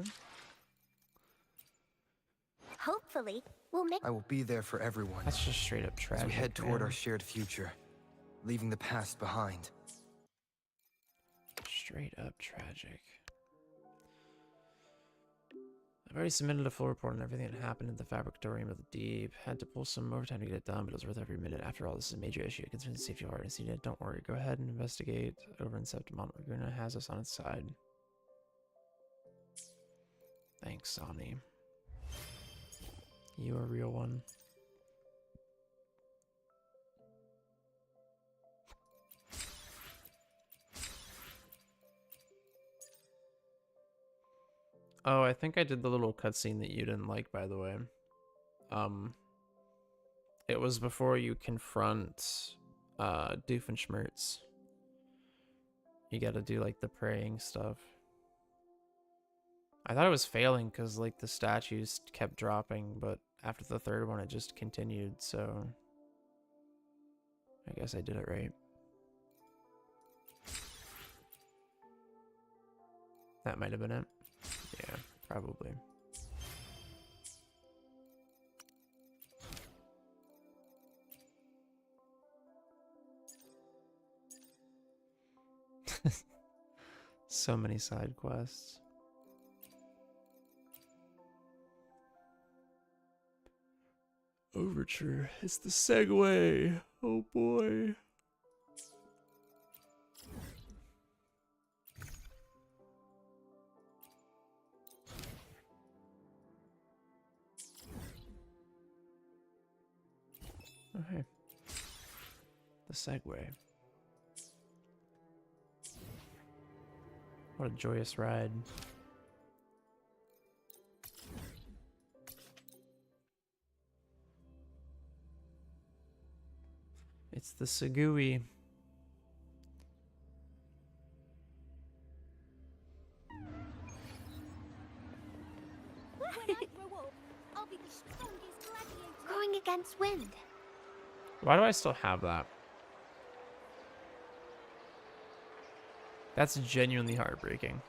Hopefully, we'll make. I will be there for everyone. That's just straight up tragic. As we head toward man. our shared future, leaving the past behind. Straight up tragic. I've already submitted a full report on everything that happened in the Fabricatorium of the Deep. Had to pull some overtime to get it done, but it was worth every minute. After all, this is a major issue. It concerns the safety of our Argentina. Don't worry. Go ahead and investigate over in Septimont. Laguna has us on its side. Thanks, Sani. You a real one. Oh, I think I did the little cutscene that you didn't like, by the way. It was before you confront Doofenshmirtz. You gotta do like the praying stuff. I thought it was failing because like the statues kept dropping, but after the third one it just continued, so I guess I did it right. That might have been it. Yeah, probably. So many side quests. Overture. It's the segue. Oh boy. Okay. The segue. What a joyous ride. It's the Segui. When I grow up, I'll be the strongest gladiator. Going against wind. Why do I still have that? That's genuinely heartbreaking.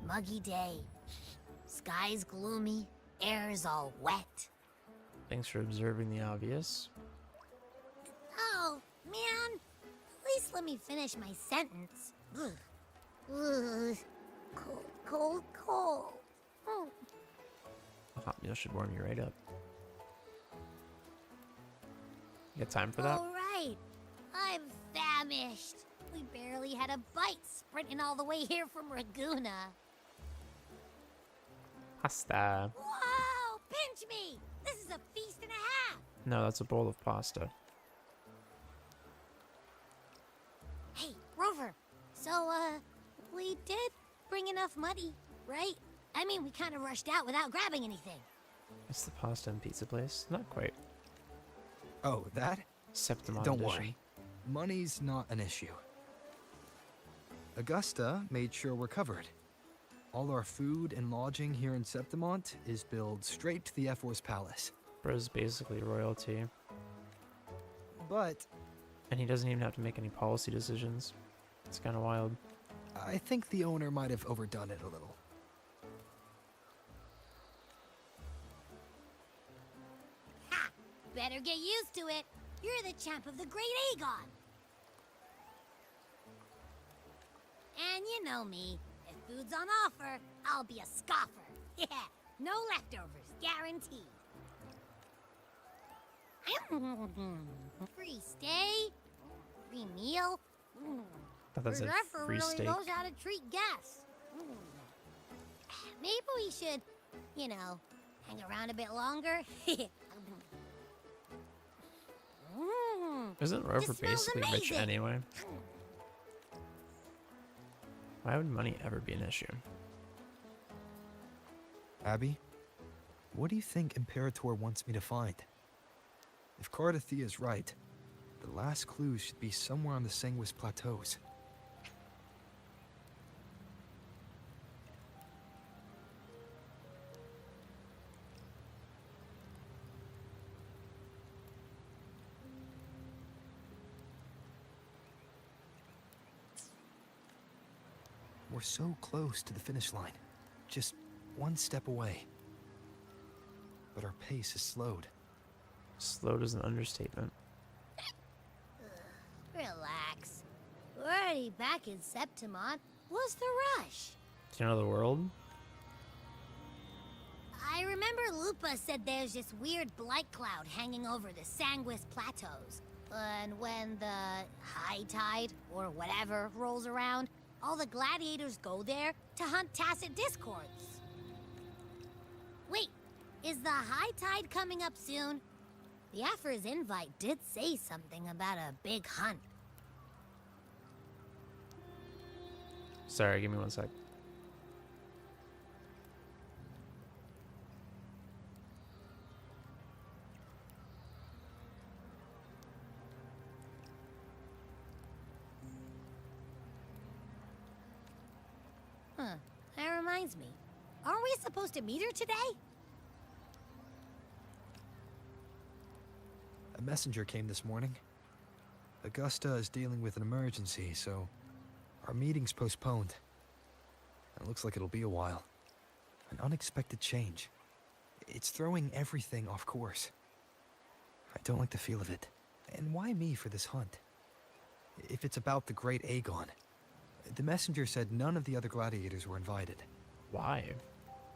Muggy day. Sky's gloomy, air's all wet. Thanks for observing the obvious. Oh, man. At least let me finish my sentence. Ugh. Ugh. Cold, cold, cold. Oh. A hot meal should warm you right up. You got time for that? All right. I'm famished. We barely had a bite sprinting all the way here from Raguna. Pasta. Whoa! Pinch me! This is a feast and a half! No, that's a bowl of pasta. Hey, Rover. So, we did bring enough money, right? I mean, we kind of rushed out without grabbing anything. It's the pasta and pizza place. Not quite. Oh, that? Septimont Don't edition. worry. Money's not an issue. Augusta made sure we're covered. All our food and lodging here in Septimont is billed straight to the F-Force Palace. Bro's basically royalty. But And he doesn't even have to make any policy decisions. It's kind of wild. I think the owner might have overdone it a little. Ha! Better get used to it. You're the champ of the Great Aegon. And you know me. If food's on offer, I'll be a scoffer. Yeah, no leftovers, guaranteed. Free stay, free meal. Thought that said Zephyr free really steak. knows how to treat guests. Maybe we should, you know, hang around a bit longer. Isn't Rover This smells basically rich amazing. anyway? Why would money ever be an issue? Abby, what do you think Imperator wants me to find? If Cardathia is right, the last clues should be somewhere on the Sanguis Plateaus. We're so close to the finish line. Just one step away. But our pace is slowed. Slowed is an understatement. Relax. We're already back in Septimont. What's the rush? To another world? I remember Lupa said there's this weird blight cloud hanging over the Sanguis Plateaus. And when the high tide, or whatever, rolls around, all the gladiators go there to hunt tacit discords. Wait, is the high tide coming up soon? The Aphor's invite did say something about a big hunt. Sorry, give me one sec. Huh, that reminds me. Aren't we supposed to meet her today? A messenger came this morning. Augusta is dealing with an emergency, so our meeting's postponed. And it looks like it'll be a while. An unexpected change. It's throwing everything off course. I don't like the feel of it. And why me for this hunt? If it's about the great Aegon. The messenger said none of the other gladiators were invited. Why?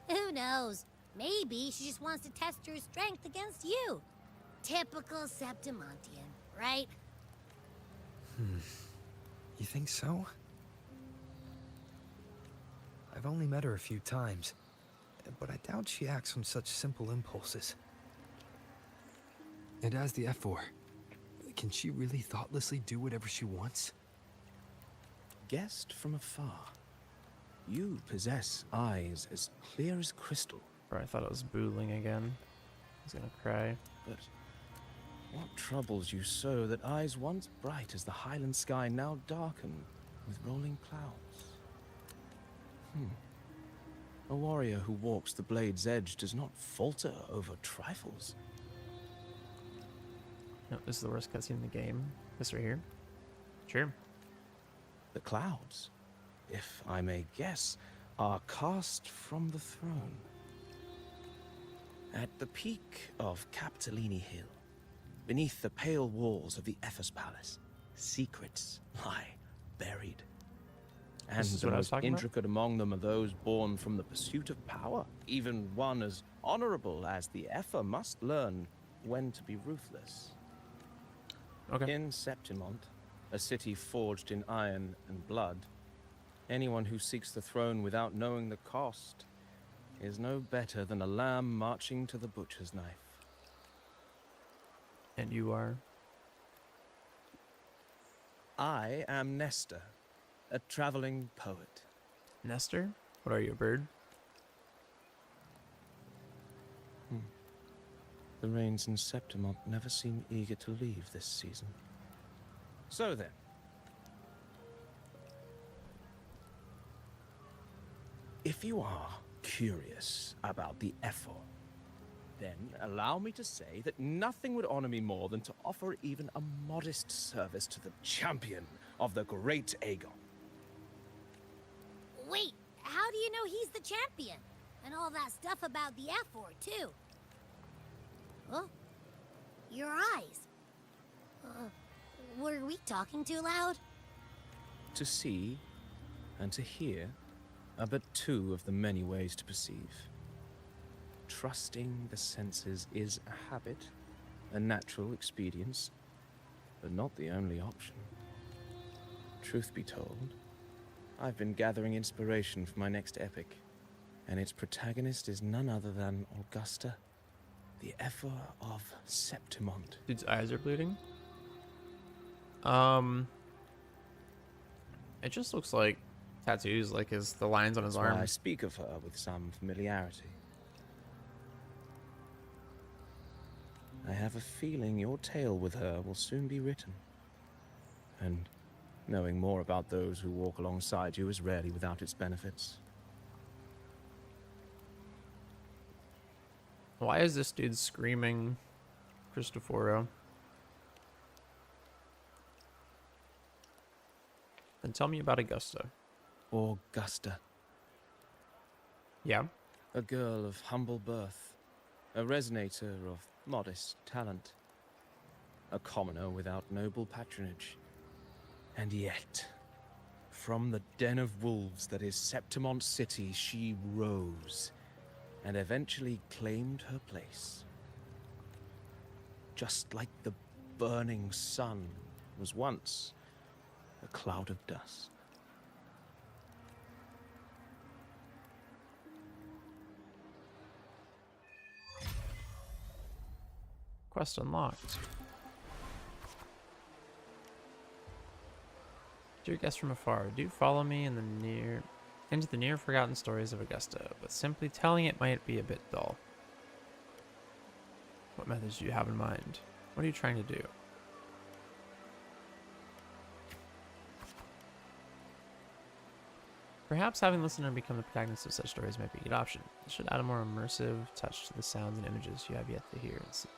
Who knows? Maybe she just wants to test her strength against you. Typical Septimontian, right? You think so? I've only met her a few times, but I doubt she acts on such simple impulses. And as the F4, can she really thoughtlessly do whatever she wants? Guessed from afar, you possess eyes as clear as crystal. Bro, I thought it was boodling again. I was gonna cry. But what troubles you so that eyes once bright as the highland sky now darken with rolling clouds? A warrior who walks the blade's edge does not falter over trifles. No, this is the worst cutscene in the game. This right here. Sure. The clouds, if I may guess, are cast from the throne. At the peak of Capitolini Hill, beneath the pale walls of the Ephes Palace, secrets lie buried. And This is the what I was most talking about? intricate among them are those born from the pursuit of power. Even one as honorable as the Epher must learn when to be ruthless. Okay. In Septimont, a city forged in iron and blood, anyone who seeks the throne without knowing the cost is no better than a lamb marching to the butcher's knife. And you are? I am Nestor, a traveling poet. Nestor? What are you, a bird? The rains in Septimont never seem eager to leave this season. So then, if you are curious about the Ephor, then allow me to say that nothing would honor me more than to offer even a modest service to the champion of the great Aegon. Wait, how do you know he's the champion? And all that stuff about the F4, too? Oh, your eyes. Were we talking too loud? To see and to hear are but two of the many ways to perceive. Trusting the senses is a habit, a natural expedience, but not the only option. Truth be told, I've been gathering inspiration for my next epic, and its protagonist is none other than Augusta, the Ephor of Septimont. Dude's eyes are bleeding. It just looks like tattoos, like the lines on his That's why arm. I speak of her with some familiarity. I have a feeling your tale with her will soon be written. And knowing more about those who walk alongside you is rarely without its benefits. Why is this dude screaming Cristoforo? And tell me about Augusta. Augusta. Yeah? A girl of humble birth, a resonator of modest talent, a commoner without noble patronage. And yet, from the den of wolves that is Septimont City, she rose and eventually claimed her place. Just like the burning sun was once a cloud of dust. Quest unlocked. Dear guest from afar, do follow me into the near forgotten stories of Augusta, but simply telling it might be a bit dull. What methods do you have in mind? What are you trying to do? Perhaps having listened and become the protagonist of such stories might be a good option. It should add a more immersive touch to the sounds and images you have yet to hear and see.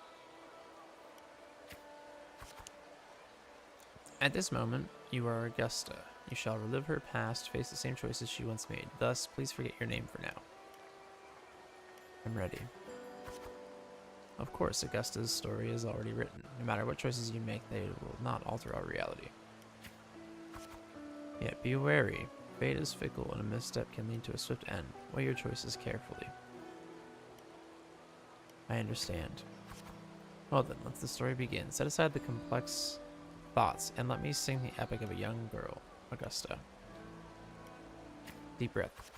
At this moment, you are Augusta. You shall relive her past, face the same choices she once made. Thus, please forget your name for now. I'm ready. Of course, Augusta's story is already written. No matter what choices you make, they will not alter our reality. Yet be wary. Fate is fickle, and a misstep can lead to a swift end. Weigh your choices carefully. I understand. Well then, let the story begin. Set aside the complex thoughts, and let me sing the epic of a young girl, Augusta. Deep breath.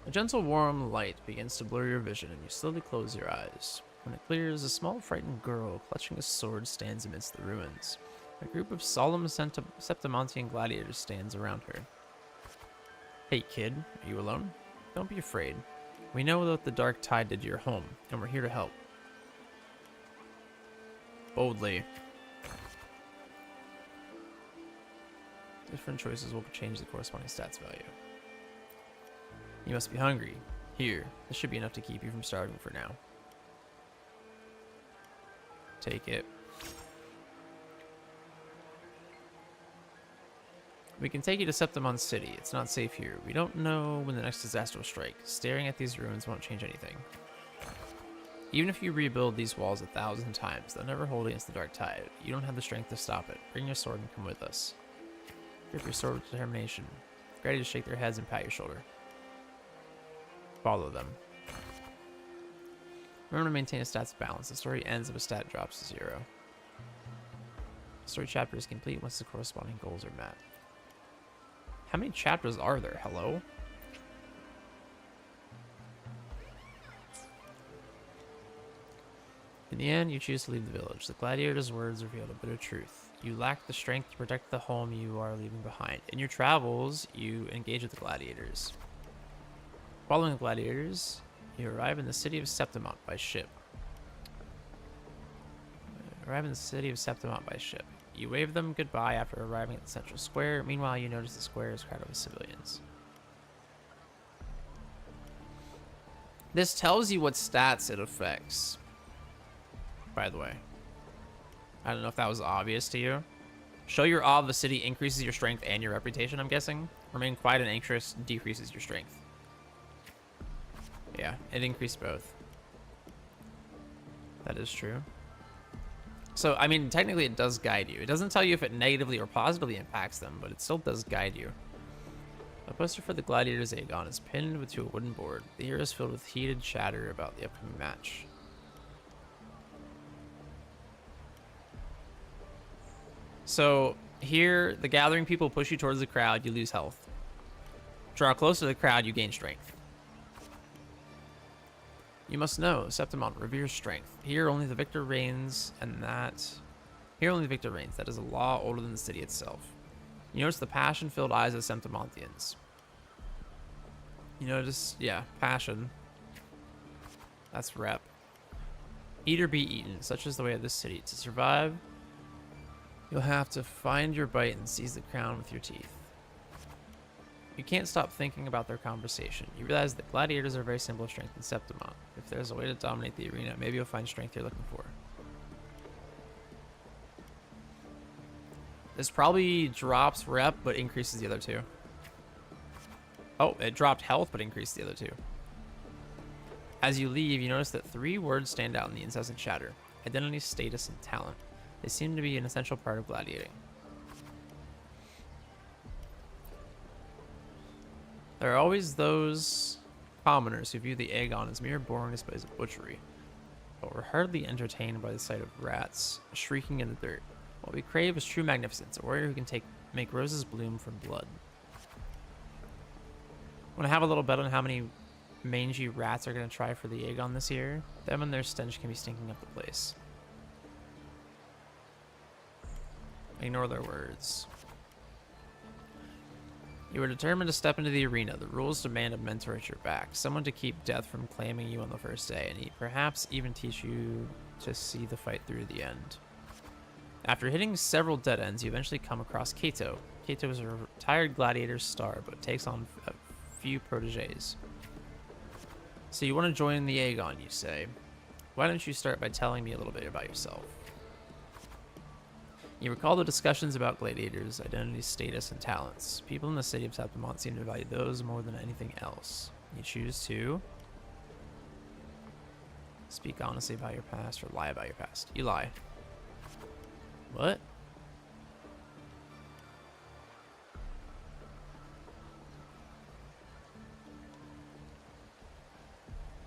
A gentle warm light begins to blur your vision, and you slowly close your eyes. When it clears, a small frightened girl clutching a sword stands amidst the ruins. A group of solemn Septimontian gladiators stands around her. Hey kid, are you alone? Don't be afraid. We know what the dark tide did to your home, and we're here to help. Boldly. Different choices will change the corresponding stats value. You must be hungry. Here, this should be enough to keep you from starving for now. Take it. We can take you to Septimont City. It's not safe here. We don't know when the next disaster will strike. Staring at these ruins won't change anything. Even if you rebuild these walls 1,000 times, they'll never hold against the dark tide. You don't have the strength to stop it. Bring your sword and come with us. Grip your sword with determination. Ready to shake their heads and pat your shoulder. Follow them. Remember to maintain a stats balance. The story ends if a stat drops to 0. The story chapter is complete once the corresponding goals are met. How many chapters are there? Hello? In the end, you choose to leave the village. The gladiator's words revealed a bitter truth. You lack the strength to protect the home you are leaving behind. In your travels, you engage with the gladiators. Following the gladiators, you arrive in the city of Septimont by ship. You wave them goodbye after arriving at the central square. Meanwhile, you notice the square is crowded with civilians. This tells you what stats it affects. By the way. I don't know if that was obvious to you. Show your awe of the city increases your strength and your reputation, I'm guessing. Remain quiet and anxious decreases your strength. Yeah, it increased both. That is true. So, I mean, technically it does guide you. It doesn't tell you if it negatively or positively impacts them, but it still does guide you. A poster for the Gladiators Aegon is pinned to a wooden board. The air is filled with heated chatter about the upcoming match. So, here, the gathering people push you towards the crowd, you lose health. Draw close to the crowd, you gain strength. You must know, Septimont reveres strength. Here only the victor reigns, That is a law older than the city itself. You notice the passion-filled eyes of Septimontians. You notice, yeah, passion. That's rep. Eat or be eaten, such is the way of this city. To survive, you'll have to find your bite and seize the crown with your teeth. You can't stop thinking about their conversation. You realize that gladiators are very simple strength in Septimont. If there's a way to dominate the arena, maybe you'll find strength you're looking for. This probably drops rep, but increases the other two. Oh, it dropped health, but increased the other two. As you leave, you notice that 3 words stand out in the incessant chatter. Identity, status, and talent. They seem to be an essential part of gladiating. There are always those commoners who view the Aegon as mere boring displays of butchery, but we're hardly entertained by the sight of rats shrieking in the dirt. What we crave is true magnificence, a warrior who can make roses bloom from blood. Want to have a little bet on how many mangy rats are going to try for the Aegon this year? Them and their stench can be stinking up the place. Ignore their words. You are determined to step into the arena. The rules demand a mentor at your back, someone to keep death from claiming you on the first day, and perhaps even teach you to see the fight through the end. After hitting several dead ends, you eventually come across Kato. Kato is a retired gladiator's star, but takes on a few proteges. So you want to join the Aegon, you say. Why don't you start by telling me a little bit about yourself? You recall the discussions about gladiators, identity, status, and talents. People in the city of Septimont seem to value those more than anything else. You choose to speak honestly about your past or lie about your past. You lie. What?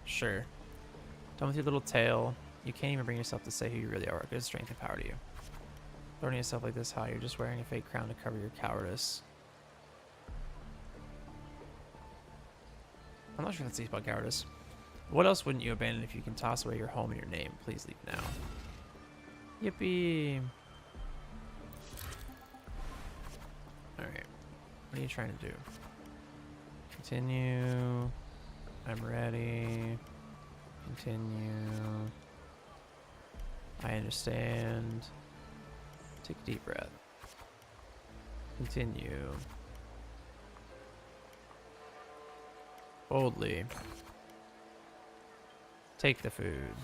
Sure. Done with your little tale. You can't even bring yourself to say who you really are. Good strength and power to you. Throwing yourself like this high, you're just wearing a fake crown to cover your cowardice. I'm not sure that's about cowardice. What else wouldn't you abandon if you can toss away your home and your name? Please leave now. Yippee! Alright. What are you trying to do? Continue. I'm ready. Continue. I understand. Take a deep breath. Continue. Boldly. Take the food.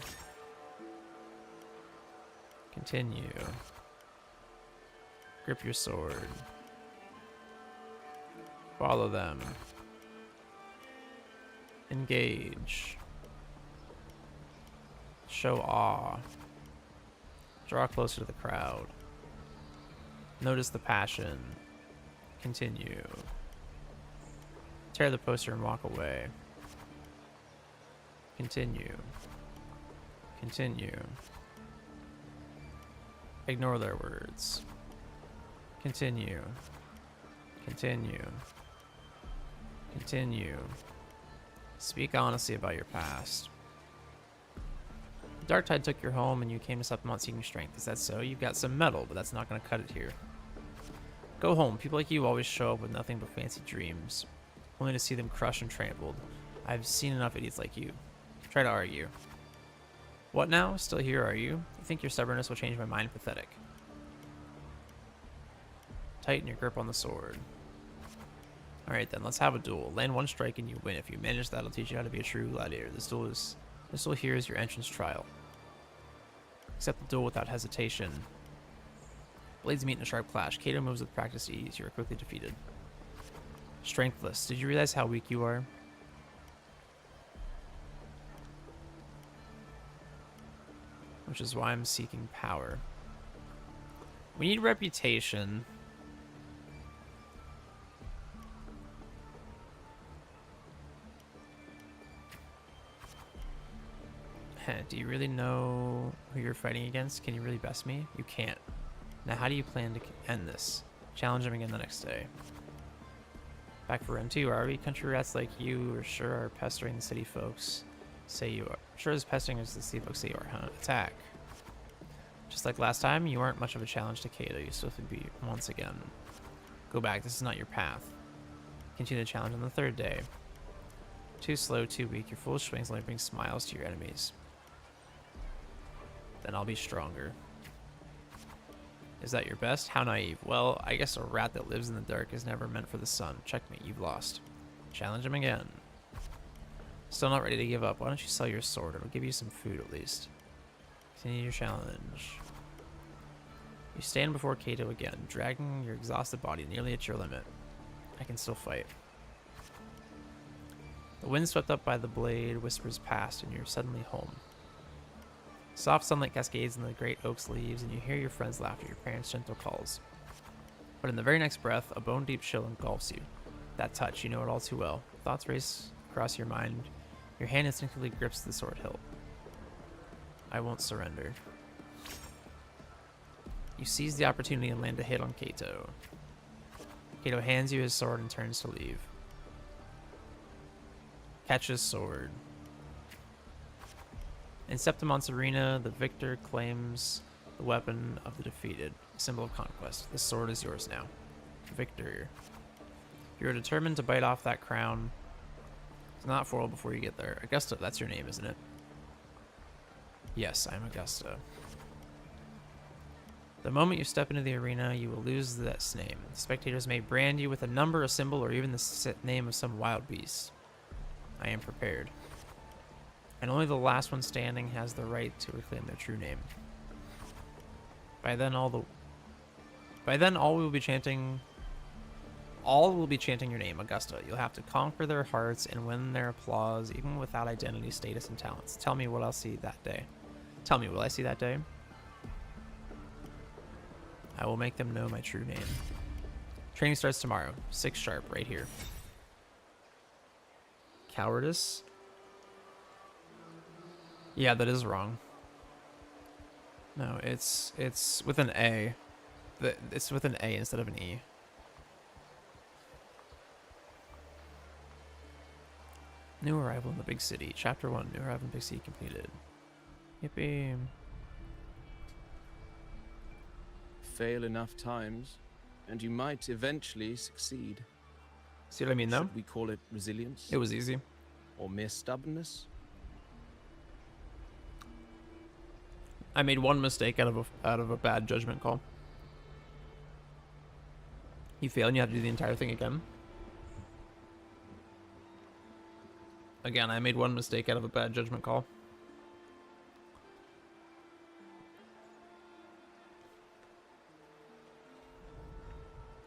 Continue. Grip your sword. Follow them. Engage. Show awe. Draw closer to the crowd. Notice the passion. Continue. Tear the poster and walk away. Continue. Continue. Ignore their words. Continue. Continue. Continue. Speak honestly about your past. Darktide took your home and you came to Septimont seeking strength. Is that so? You've got some metal, but that's not going to cut it here. Go home. People like you always show up with nothing but fancy dreams, only to see them crushed and trampled. I've seen enough idiots like you. Try to argue. What now? Still here, are you? You think your stubbornness will change my mind? Pathetic. Tighten your grip on the sword. Alright then, let's have a duel. Land one strike and you win. If you manage, that'll teach you how to be a true gladiator. This duel here is your entrance trial. Accept the duel without hesitation. Blades meet in a sharp clash. Kato moves with practiced ease. You are quickly defeated. Strengthless. Did you realize how weak you are? Which is why I'm seeking power. We need reputation. Do you really know who you're fighting against? Can you really best me? You can't. Now how do you plan to end this? Challenge him again the next day. Back for round 2, are we? Country rats like you are sure are pestering the city folks. Say you are. Sure as pestering as the city folks say you are, huh? Attack. Just like last time, you aren't much of a challenge to Kato. You swiftly beat once again. Go back. This is not your path. Continue the challenge on the 3rd day. Too slow, too weak. Your foolish swings only bring smiles to your enemies. Then I'll be stronger. Is that your best? How naive. Well, I guess a rat that lives in the dark is never meant for the sun. Checkmate, you've lost. Challenge him again. Still not ready to give up. Why don't you sell your sword? It'll give you some food at least. Continue your challenge. You stand before Kato again, dragging your exhausted body nearly at your limit. I can still fight. The wind swept up by the blade whispers past, and you're suddenly home. Soft sunlight cascades in the great oak's leaves, and you hear your friends' laughter, your parents' gentle calls. But in the very next breath, a bone-deep chill engulfs you. That touch, you know it all too well. Thoughts race across your mind. Your hand instinctively grips the sword hilt. I won't surrender. You seize the opportunity and land a hit on Kato. Kato hands you his sword and turns to leave. Catches sword. In Septimon's arena, the victor claims the weapon of the defeated, a symbol of conquest. The sword is yours now. Victor. You're determined to bite off that crown. It's not foiled before you get there. Augusta, that's your name, isn't it? Yes, I'm Augusta. The moment you step into the arena, you will lose this name. The spectators may brand you with a number, a symbol, or even the name of some wild beast. I am prepared. And only the last one standing has the right to reclaim their true name. By then all will be chanting your name, Augusta. You'll have to conquer their hearts and win their applause, even without identity, status, and talents. Tell me what I'll see that day. Tell me, will I see that day? I will make them know my true name. Training starts tomorrow, 6 sharp, right here. Cowardice? Yeah, that is wrong. No, it's with an A. It's with an A instead of an E. New arrival in the big city. Chapter 1. New arrival in big city completed. Yippee. Fail enough times, and you might eventually succeed. See what I mean, though? Should we call it resilience? It was easy. Or mere stubbornness? I made one mistake out of a bad judgment call. You fail and you have to do the entire thing again. Again, I made one mistake out of a bad judgment call.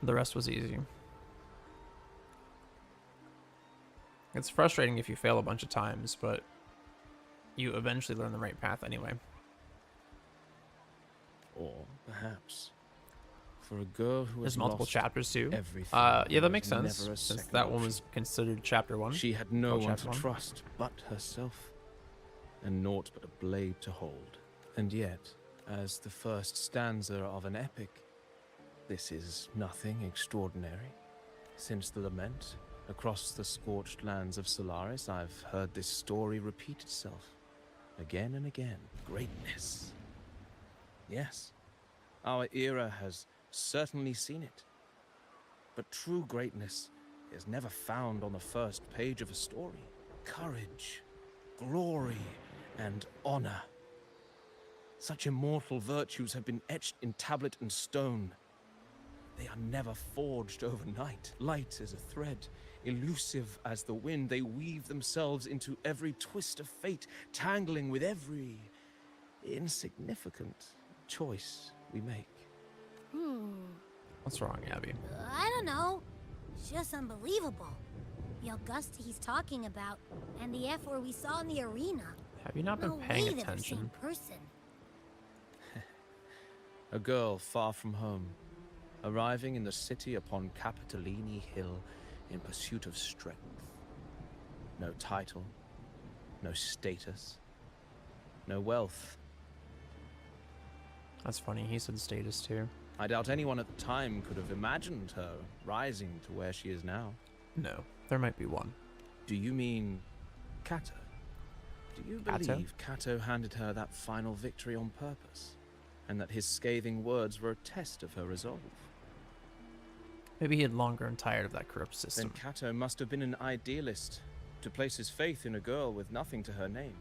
The rest was easy. It's frustrating if you fail a bunch of times, but you eventually learn the right path anyway. Or perhaps for a girl who There's has multiple lost chapters too. Everything, Yeah, that there makes was sense, never a since second that one option. was considered chapter 1. She had no one chapter to 1. trust but herself, and naught but a blade to hold. And yet, as the first stanza of an epic, this is nothing extraordinary. Since the lament, across the scorched lands of Solaris, I've heard this story repeat itself, again and again. Greatness. Yes, our era has certainly seen it. But true greatness is never found on the first page of a story. Courage, glory, and honor. Such immortal virtues have been etched in tablet and stone. They are never forged overnight. Light as a thread, elusive as the wind, they weave themselves into every twist of fate, tangling with every insignificant choice we make. What's wrong, Abby? I don't know. It's just unbelievable. The Augusta he's talking about, and the F-word we saw in the arena. Have you not been No paying way they're the attention? same person. A girl far from home, arriving in the city upon Capitolini Hill in pursuit of strength. No title, no status, no wealth. That's funny, he said status too. I doubt anyone at the time could have imagined her rising to where she is now. No, there might be one. Do you mean Kato? Do you Kato? believe Kato handed her that final victory on purpose? And that his scathing words were a test of her resolve? Maybe he had long grown tired of that corrupt system. Then Kato must have been an idealist, to place his faith in a girl with nothing to her name.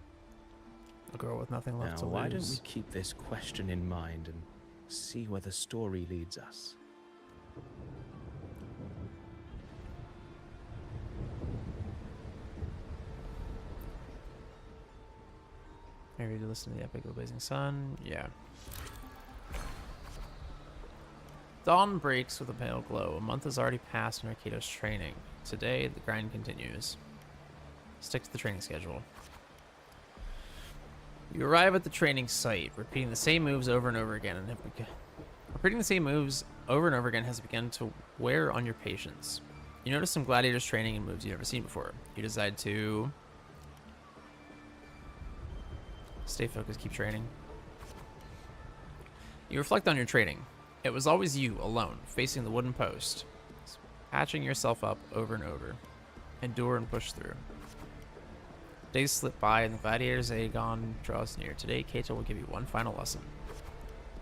A girl with nothing left Now, to lose. why don't we keep this question in mind and see where the story leads us? Maybe to listen to the Epic of the Blazing Sun. Yeah. Dawn breaks with a pale glow. A month has already passed in Arkato's training. Today, the grind continues. Stick to the training schedule. You arrive at the training site, repeating the same moves over and over again, and repeating the same moves over and over again has begun to wear on your patience. You notice some gladiators training in moves you've never seen before. You decide to stay focused, keep training. You reflect on your training. It was always you, alone, facing the wooden post, patching yourself up over and over. Endure and push through. Days slip by and the gladiator's Aegon draws near. Today, Keita will give you one final lesson.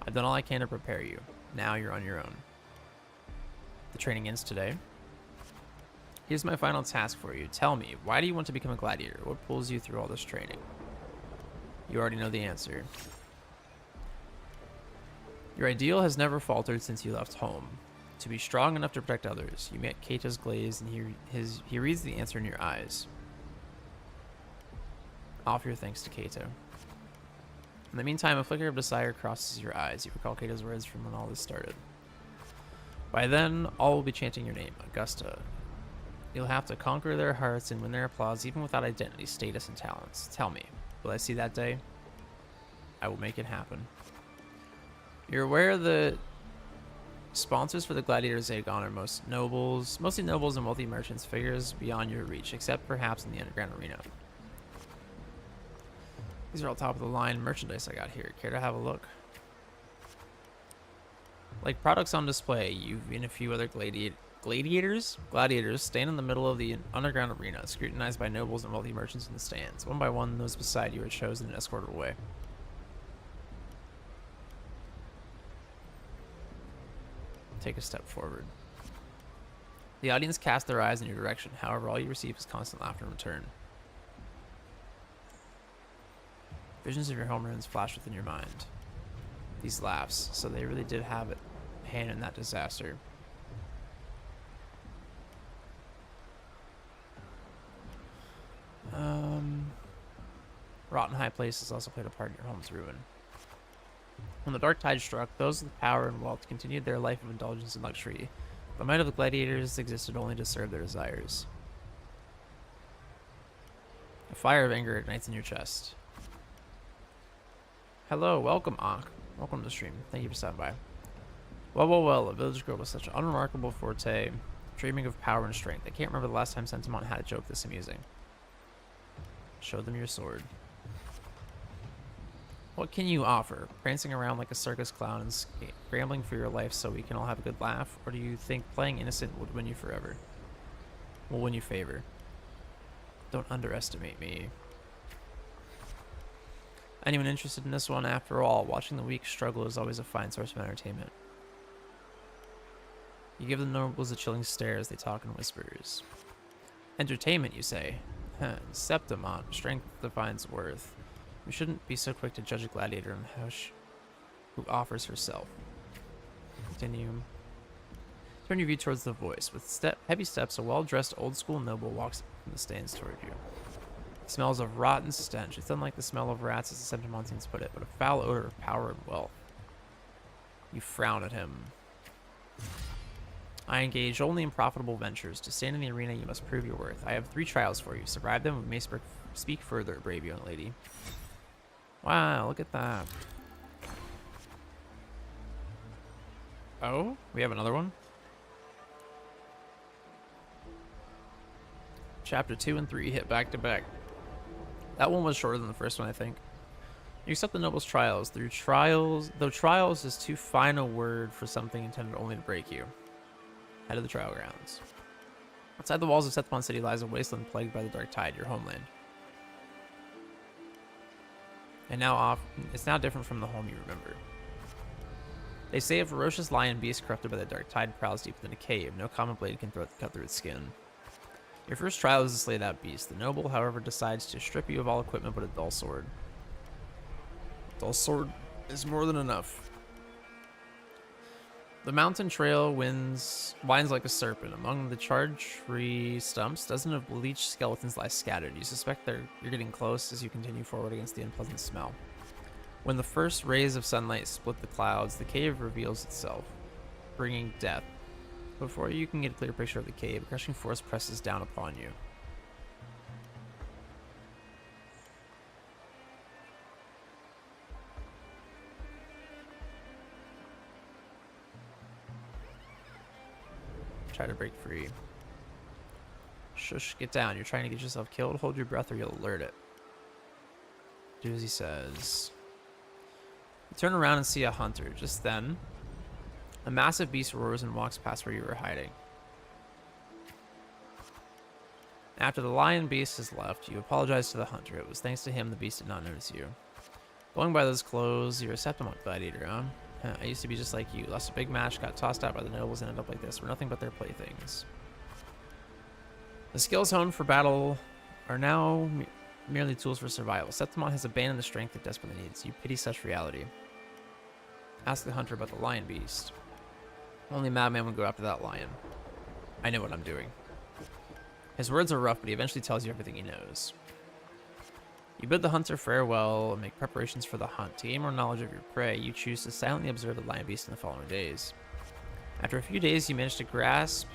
I've done all I can to prepare you. Now you're on your own. The training ends today. Here's my final task for you. Tell me, why do you want to become a gladiator? What pulls you through all this training? You already know the answer. Your ideal has never faltered since you left home. To be strong enough to protect others. You met Keita's glaze and he reads the answer in your eyes. Offer your thanks to Keita. In the meantime, a flicker of desire crosses your eyes. You recall Keita's words from when all this started. By then, all will be chanting your name, Augusta. You'll have to conquer their hearts and win their applause even without identity, status, and talents. Tell me, will I see that day? I will make it happen. You're aware the sponsors for the Gladiators Aegon are mostly nobles and wealthy merchants, figures beyond your reach, except perhaps in the underground arena. These are all top of the line merchandise I got here. Care to have a look? Like products on display, you've and a few other gladiators stand in the middle of the underground arena, scrutinized by nobles and wealthy merchants in the stands. One by one, those beside you are chosen and escorted away. Take a step forward. The audience cast their eyes in your direction. However, all you receive is constant laughter in return. Visions of your homerooms flash within your mind. These laughs, so they really did have a hand in that disaster. Rotten high places also played a part in your home's ruin. When the dark tide struck, those with power and wealth continued their life of indulgence and luxury. The might of the gladiators existed only to serve their desires. A fire of anger ignites in your chest. Hello, welcome, Ankh. Welcome to the stream. Thank you for stopping by. Well, a village girl with such an unremarkable forte, dreaming of power and strength. I can't remember the last time Sentimont had a joke this amusing. Show them your sword. What can you offer? Prancing around like a circus clown and scrambling for your life so we can all have a good laugh? Or do you think playing innocent would win you forever? Will win you favor? Don't underestimate me. Anyone interested in this one? After all, watching the weak struggle is always a fine source of entertainment. You give the nobles a chilling stare as they talk in whispers. Entertainment, you say? Septimont, strength defines worth. We shouldn't be so quick to judge a gladiator on who offers herself. Continue. Turn your view towards the voice. With heavy steps, a well-dressed old-school noble walks from the stands toward you. It smells of rotten stench. It's unlike the smell of rats, as the Septimontines put it, but a foul odor of power and wealth. You frown at him. I engage only in profitable ventures. To stand in the arena, you must prove your worth. I have 3 trials for you. Survive them, we may speak further, brave young lady. Wow, look at that. Oh, we have another one? Chapter 2 and 3 hit back to back. That one was shorter than the first one, I think. You accept the noble's trials. Though trials is too fine a word for something intended only to break you. Head of the trial grounds. Outside the walls of Septimont City lies a wasteland plagued by the dark tide, your homeland. And it's now different from the home you remember. They say a ferocious lion beast corrupted by the dark tide prowls deep within a cave. No common blade can cut through its skin. Your first trial is to slay that beast. The noble, however, decides to strip you of all equipment but a dull sword. A dull sword is more than enough. The mountain trail winds like a serpent. Among the charred tree stumps, dozens of bleached skeletons lie scattered. You suspect you're getting close as you continue forward against the unpleasant smell. When the first rays of sunlight split the clouds, the cave reveals itself, bringing death. Before you can get a clear picture of the cave, a crushing force presses down upon you. Try to break free. Shush, get down. You're trying to get yourself killed. Hold your breath or you'll alert it. Do as he says. You turn around and see a hunter. Just then, a massive beast roars and walks past where you were hiding. After the lion beast has left, you apologize to the hunter. It was thanks to him the beast did not notice you. Going by those clothes, you're a Septimont gladiator, huh? I used to be just like you. Lost a big match, got tossed out by the nobles, and ended up like this. We're nothing but their playthings. The skills honed for battle are now merely tools for survival. Septimont has abandoned the strength it desperately needs. You pity such reality. Ask the hunter about the lion beast. Only a madman would go after that lion. I know what I'm doing. His words are rough, but he eventually tells you everything he knows. You bid the hunter farewell and make preparations for the hunt. To gain more knowledge of your prey, you choose to silently observe the lion beast in the following days. After a few days, you manage to grasp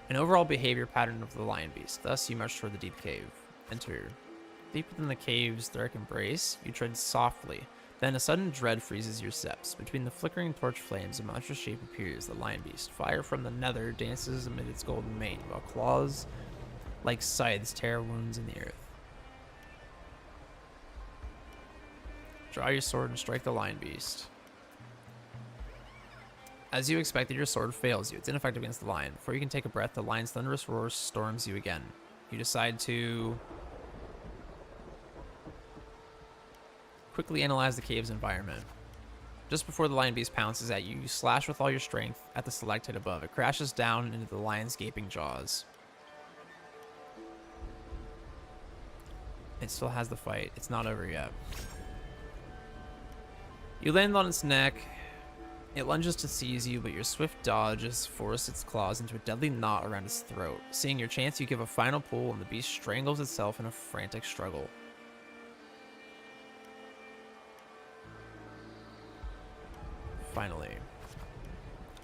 an overall behavior pattern of the lion beast. Thus, you march toward the deep cave. Enter. Deep within the cave's dark embrace, you tread softly. Then a sudden dread freezes your steps. Between the flickering torch flames, a monstrous shape appears, the lion beast. Fire from the nether dances amid its golden mane, while claws like scythes tear wounds in the earth. Draw your sword and strike the lion beast. As you expected, your sword fails you. It's ineffective against the lion. Before you can take a breath, the lion's thunderous roar storms you again. You decide to quickly analyze the cave's environment. Just before the lion beast pounces at you, you slash with all your strength at the stalactite above. It crashes down into the lion's gaping jaws. It still has the fight. It's not over yet. You land on its neck. It lunges to seize you, but your swift dodges force its claws into a deadly knot around its throat. Seeing your chance, you give a final pull, and the beast strangles itself in a frantic struggle. Finally.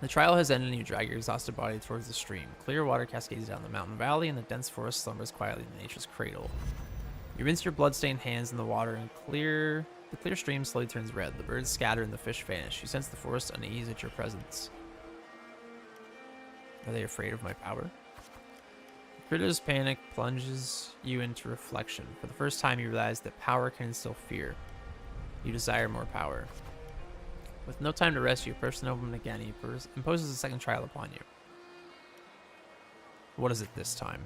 The trial has ended and you drag your exhausted body towards the stream. Clear water cascades down the mountain valley and the dense forest slumbers quietly in nature's cradle. You rinse your blood-stained hands in the water and the clear stream slowly turns red. The birds scatter and the fish vanish. You sense the forest unease at your presence. Are they afraid of my power? The critter's panic plunges you into reflection. For the first time you realize that power can instill fear. You desire more power. With no time to rest, you approach the nobleman again. He imposes a second trial upon you. What is it this time?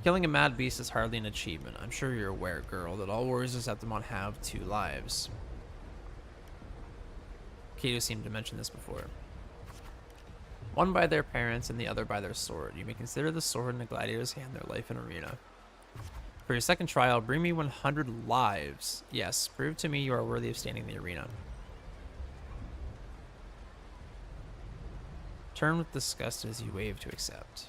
Killing a mad beast is hardly an achievement. I'm sure you're aware, girl, that all warriors of Septimont have 2 lives. Kato seemed to mention this before. One by their parents and the other by their sword. You may consider the sword in the gladiator's hand their life in arena. For your second trial, bring me 100 lives. Yes, prove to me you are worthy of standing in the arena. Turn with disgust as you wave to accept.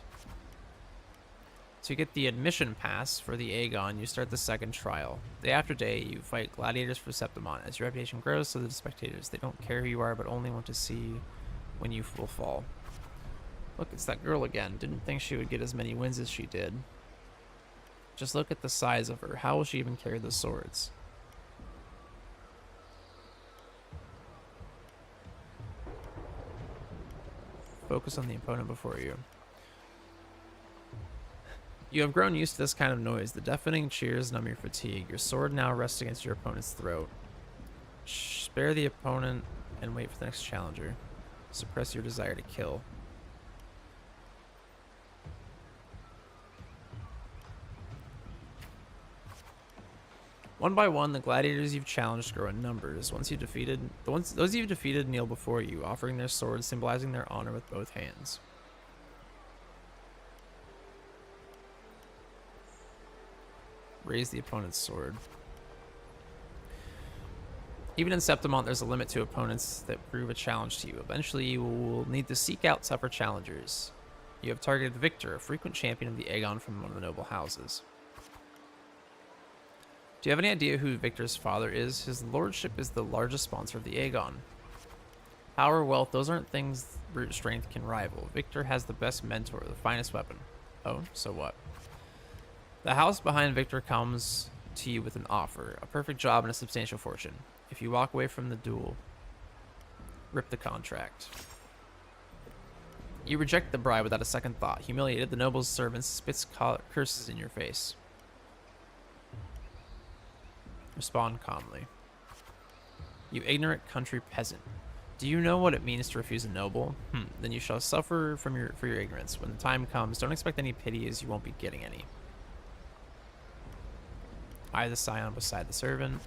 To get the admission pass for the Aegon, you start the second trial. Day after day, you fight gladiators for Septimont. As your reputation grows, so do the spectators. They don't care who you are, but only want to see when you will fall. Look, it's that girl again. Didn't think she would get as many wins as she did. Just look at the size of her. How will she even carry the swords? Focus on the opponent before you. You have grown used to this kind of noise. The deafening cheers numb your fatigue. Your sword now rests against your opponent's throat. Spare the opponent and wait for the next challenger. Suppress your desire to kill. One by one, the gladiators you've challenged grow in numbers. Those you've defeated kneel before you, offering their swords, symbolizing their honor with both hands. Raise the opponent's sword. Even in Septimont, there's a limit to opponents that prove a challenge to you. Eventually, you will need to seek out tougher challengers. You have targeted Victor, a frequent champion of the Aegon from one of the noble houses. Do you have any idea who Victor's father is? His lordship is the largest sponsor of the Aegon. Power, wealth, those aren't things brute strength can rival. Victor has the best mentor, the finest weapon. Oh, so what? The house behind Victor comes to you with an offer, a perfect job and a substantial fortune. If you walk away from the duel, rip the contract. You reject the bribe without a second thought. Humiliated, the noble's servant spits curses in your face. Respond calmly. You ignorant country peasant. Do you know what it means to refuse a noble? Then you shall suffer for your ignorance. When the time comes, don't expect any pity, as you won't be getting any. I, the scion, beside the servant.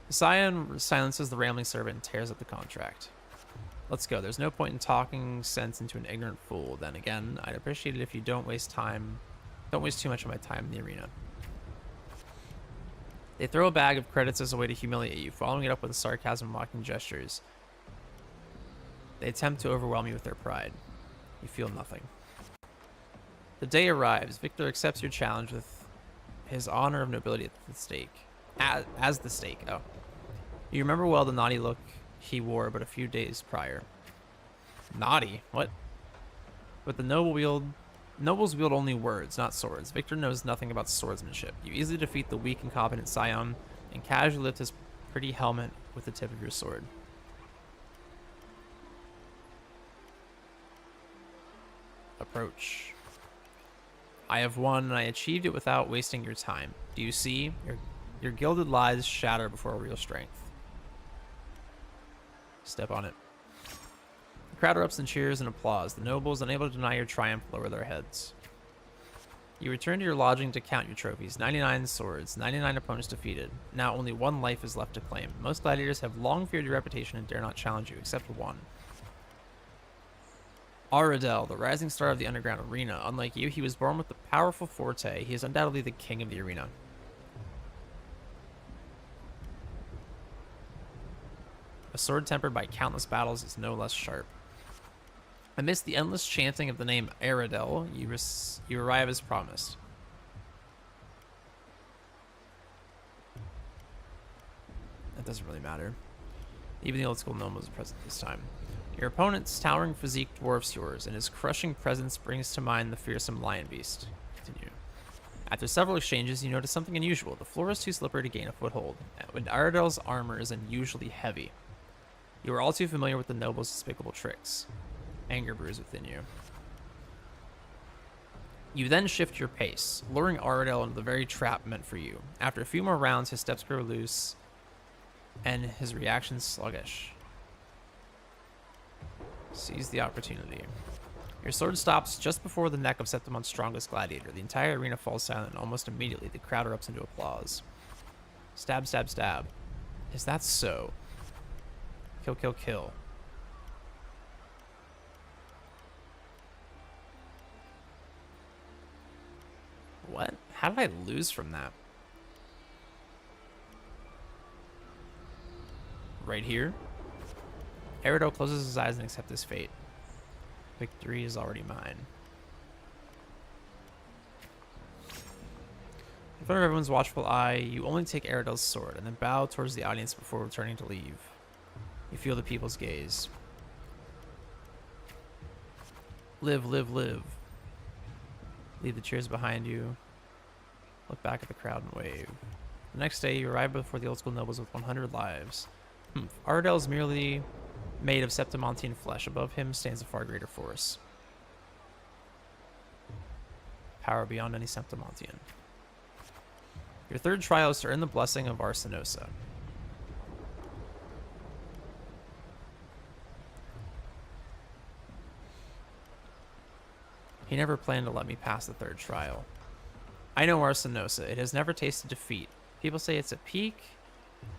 The scion silences the rambling servant and tears up the contract. Let's go. There's no point in talking sense into an ignorant fool. Then again, I'd appreciate it if you don't waste too much of my time in the arena. They throw a bag of credits as a way to humiliate you, following it up with sarcasm and mocking gestures. They attempt to overwhelm you with their pride. You feel nothing. The day arrives. Victor accepts your challenge with his honor of nobility at the stake. As the stake. Oh. You remember well the naughty look he wore but a few days prior. Naughty? What? But the nobles wield only words, not swords. Victor knows nothing about swordsmanship. You easily defeat the weak and competent scion and casually lift his pretty helmet with the tip of your sword. Approach. I have won, and I achieved it without wasting your time. Do you see? Your gilded lies shatter before real strength. Step on it. The crowd erupts in cheers and applause. The nobles, unable to deny your triumph, lower their heads. You return to your lodging to count your trophies. 99 swords, 99 opponents defeated. Now only one life is left to claim. Most gladiators have long feared your reputation and dare not challenge you, except one. Aradel, the rising star of the underground arena. Unlike you, he was born with the powerful forte. He is undoubtedly the king of the arena. A sword tempered by countless battles is no less sharp. Amidst the endless chanting of the name Aradel, you arrive as promised. That doesn't really matter. Even the old school gnome was present this time. Your opponent's towering physique dwarfs yours, and his crushing presence brings to mind the fearsome lion beast. Continue. After several exchanges, you notice something unusual. The floor is too slippery to gain a foothold, and Aradel's armor is unusually heavy. You are all too familiar with the noble's despicable tricks. Anger brews within you. You then shift your pace, luring Aradel into the very trap meant for you. After a few more rounds, his steps grow loose, and his reactions sluggish. Seize the opportunity. Your sword stops just before the neck of Septimon's strongest gladiator. The entire arena falls silent, and almost immediately the crowd erupts into applause. Stab, stab, stab. Is that so? Kill, kill, kill. What? How did I lose from that? Right here? Aradel closes his eyes and accepts his fate. Victory is already mine. In front of everyone's watchful eye, you only take Aradel's sword and then bow towards the audience before returning to leave. You feel the people's gaze. Live, live, live. Leave the cheers behind you. Look back at the crowd and wave. The next day, you arrive before the old school nobles with 100 lives. Aradel is merely made of Septimontian flesh. Above him stands a far greater force. Power beyond any Septimontian. Your third trial is to earn the blessing of Arsinosa. He never planned to let me pass the third trial. I know Arsinosa. It has never tasted defeat. People say it's a peak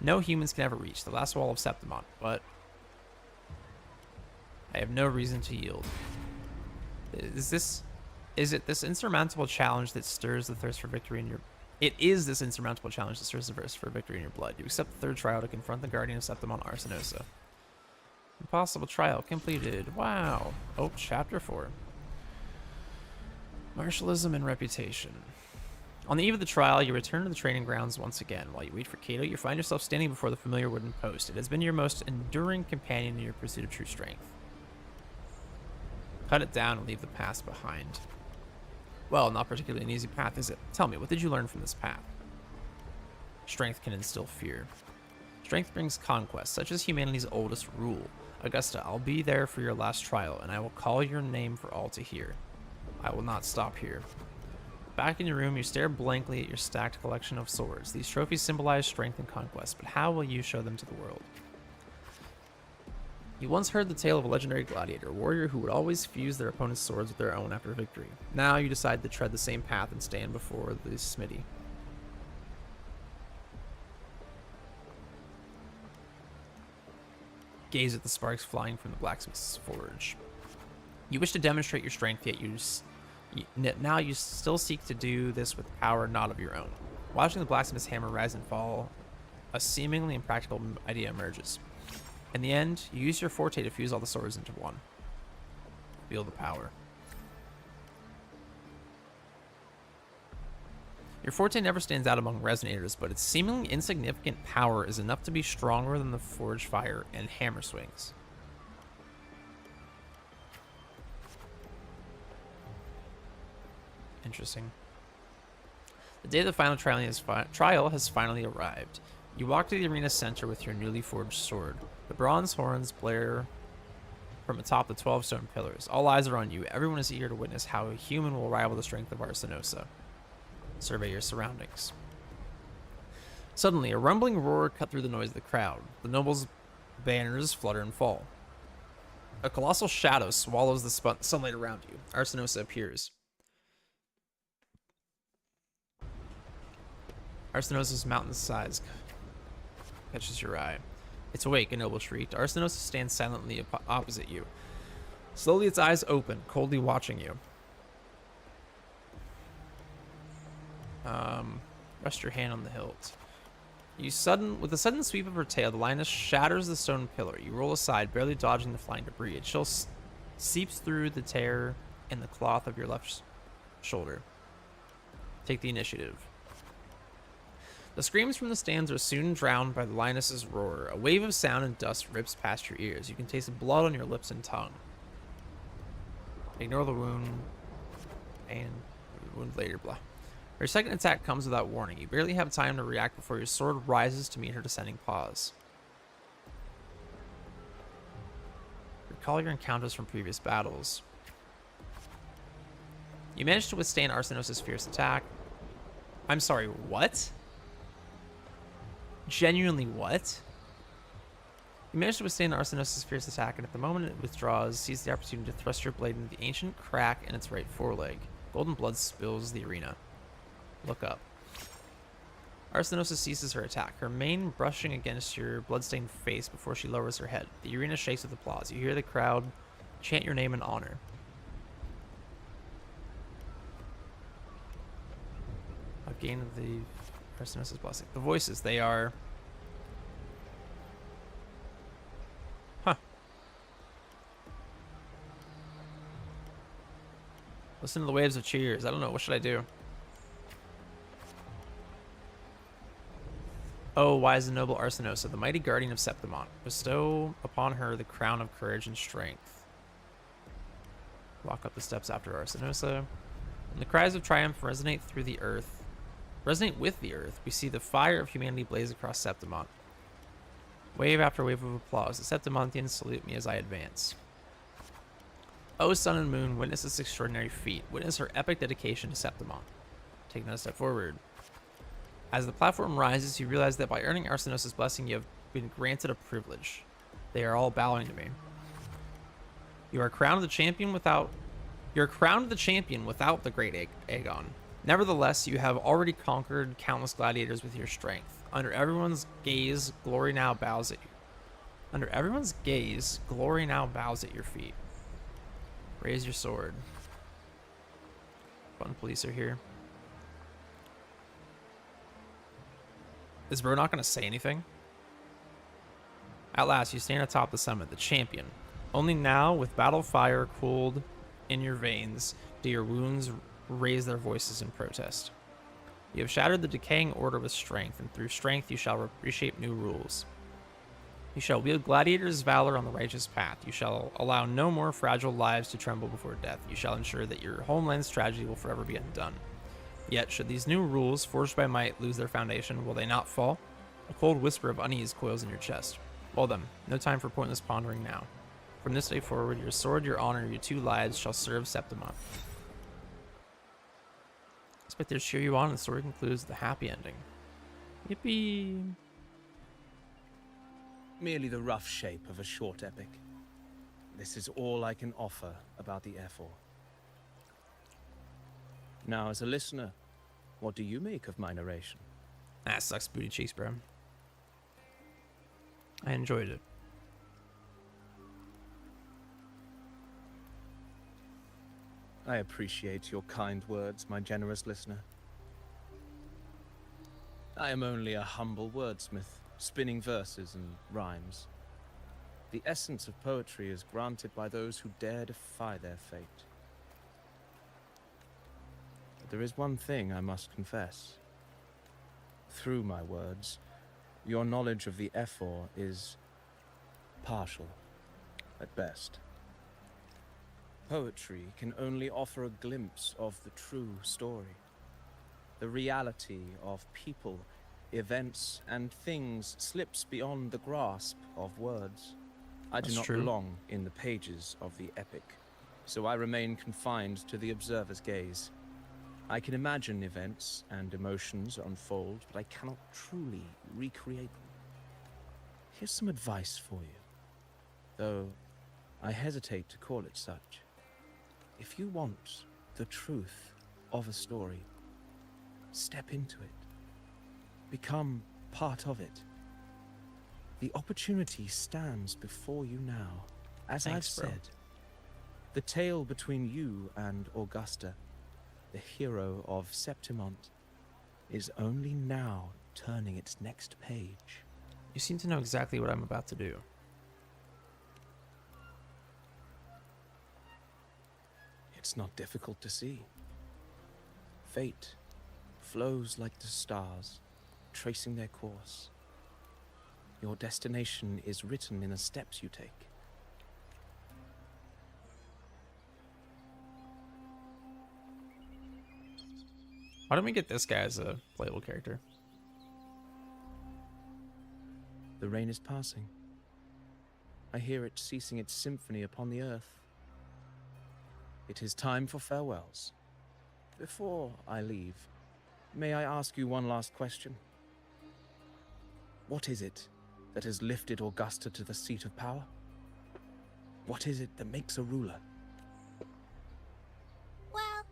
no humans can ever reach, the last wall of Septimon, but I have no reason to yield. Is it this insurmountable challenge that stirs the thirst for victory in your... It is this insurmountable challenge that stirs the thirst for victory in your blood. You accept the third trial to confront the guardian of Septimon, Arsinosa. Impossible trial completed. Wow. Oh, chapter 4. Martialism and reputation. On the eve of the trial, you return to the training grounds once again. While you wait for Cato, you find yourself standing before the familiar wooden post. It has been your most enduring companion in your pursuit of true strength. Cut it down and leave the past behind. Well, not particularly an easy path, is it? Tell me, what did you learn from this path? Strength can instill fear. Strength brings conquest, such as humanity's oldest rule. Augusta, I'll be there for your last trial, and I will call your name for all to hear. I will not stop here. Back in your room, you stare blankly at your stacked collection of swords. These trophies symbolize strength and conquest, but how will you show them to the world? You once heard the tale of a legendary gladiator, a warrior who would always fuse their opponent's swords with their own after victory. Now you decide to tread the same path and stand before the smithy. Gaze at the sparks flying from the blacksmith's forge. You wish to demonstrate your strength, yet now you still seek to do this with power not of your own. Watching the blacksmith's hammer rise and fall, a seemingly impractical idea emerges. In the end, you use your forte to fuse all the swords into one. Feel the power. Your forte never stands out among resonators, but its seemingly insignificant power is enough to be stronger than the forge fire and hammer swings. Interesting. The day of the final trial has finally arrived. You walk to the arena center with your newly forged sword. The bronze horns blare from atop the 12 stone pillars. All eyes are on you. Everyone is eager to witness how a human will rival the strength of Arsinosa. Survey your surroundings. Suddenly, a rumbling roar cut through the noise of the crowd. The nobles' banners flutter and fall. A colossal shadow swallows the sunlight around you. Arsinosa appears. Arsinosa's mountain size catches your eye. It's awake, a noble shrieked. Arsinosa stands silently opposite you. Slowly its eyes open, coldly watching you. Rest your hand on the hilt. With a sudden sweep of her tail, the lioness shatters the stone pillar. You roll aside, barely dodging the flying debris. It chill seeps through the tear in the cloth of your left shoulder. Take the initiative. The screams from the stands are soon drowned by the lioness's roar. A wave of sound and dust rips past your ears. You can taste the blood on your lips and tongue. Ignore the wound. And wound later, blah. Her second attack comes without warning. You barely have time to react before your sword rises to meet her descending paws. Recall your encounters from previous battles. You managed to withstand Arsinosa's fierce attack. I'm sorry, what? Genuinely, what? You managed to withstand Arsinosa's fierce attack, and at the moment it withdraws, seize the opportunity to thrust your blade into the ancient crack in its right foreleg. Golden blood spills the arena. Look up. Arsinosa ceases her attack, her mane brushing against your bloodstained face before she lowers her head. The arena shakes with applause. You hear the crowd chant your name in honor. I've gained the Arsinosa's blessing. The voices, they are... Huh. Listen to the waves of cheers. I don't know. What should I do? Oh, wise and noble Arsinosa, the mighty guardian of Septimont. Bestow upon her the crown of courage and strength. Walk up the steps after Arsinosa. When the cries of triumph resonate with the earth, we see the fire of humanity blaze across Septimont. Wave after wave of applause. The Septimontians salute me as I advance. O sun and moon, witness this extraordinary feat. Witness her epic dedication to Septimont. Take another step forward. As the platform rises, you realize that by earning Arsinosa's blessing, you have been granted a privilege. They are all bowing to me. You are crowned the champion without the great Aegon. Nevertheless, you have already conquered countless gladiators with your strength. Under everyone's gaze, glory now bows at your feet. Raise your sword. Fun police are here. Is Bro not going to say anything? At last, you stand atop the summit, the champion. Only now, with battle fire cooled in your veins, do your wounds raise their voices in protest. You have shattered the decaying order with strength, and through strength you shall reshape new rules. You shall wield gladiators' valor on the righteous path. You shall allow no more fragile lives to tremble before death. You shall ensure that your homeland's tragedy will forever be undone. Yet, should these new rules, forged by might, lose their foundation, will they not fall? A cold whisper of unease coils in your chest. Well then, no time for pointless pondering now. From this day forward, your sword, your honor, your 2 lives shall serve Septimont. Spectators cheer you on, and the story concludes with a happy ending. Yippee! Merely the rough shape of a short epic. This is all I can offer about the F4. Now, as a listener, what do you make of my narration? Ah, sucks booty cheeks, bro. I enjoyed it. I appreciate your kind words, my generous listener. I am only a humble wordsmith, spinning verses and rhymes. The essence of poetry is granted by those who dare defy their fate. But there is one thing I must confess. Through my words, your knowledge of the F4 is partial, at best. Poetry can only offer a glimpse of the true story. The reality of people, events, and things slips beyond the grasp of words. I do not belong in the pages of the epic, so I remain confined to the observer's gaze. I can imagine events and emotions unfold, but I cannot truly recreate them. Here's some advice for you, though I hesitate to call it such. If you want the truth of a story, step into it. Become part of it. The opportunity stands before you now. As I've said, the tale between you and Augusta, the hero of Septimont, is only now turning its next page. You seem to know exactly what I'm about to do. It's not difficult to see. Fate flows like the stars, tracing their course. Your destination is written in the steps you take. Why don't we get this guy as a playable character? The rain is passing. I hear it ceasing its symphony upon the earth. It is time for farewells. Before I leave, may I ask you one last question? What is it that has lifted Augusta to the seat of power? What is it that makes a ruler? Well,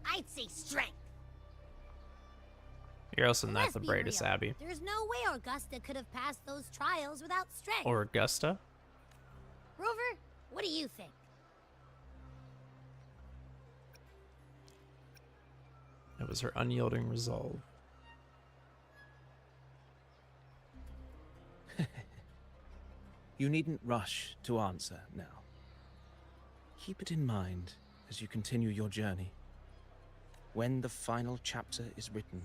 I'd say strength. You're also not Let's the be brightest, real. Abby. There's no way Augusta could have passed those trials without strength. Or Augusta? Rover, what do you think? It was her unyielding resolve. You needn't rush to answer now. Keep it in mind as you continue your journey. When the final chapter is written,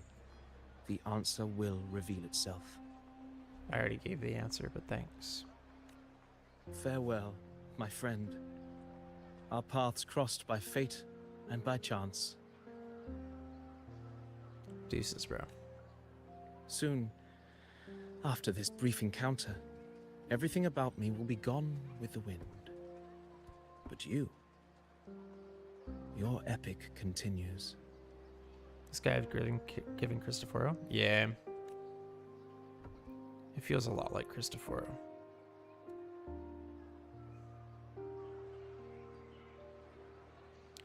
the answer will reveal itself. I already gave the answer, but thanks. Farewell, my friend. Our paths crossed by fate and by chance. Deuces, bro. Soon, after this brief encounter, everything about me will be gone with the wind. But you, your epic continues. This guy giving Cristoforo? Yeah. It feels a lot like Cristoforo.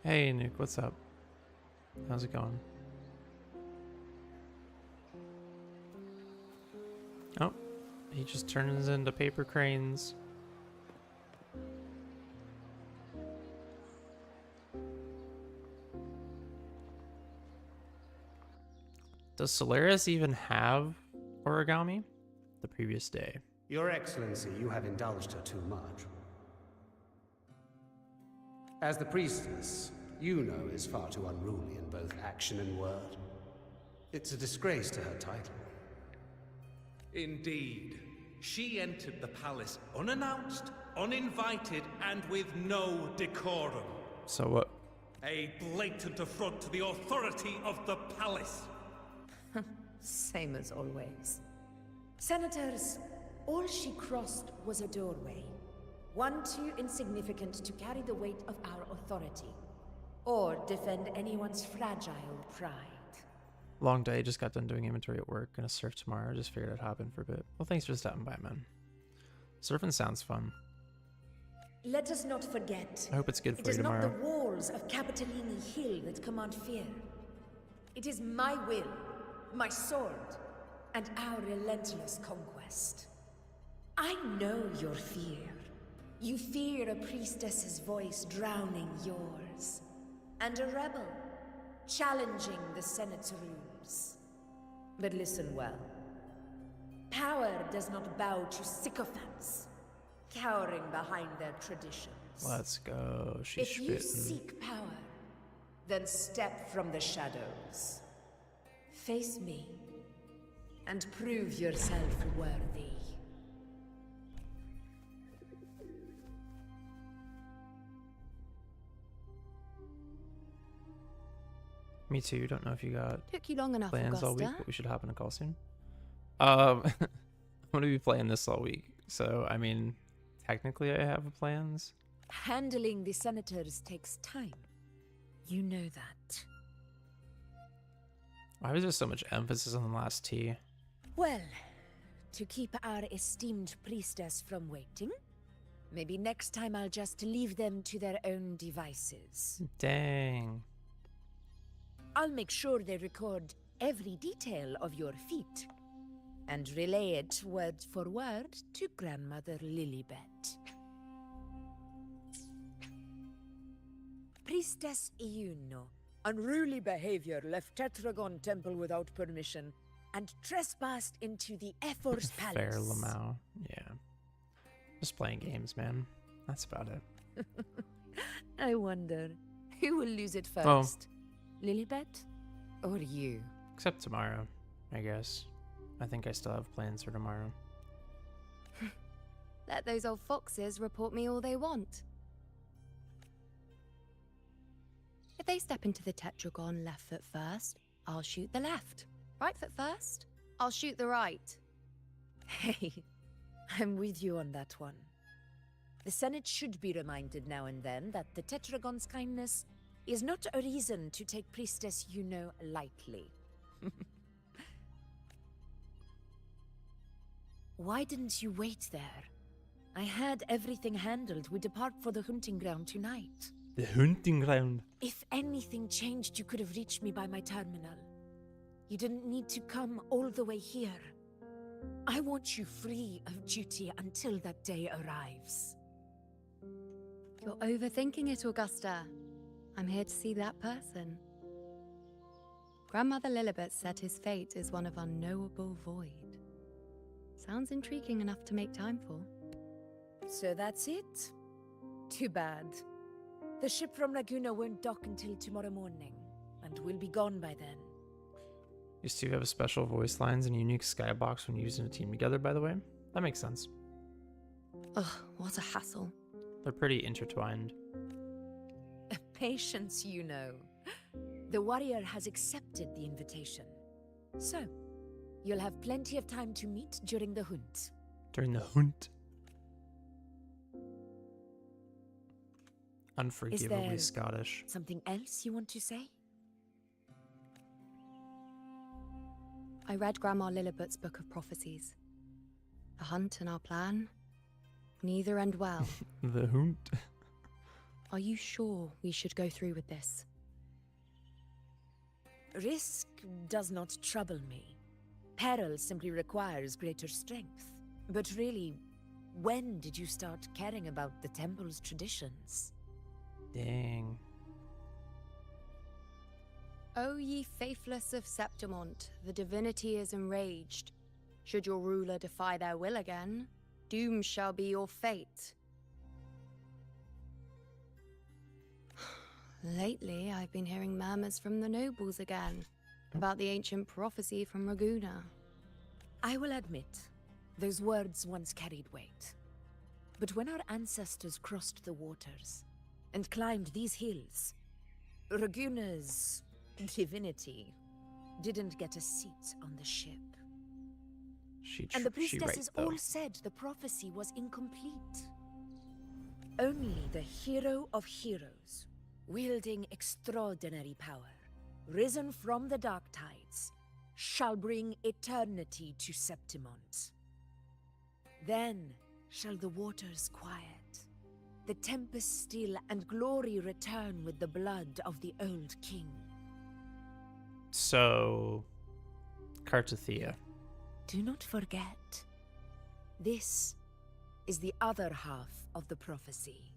Hey, Nuke, what's up? How's it going? Oh, he just turns into paper cranes. Does Solaris even have origami? The previous day. Your Excellency, you have indulged her too much. As the priestess, Yuno is far too unruly in both action and word. It's a disgrace to her title. Indeed. She entered the palace unannounced, uninvited, and with no decorum. So what? A blatant affront to the authority of the palace. Same as always. Senators, all she crossed was a doorway. One too insignificant to carry the weight of our authority, or defend anyone's fragile pride. Long day, just got done doing inventory at work. Gonna surf tomorrow, just figured I'd hop in for a bit. Well, thanks for stopping by, man. Surfing sounds fun. Let us not forget. I hope it's good for It you is not tomorrow. the walls of Capitolini Hill that command fear. It is my will, my sword, and our relentless conquest. I know your fear. You fear a priestess's voice drowning yours, and a rebel challenging the Senate's rules. But listen well. Power does not bow to sycophants, cowering behind their traditions. Let's go. She's If you spitting. seek power, then step from the shadows. Face me, and prove yourself worthy. Me too. Don't know if you got Took you long enough, plans all week, Augusta. but we should hop in a call soon. I'm gonna be playing this all week, so I mean, technically I have plans. Handling the senators takes time. You know that. Why was there so much emphasis on the last T? Well, to keep our esteemed priestess from waiting, maybe next time I'll just leave them to their own devices. Dang. I'll make sure they record every detail of your feat and relay it word for word to Grandmother Lilibet. Priestess Iuno, unruly behavior, left Tetragon Temple without permission and trespassed into the Ephor's palace. Fair Lamau. Yeah. Just playing games, man. That's about it. I wonder, who will lose it Oh. first? Lilibet or you? Except tomorrow, I guess. I think I still have plans for tomorrow. Let those old foxes report me all they want. If they step into the tetragon left foot first, I'll shoot the left. Right foot first, I'll shoot the right. Hey, I'm with you on that one. The Senate should be reminded now and then that the Tetragon's kindness is not a reason to take Priestess Yuno lightly. Why didn't you wait there? I had everything handled. We depart for the hunting ground tonight. The hunting ground. If anything changed, you could have reached me by my terminal. You didn't need to come all the way here. I want you free of duty until that day arrives. You're overthinking it, Augusta. I'm here to see that person. Grandmother Lilibet said his fate is one of unknowable void. Sounds intriguing enough to make time for. So that's it? Too bad. The ship from Laguna won't dock until tomorrow morning, and we'll be gone by then. These two have special voice lines and unique skybox when using a team together, by the way. That makes sense. Ugh, what a hassle. They're pretty intertwined. Patience, you know. The warrior has accepted the invitation. So, you'll have plenty of time to meet during the hunt. During the hunt. Unforgivably Scottish. Something else you want to say? I read Grandma Lilibet's book of prophecies. The hunt and our plan, neither end well. The hunt. Are you sure we should go through with this? Risk does not trouble me. Peril simply requires greater strength. But really, when did you start caring about the temple's traditions? Dang. O ye faithless of Septimont, the divinity is enraged. Should your ruler defy their will again, doom shall be your fate. Lately, I've been hearing murmurs from the nobles again about the ancient prophecy from Raguna. I will admit, those words once carried weight. But when our ancestors crossed the waters and climbed these hills, Raguna's divinity didn't get a seat on the ship. And the she right, priestesses though. all said the prophecy was incomplete. Only the hero of heroes, wielding extraordinary power, risen from the dark tides, shall bring eternity to Septimont. Then shall the waters quiet, the tempest still, and glory return with the blood of the old king. So, Cartathea. Do not forget, this is the other half of the prophecy.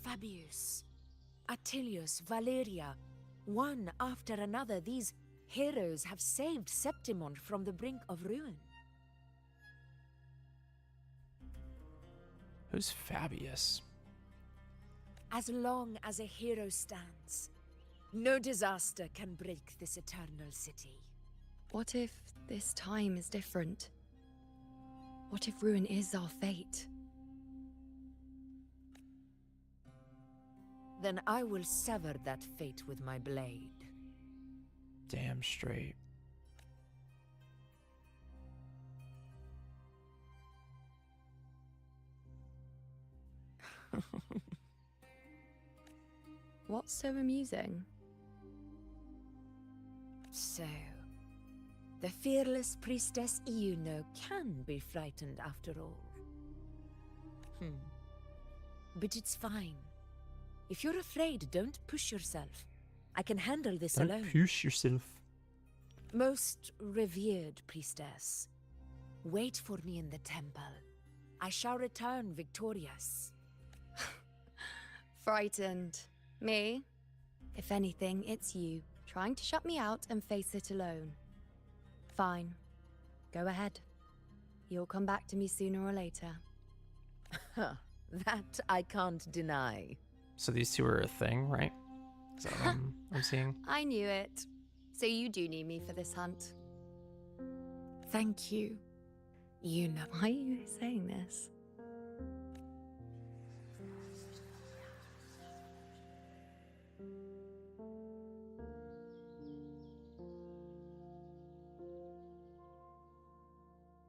Fabius, Attilius, Valeria, one after another, these heroes have saved Septimont from the brink of ruin. Who's Fabius? As long as a hero stands, no disaster can break this eternal city. What if this time is different? What if ruin is our fate? Then I will sever that fate with my blade. Damn straight. What's so amusing? So, the fearless priestess Iuno can be frightened after all. But it's fine. If you're afraid, don't push yourself. I can handle this Don't alone. push yourself. Most revered priestess, wait for me in the temple. I shall return victorious. Frightened. Me? If anything, it's you, trying to shut me out and face it alone. Fine. Go ahead. You'll come back to me sooner or later. That I can't deny. So these two are a thing, right? Is that what I'm seeing? I knew it. So you do need me for this hunt. Thank you. You know. Why are you saying this?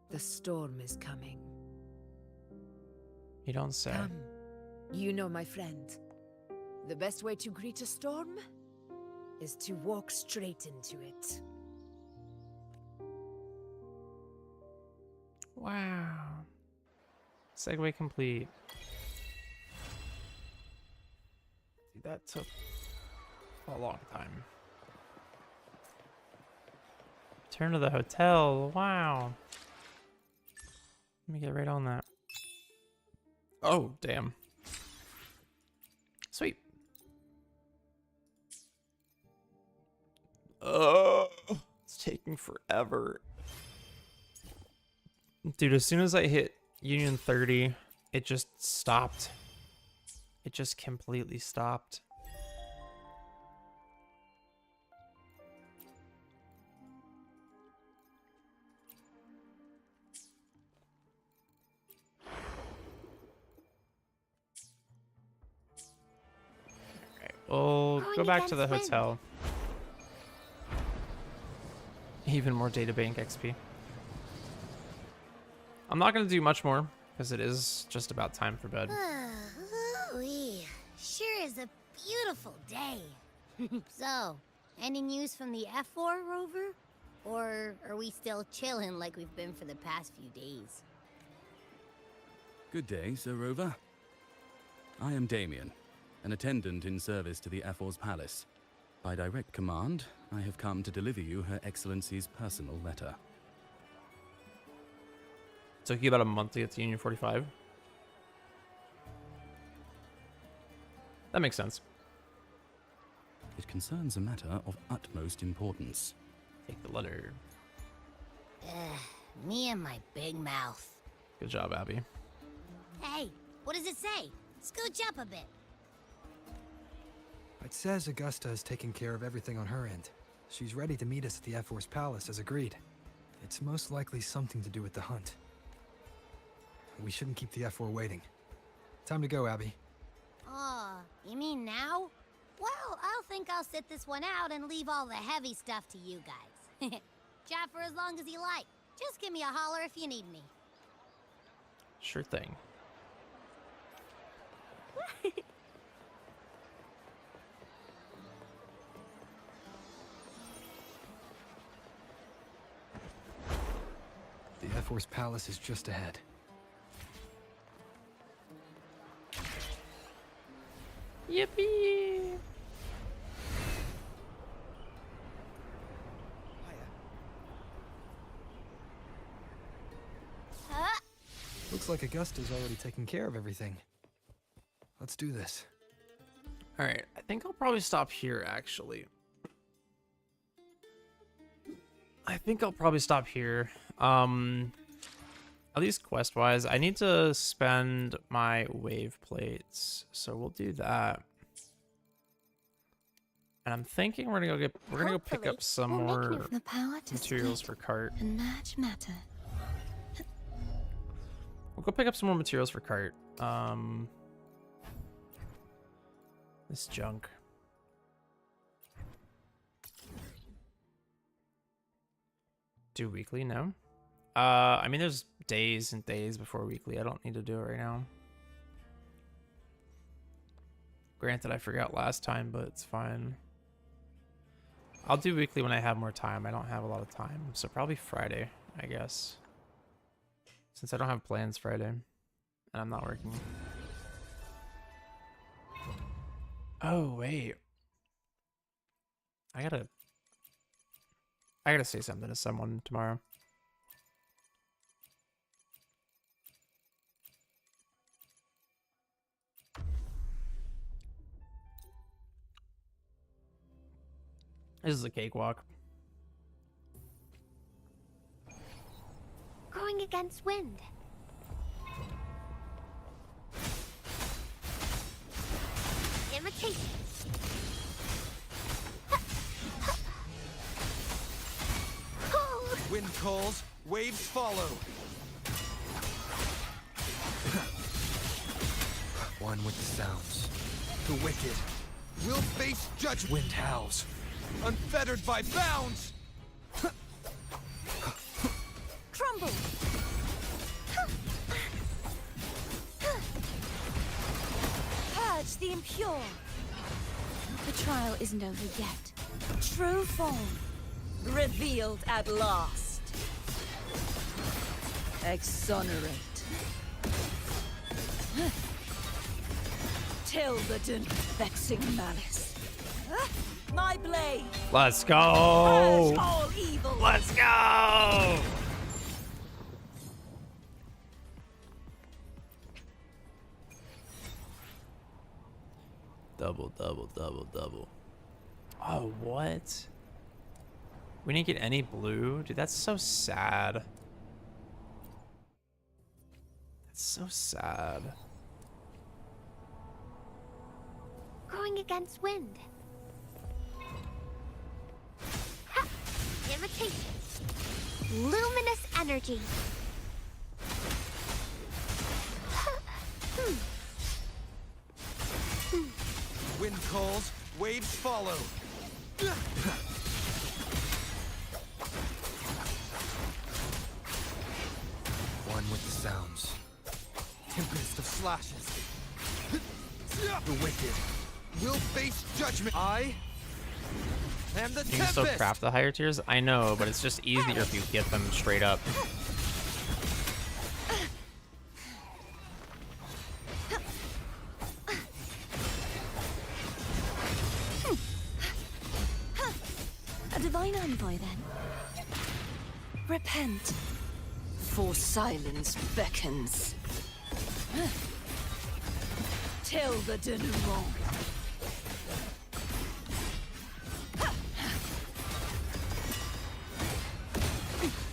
The storm is coming. You don't say. Come. You know, my friend. The best way to greet a storm is to walk straight into it. Wow. Segue complete. Dude, that took a long time. Return to the hotel. Wow. Let me get right on that. Oh, damn. Sweet. Oh, it's taking forever. Dude, as soon as I hit Union 30, it just stopped. It just completely stopped. We'll go back to the hotel. Even more databank XP. I'm not going to do much more, because it is just about time for bed. Ooh-wee. Sure is a beautiful day. So, any news from the F4 rover? Or are we still chilling like we've been for the past few days? Good day, Sir Rover. I am Damien, an attendant in service to the F4's palace. By direct command, I have come to deliver you Her Excellency's personal letter. Took you about a month to get to Union 45. That makes sense. It concerns a matter of utmost importance. Take the letter. Me and my big mouth. Good job, Abby. Hey, what does it say? Scooch up a bit. It says Augusta is taking care of everything on her end. She's ready to meet us at the F4's palace as agreed. It's most likely something to do with the hunt. We shouldn't keep the F4 waiting. Time to go, Abby. You mean now? Well, I'll sit this one out and leave all the heavy stuff to you guys. chat for as long as you like. Just give me a holler if you need me. Sure thing. The Air Force Palace is just ahead. Yippee! Looks like Augusta's already taken care of everything. Let's do this. All right, I think I'll probably stop here, actually. I think I'll probably stop here. At least quest-wise, I need to spend my wave plates, so we'll do that. And I'm thinking we're gonna go pick up some more materials for cart. Enlarge matter. We'll go pick up some more materials for cart. This junk. Do weekly? No. I mean, there's days and days before weekly. I don't need to do it right now. Granted, I forgot last time, but it's fine. I'll do weekly when I have more time. I don't have a lot of time, so probably Friday, I guess. Since I don't have plans Friday, and I'm not working. Oh, wait. I gotta say something to someone tomorrow. This is a cakewalk. Going against wind. Imitation. Wind calls, waves follow. One with the sounds. The wicked will face judgment. Wind howls. Unfettered by bounds. Crumble. Purge the impure. The trial isn't over yet. True form revealed at last. Exonerate. Till the vexing malice. My blade. Let's go. Purge all evil. Let's go. Double, double, double, double. Oh, what? We didn't get any blue? Dude, that's so sad. That's so sad. Going against wind. Ha! Imitation. Luminous energy. Wind calls, waves follow. One with the sounds. Tempest of slashes. The wicked will face judgment. I am the You can still tempest. craft the higher tiers? I know, but it's just easier if you get them straight up. A divine envoy, then. Repent, for silence beckons. Till the denouement.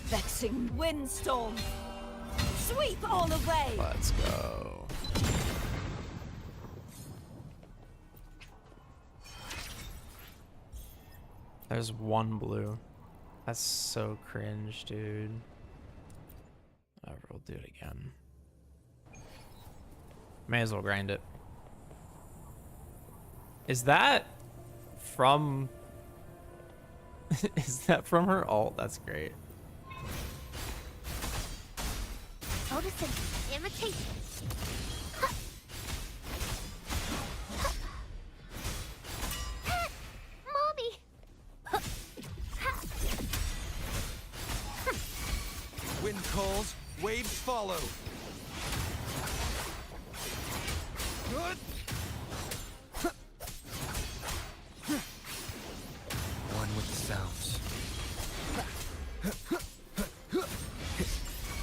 Vexing windstorm. Sweep all away. Let's go. There's one blue. That's so cringe, dude. Whatever, we'll do it again. May as well grind it. Is that from Is that from her alt? That's great. Photosynthesis, imitation. Mommy! Wind calls, waves follow. One with the sounds.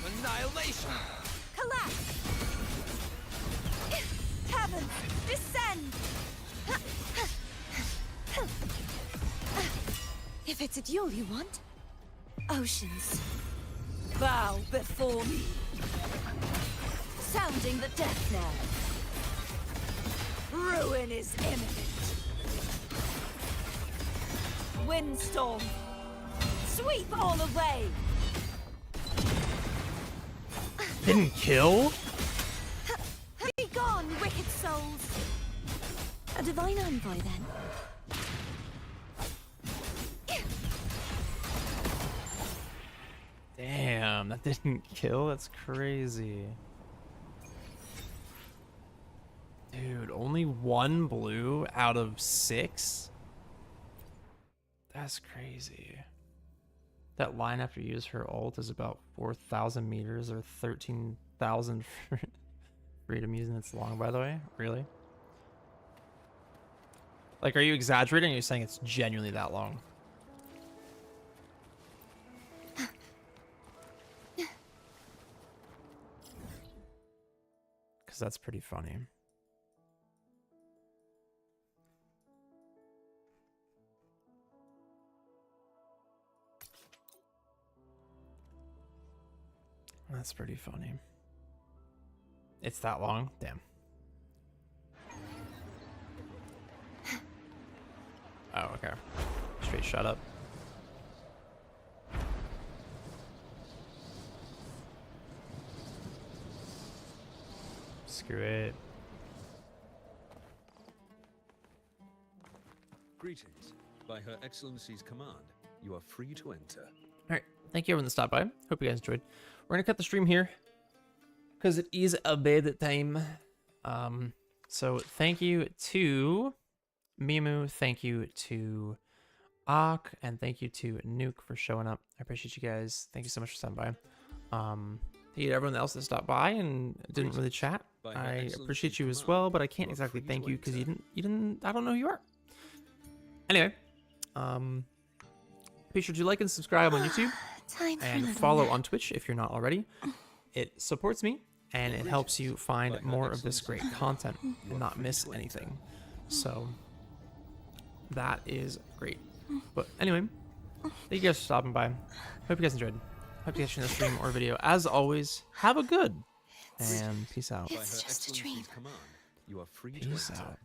Annihilation! Collapse! Heavens, descend! If it's a duel you want, oceans, bow before me. Sounding the death knell. Ruin is imminent. Windstorm, sweep all away. Didn't kill? Be gone, wicked souls. A divine envoy, then. Damn, that didn't kill? That's crazy. Dude, only 1 blue out of 6? That's crazy. That line after you use her ult is about 4,000 meters or 13,000 freedom using its long, by the way? Really? Like, are you exaggerating or are you saying it's genuinely that long? Because that's pretty funny. That's pretty funny. It's that long? Damn. Oh, okay. Straight shut up. Screw it. Greetings. By Her Excellency's command, you are free to enter. Alright, thank you everyone that stopped by. Hope you guys enjoyed. We're gonna cut the stream here because it is a bed time. So thank you to Mimu, thank you to Ak, and thank you to Nuke for showing up. I appreciate you guys. Thank you so much for stopping by. Thank you to everyone else that stopped by and didn't really chat. I appreciate you as well, but I can't exactly thank you because you didn't. I don't know who you are. Anyway, be sure to like and subscribe on YouTube and follow on Twitch if you're not already. It supports me and it helps you find more of this great content and not miss anything. So that is great. But anyway, thank you guys for stopping by. Hope you guys enjoyed. Hope you guys enjoyed the stream or video. As always, have a good and peace out. It's just a dream. You are free Peace out.